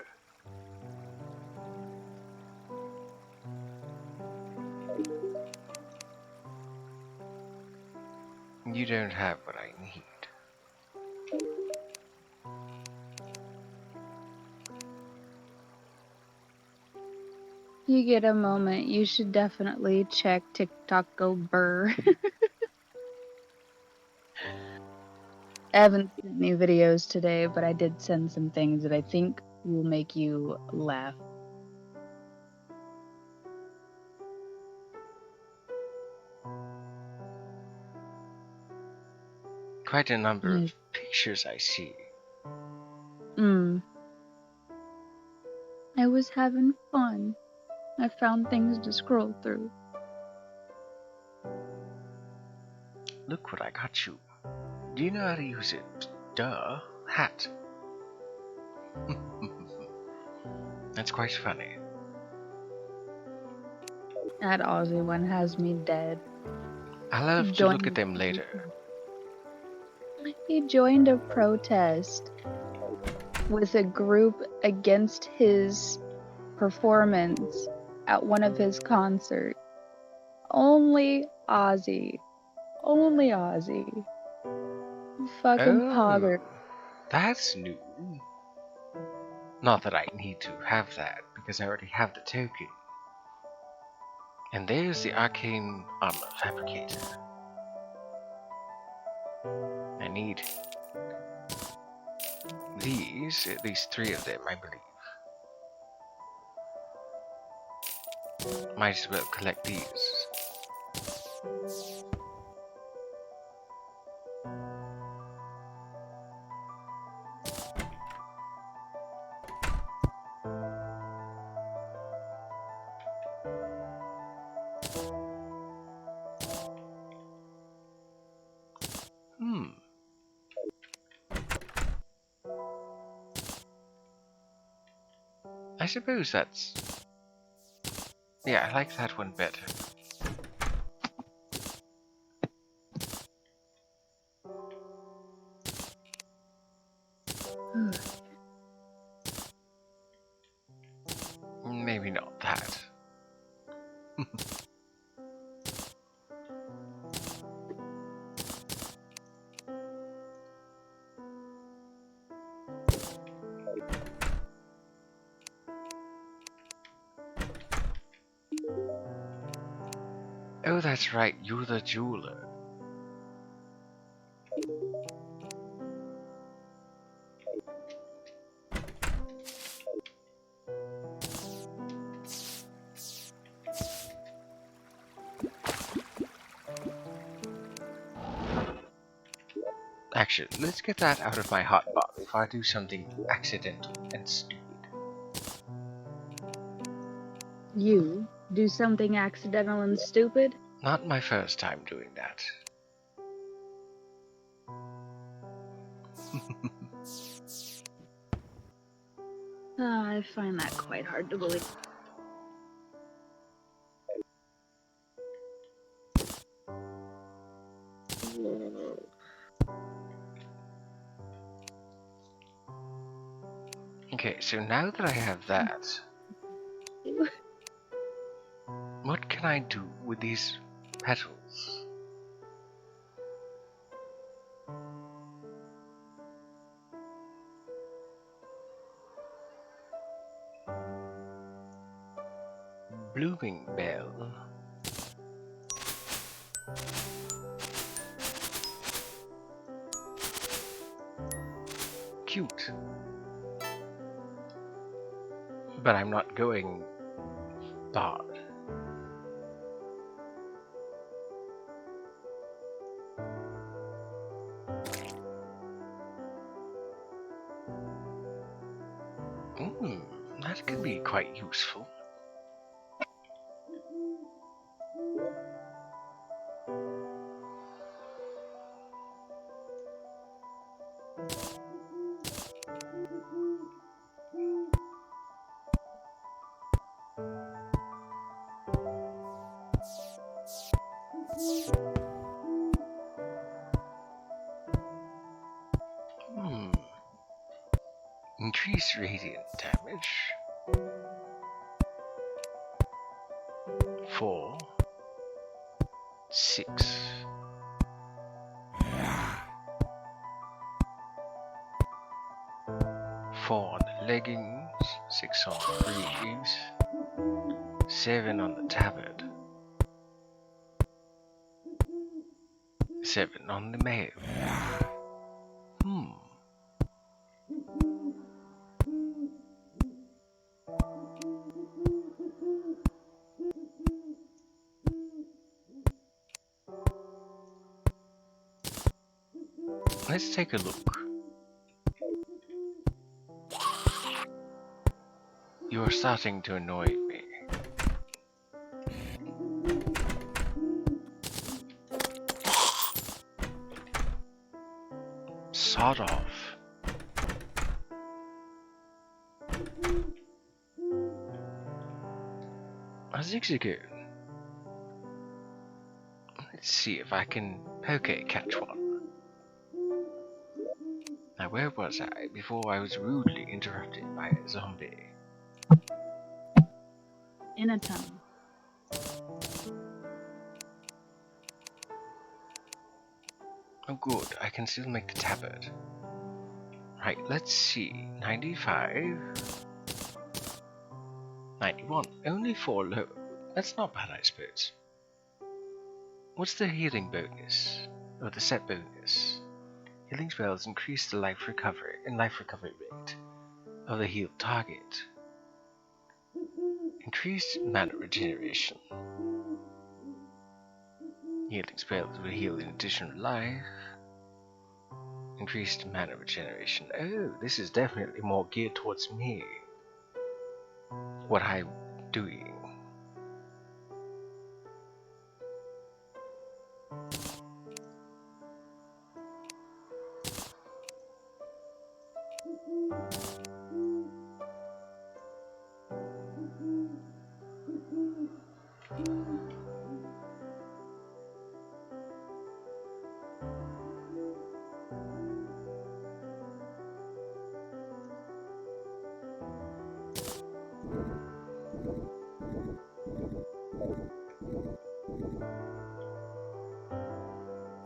Speaker 1: You don't have what I need.
Speaker 3: You get a moment, you should definitely check TikTok Go Burr. I haven't seen any videos today, but I did send some things that I think will make you laugh.
Speaker 1: Quite a number of pictures I see.
Speaker 3: I was having fun. I found things to scroll through.
Speaker 1: Look what I got you. Do you know how to use it? Duh. Hat. That's quite funny.
Speaker 3: That Aussie one has me dead.
Speaker 1: I'll have to look at them later.
Speaker 3: He joined a protest with a group against his performance at one of his concerts. Only Aussie. Only Aussie. Fucking pogger.
Speaker 1: That's new. Not that I need to have that, because I already have the token. And there's the arcane armor fabricator. I need these, at least 3 of them, I believe. Might as well collect these. I suppose that's... Yeah, I like that one better. Maybe not that. Oh, that's right, you're the jeweler. Actually, let's get that out of my hotbar before I do something accidental and stupid.
Speaker 3: You do something accidental and stupid?
Speaker 1: Not my first time doing that.
Speaker 3: I find that quite hard to believe.
Speaker 1: Okay, so now that I have that, what can I do with these petals? Blooming bell. Cute. But I'm not going bard. That could be quite useful. Increase radiant damage. 4, 6. Four on the leggings, 6 on the greaves, 7 on the tabard, 7 on the mail. Let's take a look. You are starting to annoy me. Sod off. Zigzagoon. Let's see if I can catch one. Now where was I before I was rudely interrupted by a zombie?
Speaker 3: In a tunnel.
Speaker 1: Oh good, I can still make the tabard. Right, let's see. 95. 91. Only 4 low. That's not bad, I suppose. What's the healing bonus? Or the set bonus? Healing spells increase the life recovery rate of the healed target. Increased mana regeneration. Healing spells will heal an additional life. Increased mana regeneration. Oh, this is definitely more geared towards me. What I'm doing.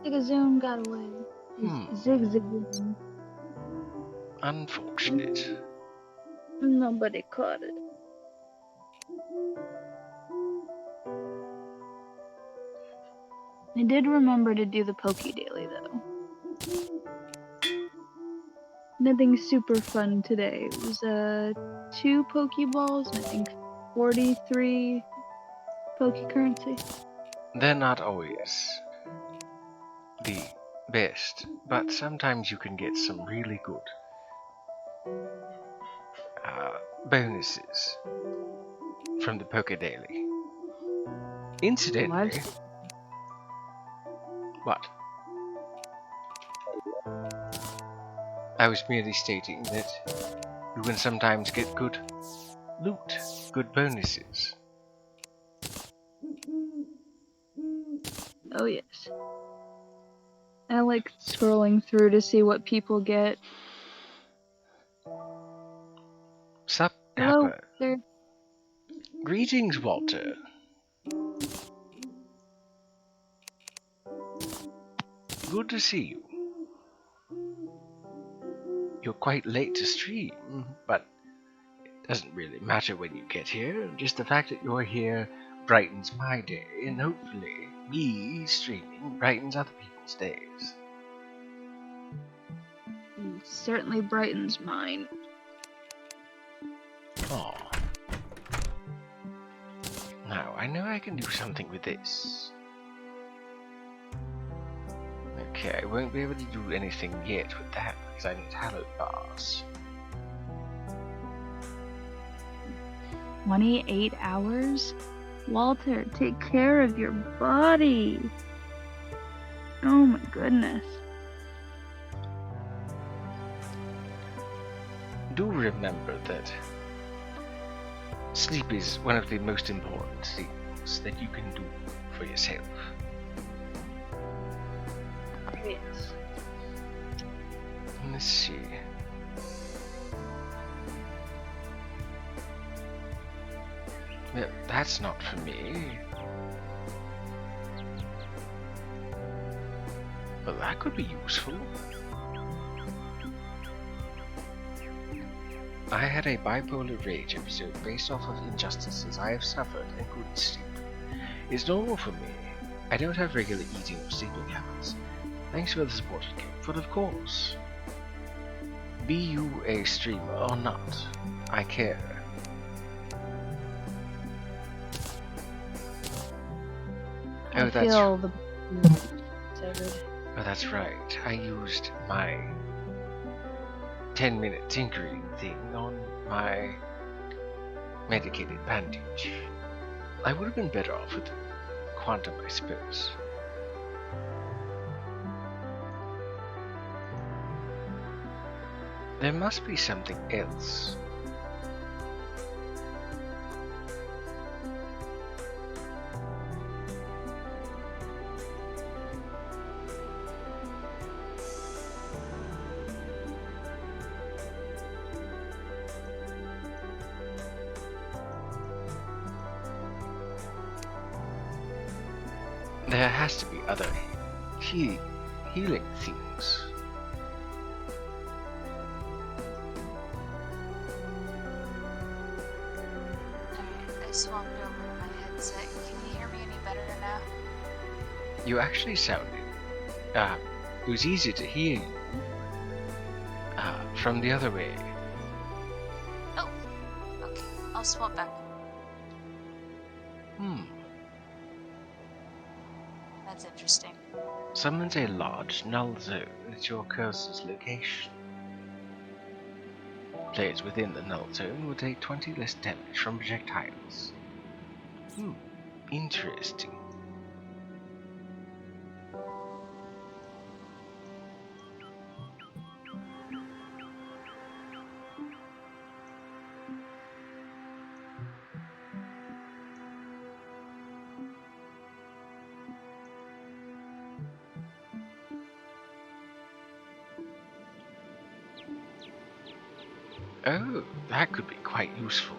Speaker 3: Zigzagoon got away. Zigzagoon.
Speaker 1: Unfortunate.
Speaker 2: Nobody caught it.
Speaker 3: I did remember to do the Poke Daily though. Nothing super fun today. It was 2 Pokeballs and I think 43 Poke currency.
Speaker 1: They're not always the best, but sometimes you can get some really good bonuses from the Poke Daily. Incidentally, what? I was merely stating that you can sometimes get good loot, good bonuses.
Speaker 3: Oh yes. I like scrolling through to see what people get.
Speaker 1: Sup,
Speaker 3: Hello,
Speaker 1: Dapper.
Speaker 3: sir.
Speaker 1: Greetings, Walter. Good to see you. You're quite late to stream, but it doesn't really matter when you get here. Just the fact that you're here brightens my day, and hopefully me streaming brightens other people's days.
Speaker 3: It certainly brightens mine.
Speaker 1: Oh. Now, I know I can do something with this. Okay, I won't be able to do anything yet with that because I need hallowed bars.
Speaker 3: 28 hours? Walter, take care of your body. Oh my goodness.
Speaker 1: Do remember that sleep is one of the most important things that you can do for yourself.
Speaker 3: Yes.
Speaker 1: Let's see. Well, that's not for me. Well, that could be useful. I had a bipolar rage episode based off of injustices I have suffered and couldn't sleep. It's normal for me. I don't have regular eating or sleeping habits. Thanks for the support, but of course. Be you a streamer or not, I care.
Speaker 3: I feel the
Speaker 1: Oh, that's right. I used my 10-minute tinkering thing on my medicated bandage. I would have been better off with quantum, I suppose. There must be something else. There has to be other healing things.
Speaker 4: I swapped over my headset. Can you hear me any better now?
Speaker 1: You actually sounded, it was easier to hear you, from the other way.
Speaker 4: Oh, okay. I'll swap back. That's interesting.
Speaker 1: Summons a large null zone at your cursor's location. Players within the null zone will take 20 less damage from projectiles. Interesting. Oh, that could be quite useful.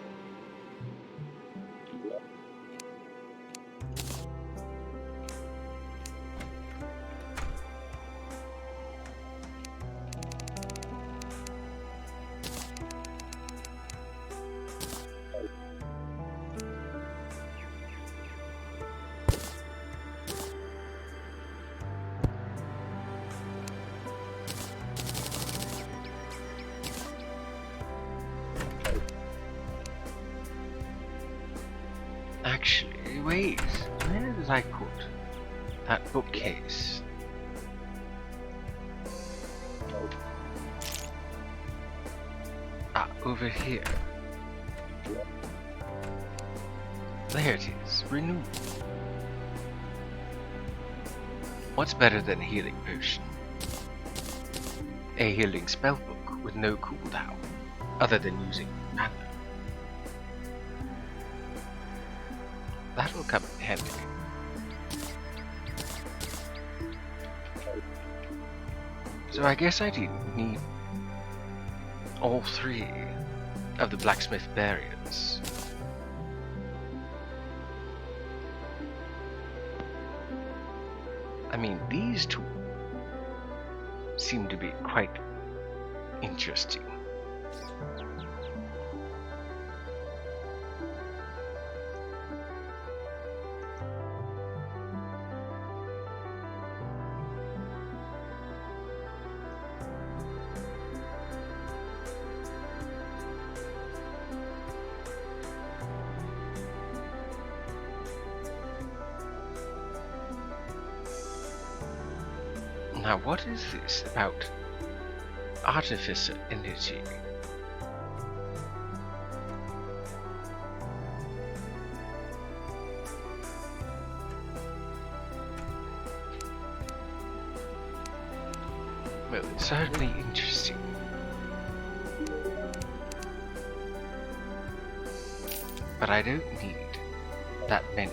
Speaker 1: Actually, wait. Where did I put that bookcase? Ah, over here. There it is. Renew. What's better than a healing potion? A healing spellbook with no cooldown, other than using mana. That'll come in handy. So I guess I didn't need all 3 of the blacksmith barriers. I mean, these 2 seem to be quite interesting. Now, what is this about artificer energy? Well, it's certainly interesting. But I don't need that many.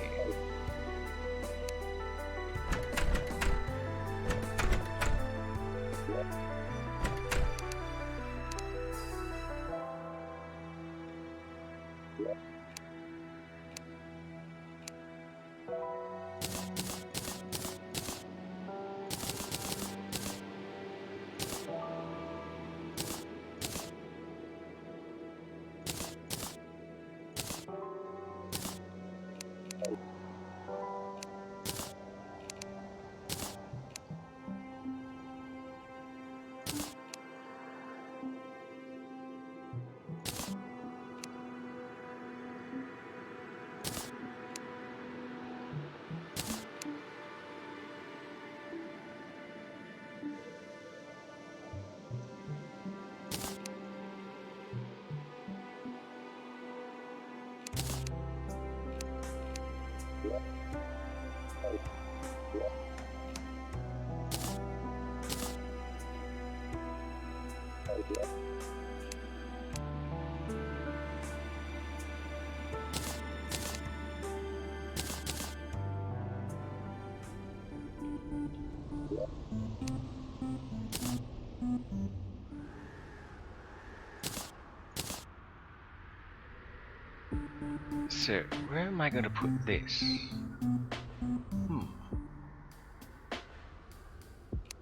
Speaker 1: So, where am I going to put this?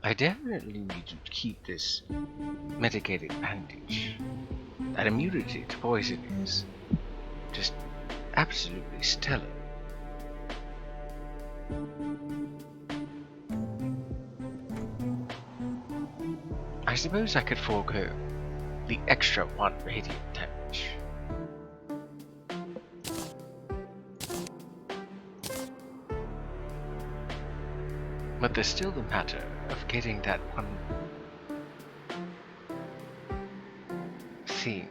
Speaker 1: I definitely need to keep this medicated bandage. That immunity to poison is just absolutely stellar. I suppose I could forego the extra 1 radiant damage. But there's still the matter of getting that 1 thing.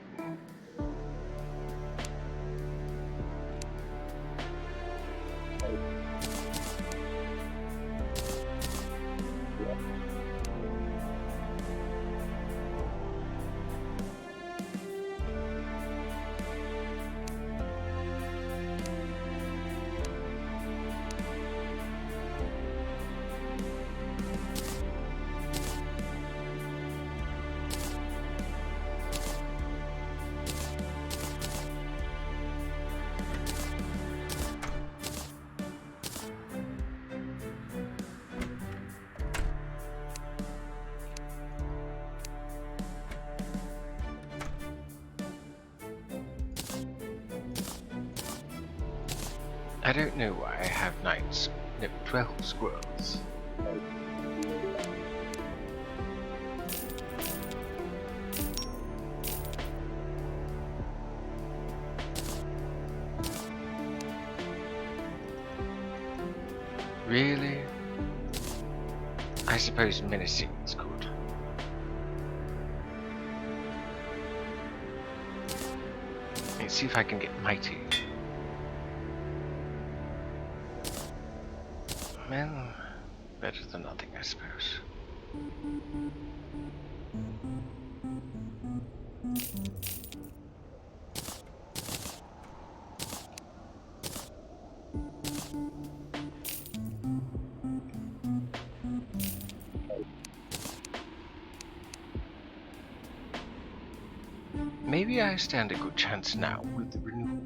Speaker 1: I don't know why I have 12 squirrels. Really? I suppose menacing is good. Let's see if I can get mighty. Well, better than nothing, I suppose. Maybe I stand a good chance now with the renewal.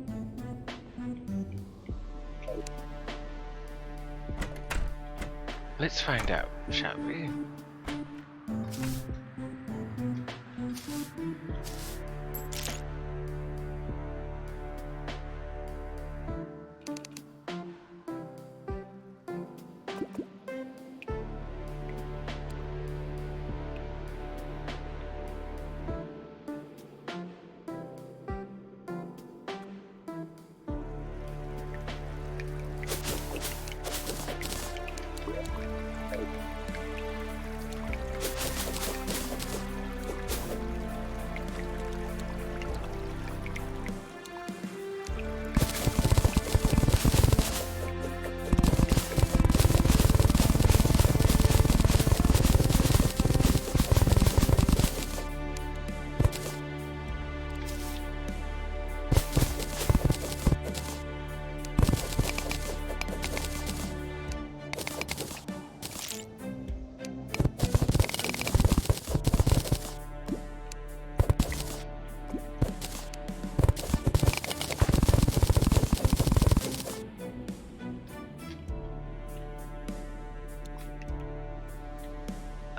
Speaker 1: Let's find out, shall we?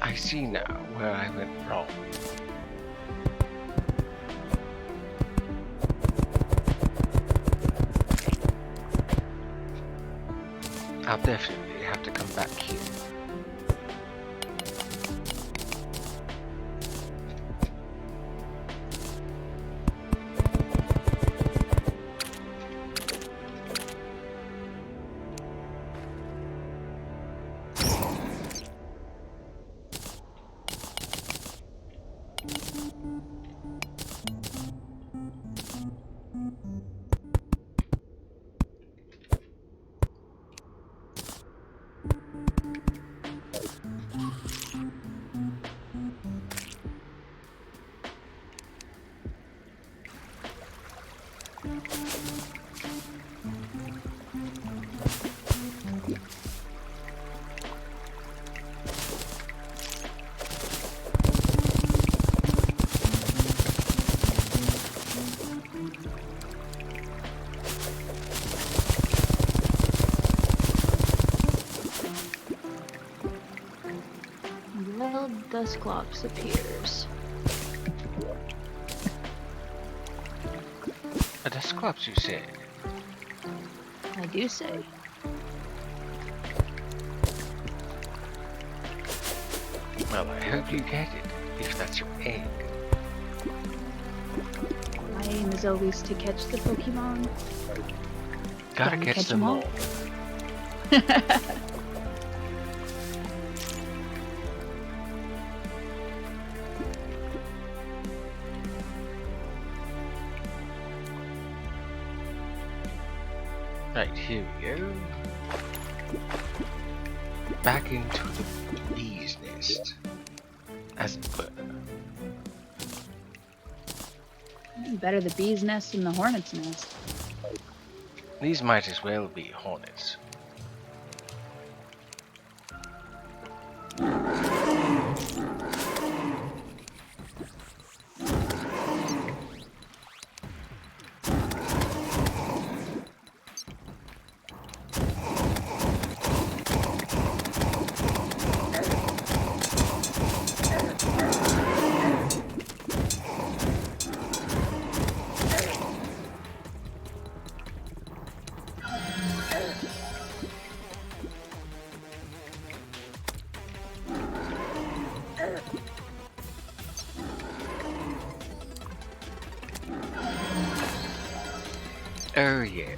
Speaker 1: I see now where I went wrong. I'll definitely have to come back here.
Speaker 3: Well, Dusclops appears.
Speaker 1: A Dusclops, you say?
Speaker 3: I do say.
Speaker 1: Well, I hope you get it, if that's your aim.
Speaker 3: My aim is always to catch the Pokemon.
Speaker 1: Gotta
Speaker 3: Gotta
Speaker 1: catch
Speaker 3: catch
Speaker 1: them
Speaker 3: 'em
Speaker 1: all. Right, here we go. Back into the bee's nest, as it were.
Speaker 3: Better the bee's nest than the hornet's nest.
Speaker 1: These might as well be hornets. Oh yeah.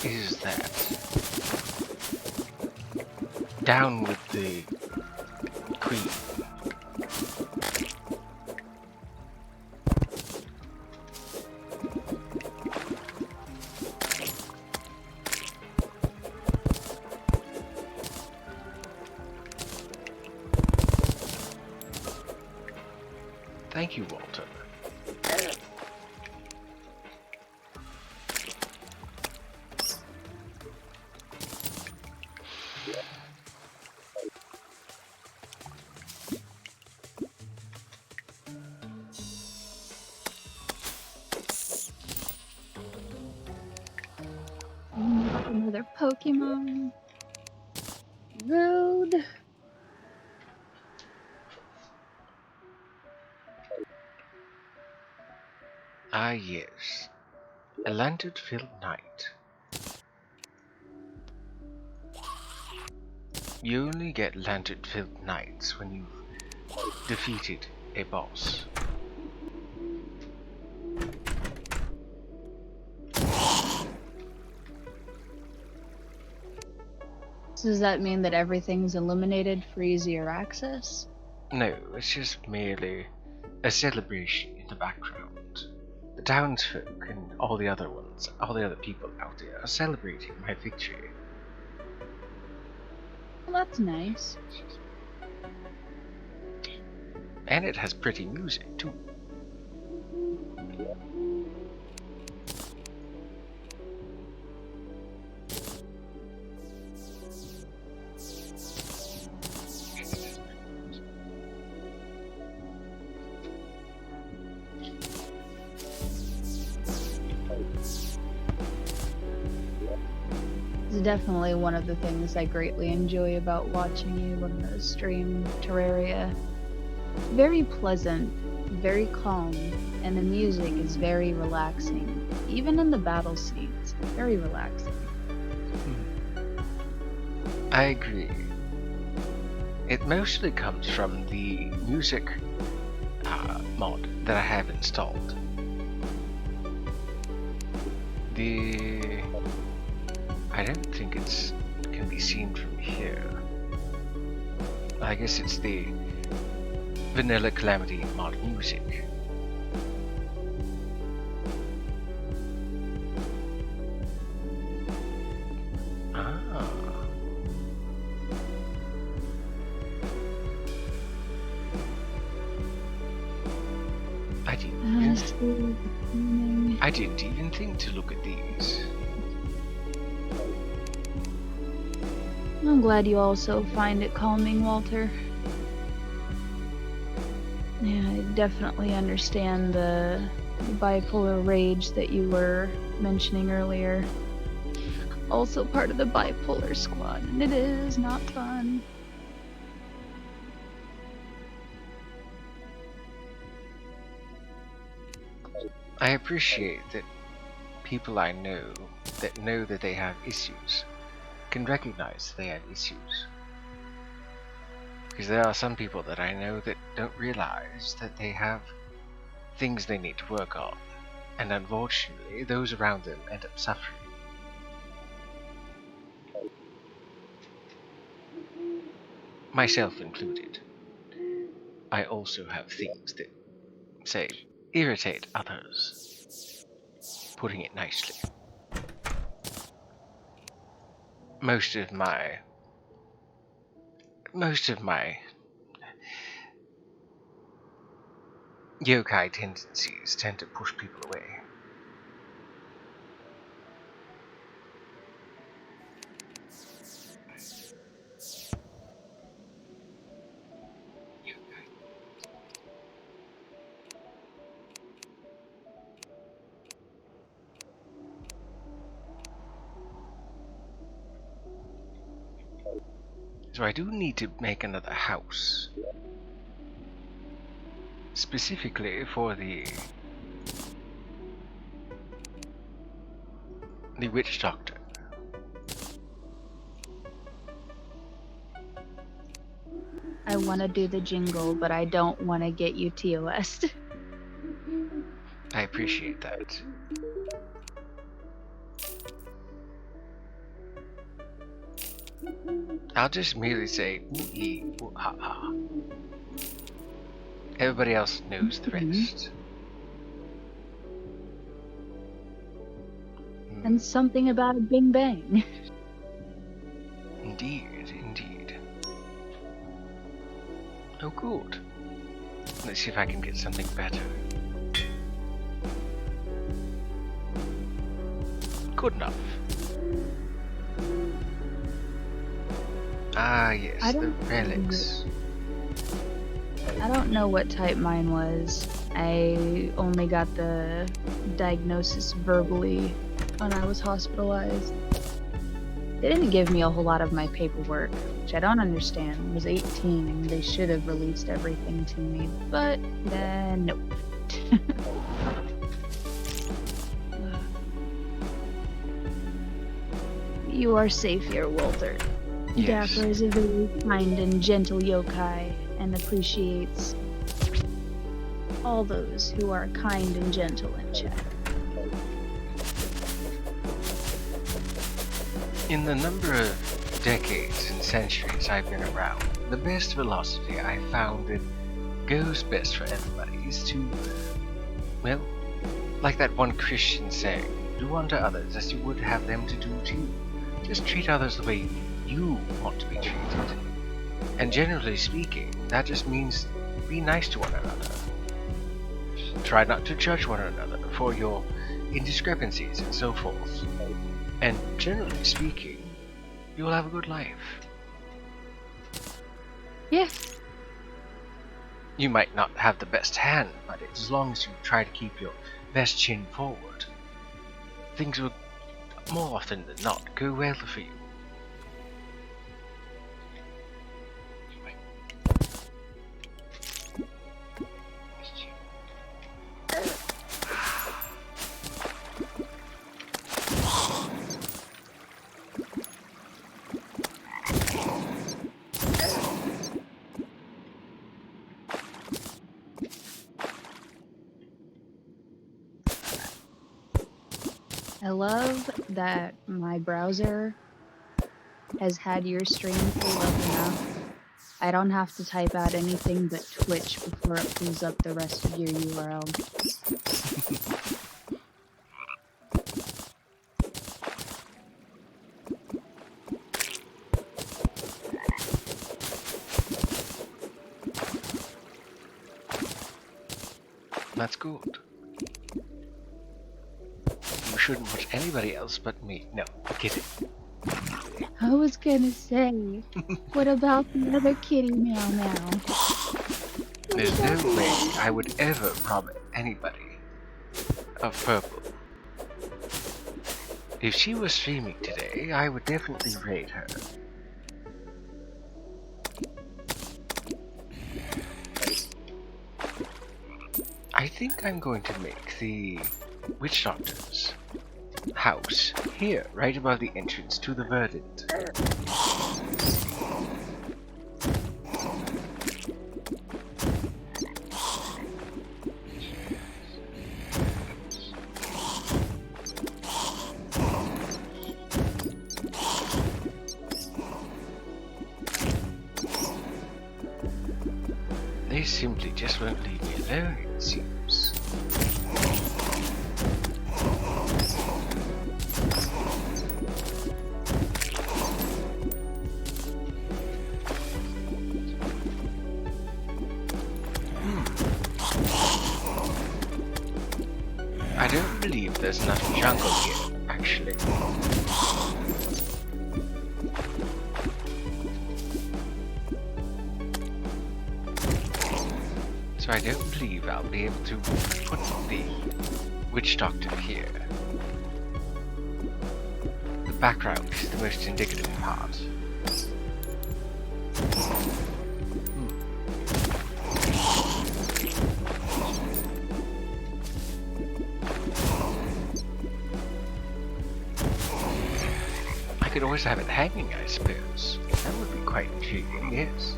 Speaker 1: is that down with the queen. Thank you, Walter.
Speaker 3: Another Pokemon. Rude.
Speaker 1: Ah, yes. A lantern-filled night. You only get lantern-filled nights when you've defeated a boss.
Speaker 3: So does that mean that everything's illuminated for easier access?
Speaker 1: No, it's just merely a celebration in the background. The townsfolk and all the other people out there are celebrating my victory.
Speaker 3: Well, that's nice.
Speaker 1: And it has pretty music too.
Speaker 3: It's definitely one of the things I greatly enjoy about watching you on the stream Terraria. Very pleasant, very calm, and the music is very relaxing. Even in the battle scenes, very relaxing.
Speaker 1: I agree. It mostly comes from the music mod that I have installed. I don't think it can be seen from here. I guess it's the vanilla Calamity mod music. Ah. I didn't even think to look at these.
Speaker 3: I'm glad you also find it calming, Walter. Yeah, I definitely understand the bipolar rage that you were mentioning earlier. Also part of the bipolar squad, and it is not fun.
Speaker 1: I appreciate that people I know that they have issues can recognize they have issues. Because there are some people that I know that don't realize that they have things they need to work on, and unfortunately those around them end up suffering. Myself included. I also have things that, say, irritate others, putting it nicely. Most of my yokai tendencies tend to push people away. So I do need to make another house. Specifically for the witch doctor.
Speaker 3: I want to do the jingle, but I don't want to get you TOS'd.
Speaker 1: I appreciate that. I'll just merely say ooh-ee, ooh-ha-ha. Everybody else knows the rest.
Speaker 3: And something about a bing bang.
Speaker 1: Indeed, indeed. Oh, good. Let's see if I can get something better. Good enough. Ah, yes, the relics.
Speaker 3: I don't know what type mine was. I only got the diagnosis verbally when I was hospitalized. They didn't give me a whole lot of my paperwork, which I don't understand. I was 18 and they should have released everything to me, but nope. You are safe here, Walter.
Speaker 1: Yes.
Speaker 3: Dapper is a very kind and gentle yokai and appreciates all those who are kind and gentle in chat.
Speaker 1: In the number of decades and centuries I've been around, the best philosophy I found that goes best for everybody is to, well, like that one Christian saying, do unto others as you would have them to do to you. Just treat others the way you want to be treated. And generally speaking, that just means be nice to one another. Try not to judge one another for your indiscrepancies and so forth. And generally speaking, you will have a good life.
Speaker 3: Yeah.
Speaker 1: You might not have the best hand, but as long as you try to keep your best chin forward, things will more often than not go well for you.
Speaker 3: I love that my browser has had your stream pulled up enough. I don't have to type out anything but Twitch before it pulls up the rest of your URL.
Speaker 1: That's good. You shouldn't watch anybody else but me. No, I'm kidding.
Speaker 3: I was gonna say, what about the other kitty meow meow?
Speaker 1: There's no way I would ever rob anybody of purple. If she was streaming today, I would definitely raid her. I think I'm going to make the witch doctor's house here, right above the entrance to the verdant. They simply just won't leave me alone, it seems. I don't believe there's enough jungle here, actually. So I don't believe I'll be able to put the witch doctor here. The background is the most indicative part. I could always have it hanging, I suppose. That would be quite intriguing, yes.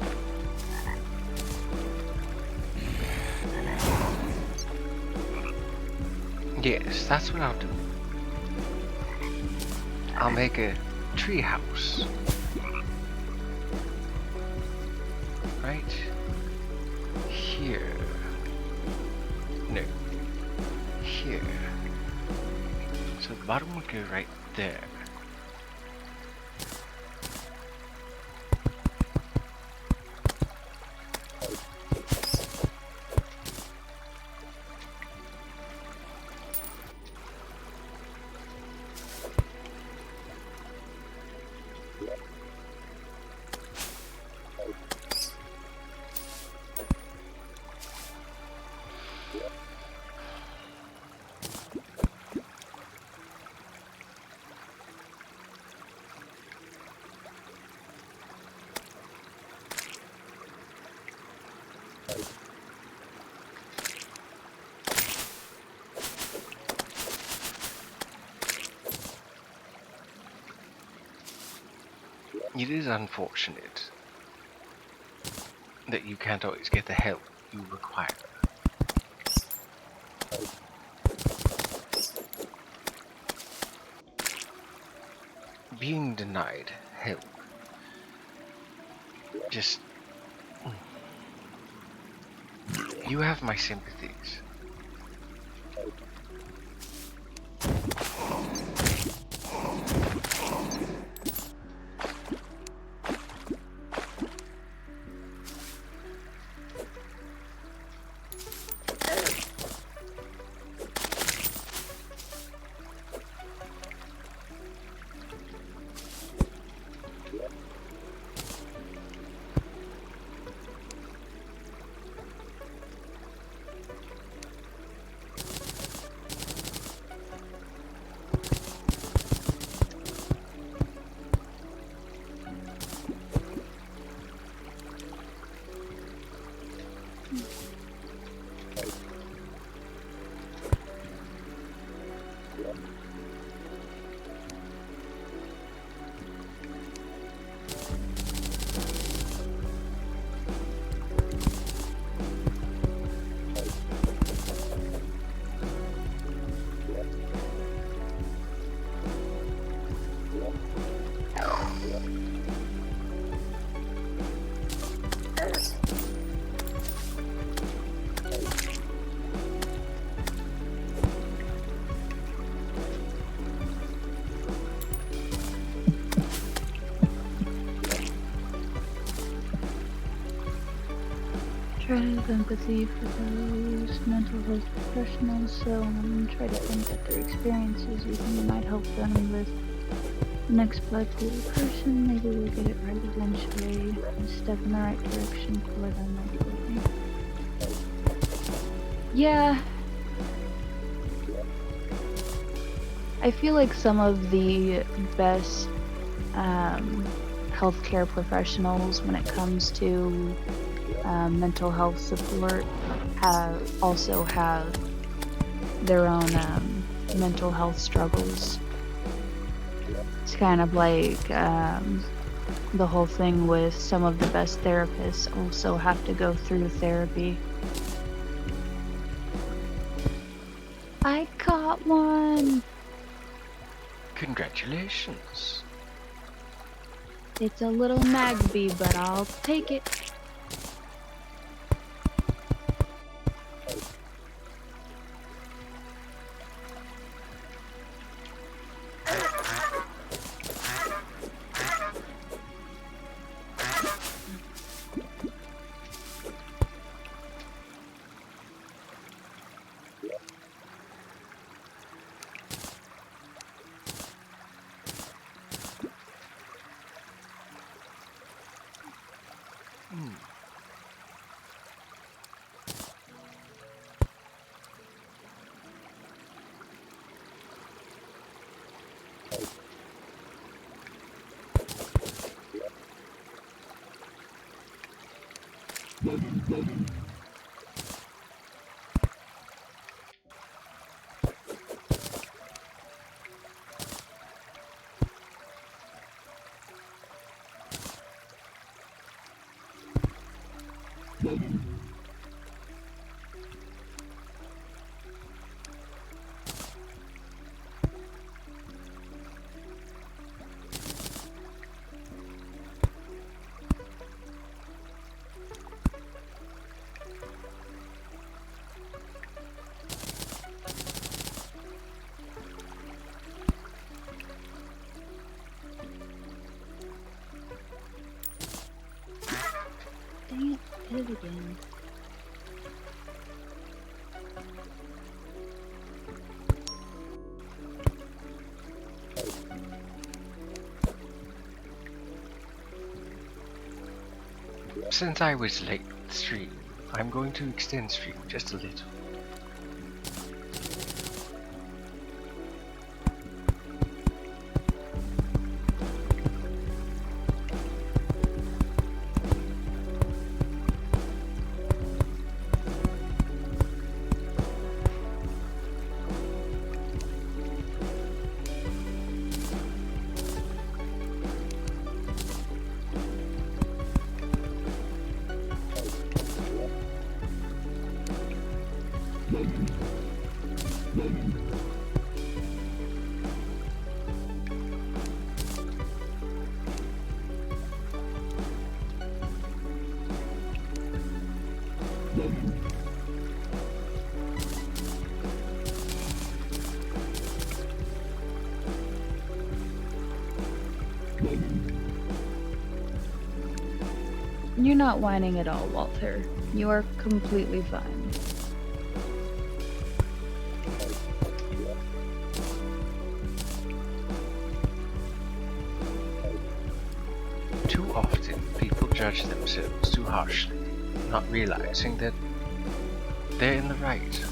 Speaker 1: Yes, that's what I'll do. I'll make a tree house right here. No, here. So the bottom would go right there. It is unfortunate that you can't always get the help you require. Being denied help just... You have my sympathies.
Speaker 3: Try to have empathy for those mental health professionals, so try to think that their experiences you think might help them with the next bipolar person. Maybe we'll get it right eventually and step in the right direction for them. Yeah. I feel like some of the best healthcare professionals when it comes to mental health support also have their own mental health struggles. It's kind of like the whole thing with some of the best therapists also have to go through therapy. I caught one!
Speaker 1: Congratulations.
Speaker 3: It's a little Magby, but I'll take it. is again.
Speaker 1: Since I was late with the stream, I'm going to extend stream just a little.
Speaker 3: You're not whining at all, Walter. You are completely fine.
Speaker 1: Too often, people judge themselves too harshly, not realizing that they're in the right.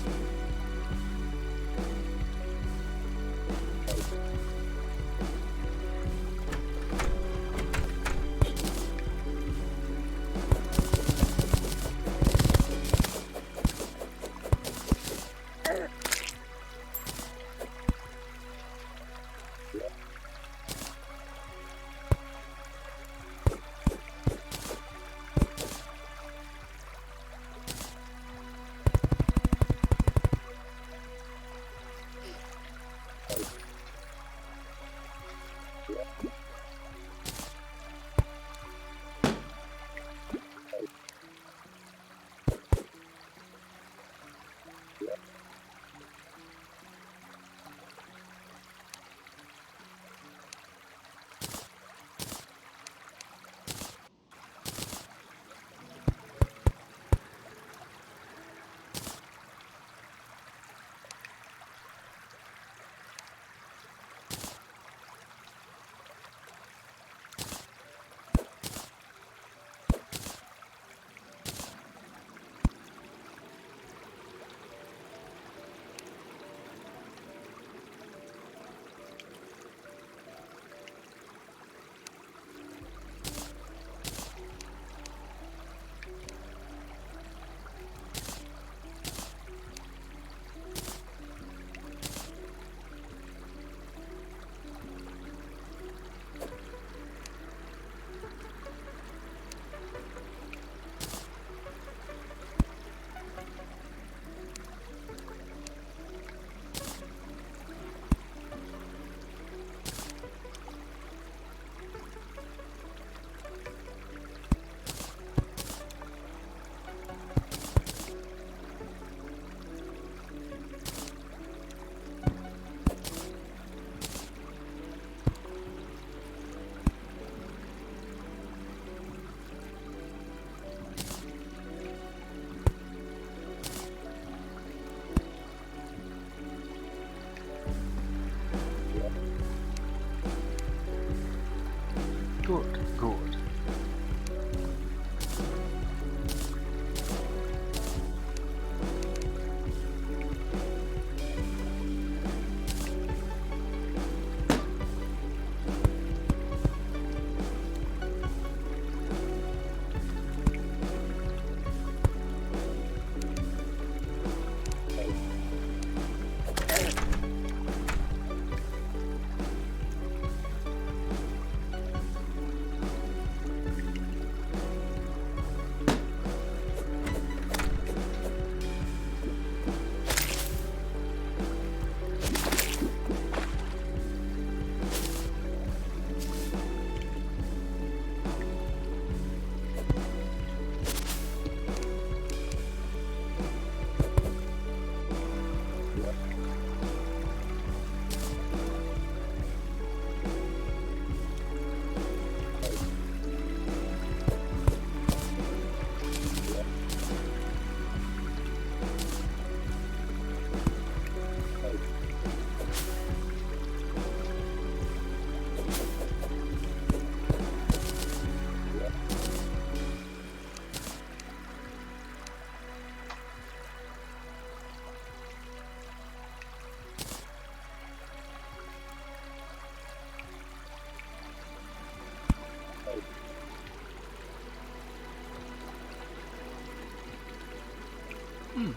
Speaker 1: Hmm.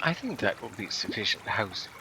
Speaker 1: I think that will be sufficient housing.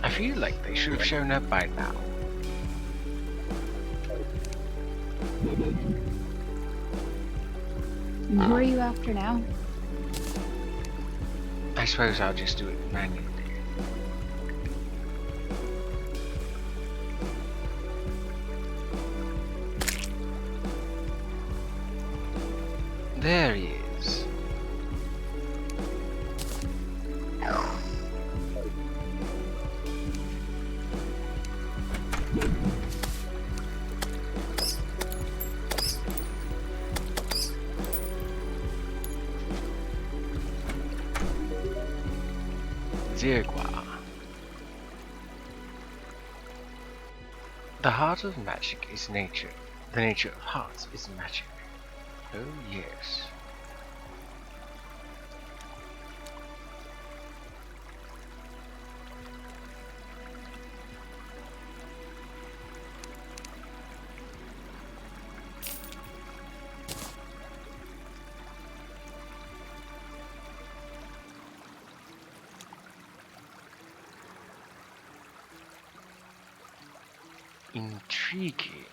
Speaker 1: I feel like they should have shown up by now.
Speaker 3: Who are you after now?
Speaker 1: I suppose I'll just do it manually. There he is. Zirgwa. The heart of magic is nature. The nature of hearts is magic. Oh yes. Intriguing.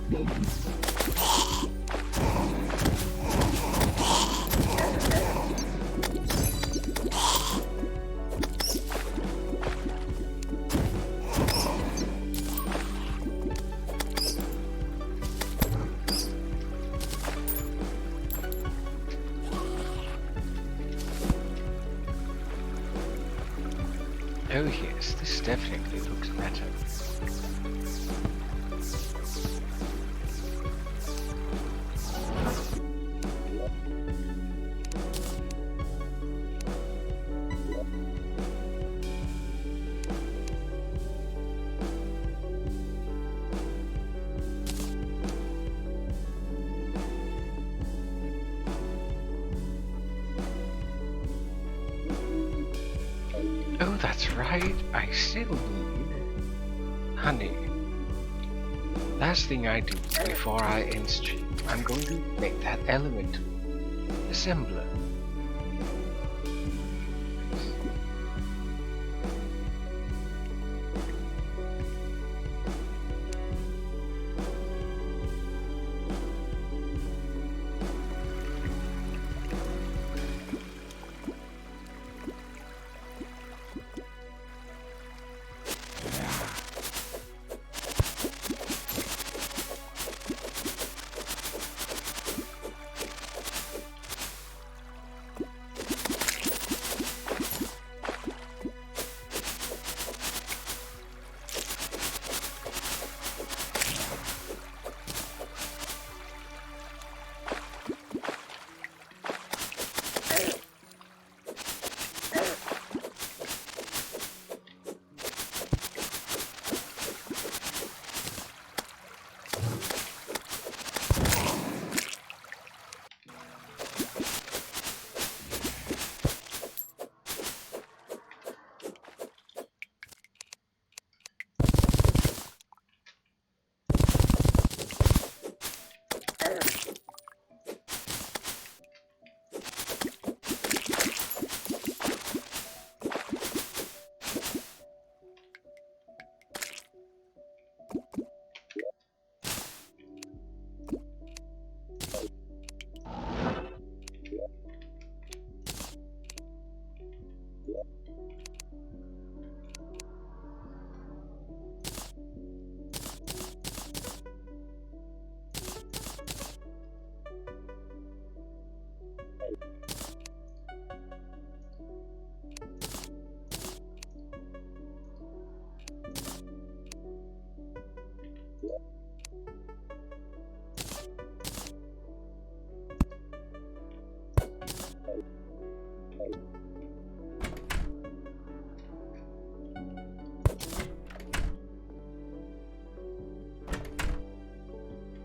Speaker 1: Oh yes, this definitely looks better. Oh, that's right, I still need honey. Last thing I do before I end stream, I'm going to make that elemental assembler.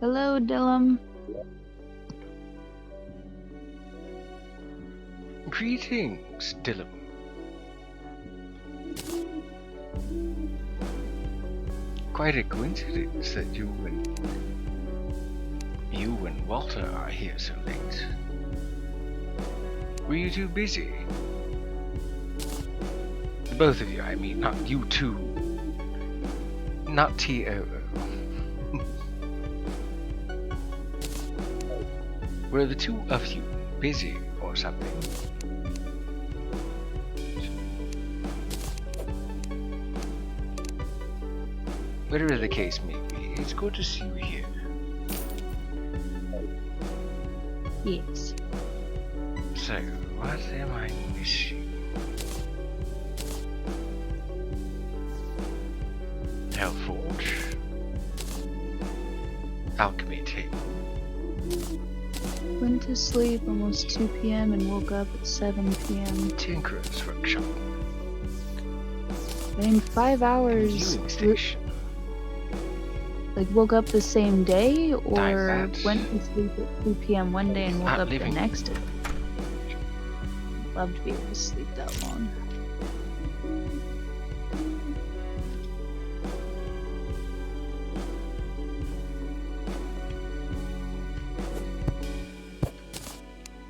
Speaker 3: Hello, Dylan.
Speaker 1: Greetings, Dylan. Quite a coincidence that you and Walter are here so late. Were you too busy? Both of you, I mean, not you two. Not T-O-O. Were the two of you busy or something? Whatever the case may be, it's good to see you here.
Speaker 3: Yes.
Speaker 1: So, what am I missing? Hellforge. Alchemy table.
Speaker 3: Went to sleep almost 2 p.m. and woke up at 7 p.m.
Speaker 1: Tinkerer's workshop.
Speaker 3: In 5 hours,
Speaker 1: Viewing station.
Speaker 3: like woke up the same day, or
Speaker 1: That.
Speaker 3: went to sleep at 2 p.m. one day and woke
Speaker 1: Not
Speaker 3: up
Speaker 1: living.
Speaker 3: the next day. Love to be able to sleep that long.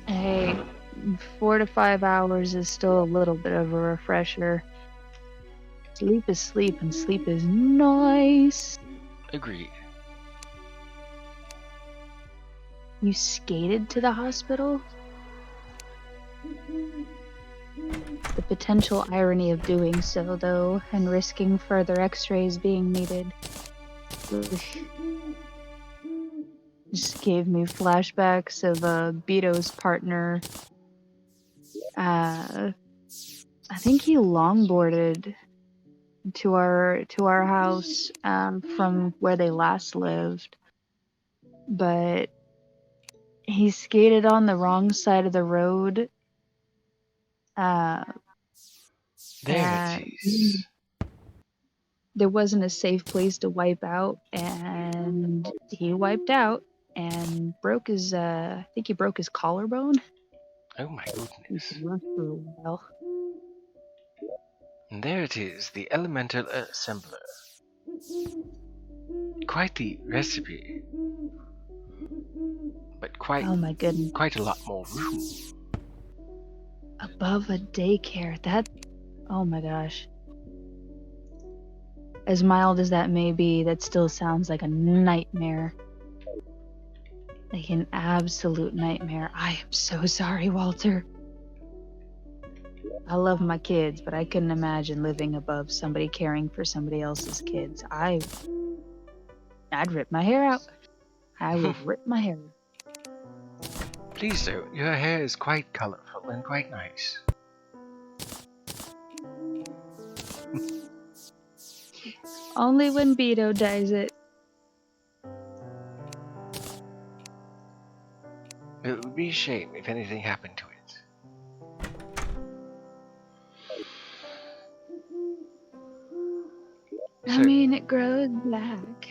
Speaker 3: Hey, 4 to 5 hours is still a little bit of a refresher. Sleep is sleep, and sleep is nice.
Speaker 1: Agreed.
Speaker 3: You skated to the hospital? The potential irony of doing so, though, and risking further x-rays being needed. Just gave me flashbacks of Beto's partner. I think he longboarded to our house from where they last lived, but he skated on the wrong side of the road.
Speaker 1: There it is.
Speaker 3: There wasn't a safe place to wipe out, and he wiped out and broke his. I think he broke his collarbone.
Speaker 1: Oh my goodness.
Speaker 3: He rough for a while.
Speaker 1: And there it is, the elemental assembler. Quite the recipe. But
Speaker 3: Oh my goodness!
Speaker 1: quite a lot more room.
Speaker 3: Above a daycare. That. Oh my gosh. As mild as that may be, that still sounds like a nightmare. Like an absolute nightmare. I am so sorry, Walter. I love my kids, but I couldn't imagine living above somebody caring for somebody else's kids. I'd rip my hair out. I would rip my hair out.
Speaker 1: Please don't, your hair is quite colorful and quite nice.
Speaker 3: Only when Beto dyes it.
Speaker 1: It would be a shame if anything happened to it.
Speaker 3: I mean, it grows black.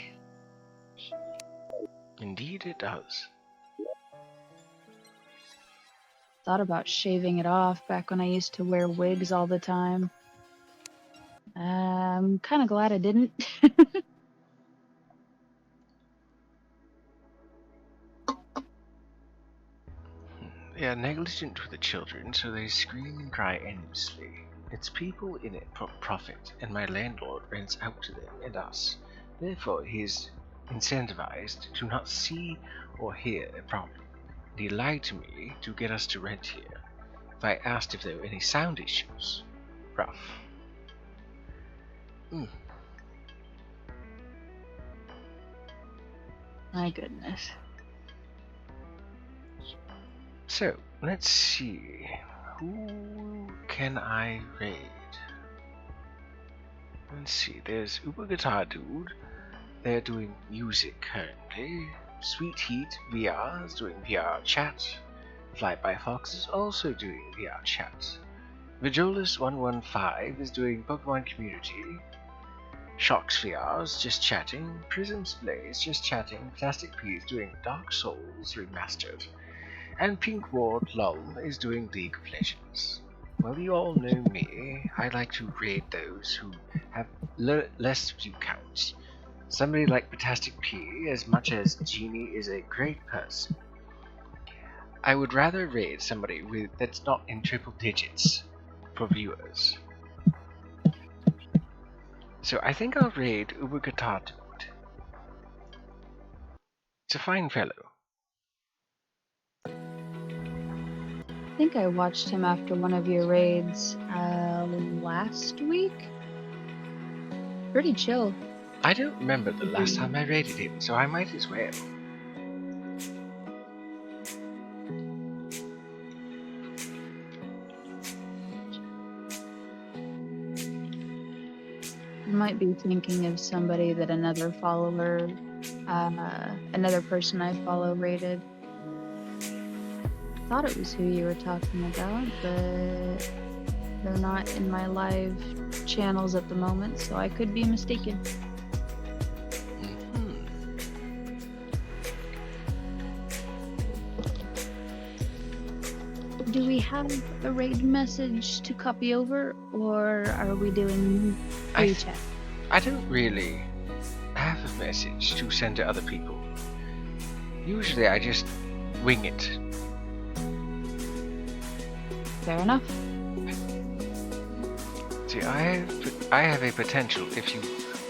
Speaker 1: Indeed it does.
Speaker 3: Thought about shaving it off back when I used to wear wigs all the time. I'm kind of glad I didn't.
Speaker 1: They are negligent to the children, so they scream and cry endlessly. It's people in it for profit, and my landlord rents out to them and us. Therefore, he is incentivized to not see or hear a problem. And he lied to me to get us to rent here. If I asked if there were any sound issues. Rough.
Speaker 3: My goodness.
Speaker 1: So, let's see. Who can I raid? Let's see, there's Uber Guitar Dude. They're doing music currently. Sweet Heat VR is doing VR chat. Fly by Fox is also doing VR chat. Vigolus115 is doing Pokemon Community. Shocks VR is just chatting. Prism's Blaze just chatting. Plastic P is doing Dark Souls Remastered. And Pink Ward LOL is doing League of Legends. Well, you all know me. I like to raid those who have less view counts. Somebody like Fantastic P, as much as Genie is a great person, I would rather raid somebody that's not in triple digits for viewers. So I think I'll raid Uber Guitar Dude. It's a fine fellow.
Speaker 3: I think I watched him after one of your raids last week. Pretty chill.
Speaker 1: I don't remember the last time I raided him, so I might as well.
Speaker 3: You might be thinking of somebody that another follower, another person I follow raided. Thought it was who you were talking about, but they're not in my live channels at the moment, so I could be mistaken. Do we have a raid message to copy over, or are we doing free chat?
Speaker 1: I don't really have a message to send to other people. Usually I just wing it.
Speaker 3: Fair enough.
Speaker 1: See, I have a potential if you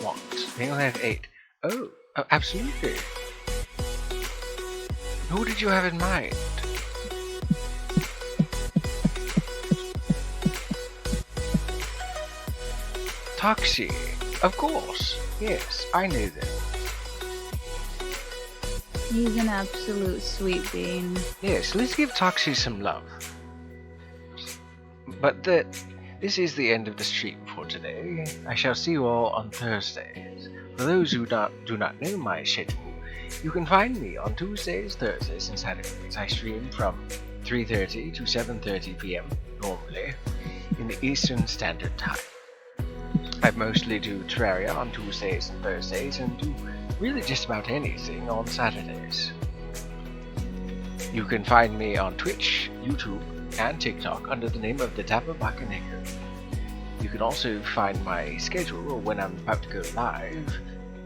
Speaker 1: want. They only have 8. Oh, absolutely. Who did you have in mind? Toxie, of course. Yes, I know them.
Speaker 3: He's an absolute sweet bean.
Speaker 1: Yes, let's give Toxie some love. But this is the end of the stream for today. I shall see you all on Thursdays. For those who do not know my schedule, you can find me on Tuesdays, Thursdays, and Saturdays. I stream from 3:30 to 7:30 p.m. normally in the Eastern Standard Time. I mostly do Terraria on Tuesdays and Thursdays, and do really just about anything on Saturdays. You can find me on Twitch, YouTube, and TikTok under the name of the Dapper Bakaneko. You can also find my schedule when I'm about to go live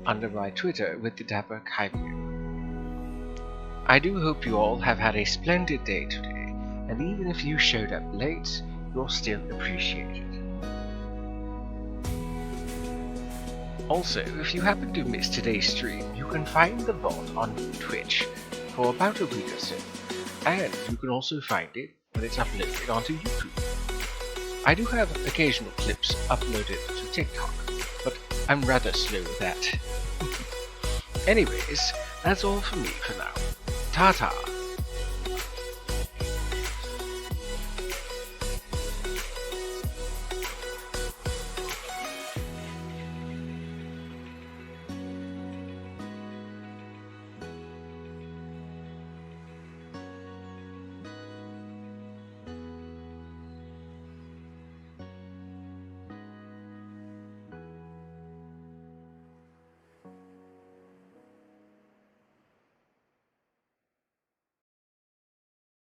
Speaker 1: under my Twitter with the Dapper Kaiju. I do hope you all have had a splendid day today, and even if you showed up late, you're still appreciated. Also, if you happen to miss today's stream, you can find the VOD on Twitch for about a week or so, and you can also find it when it's uploaded onto YouTube. I do have occasional clips uploaded to TikTok, but I'm rather slow with that. Anyways, that's all from me for now. Ta-ta!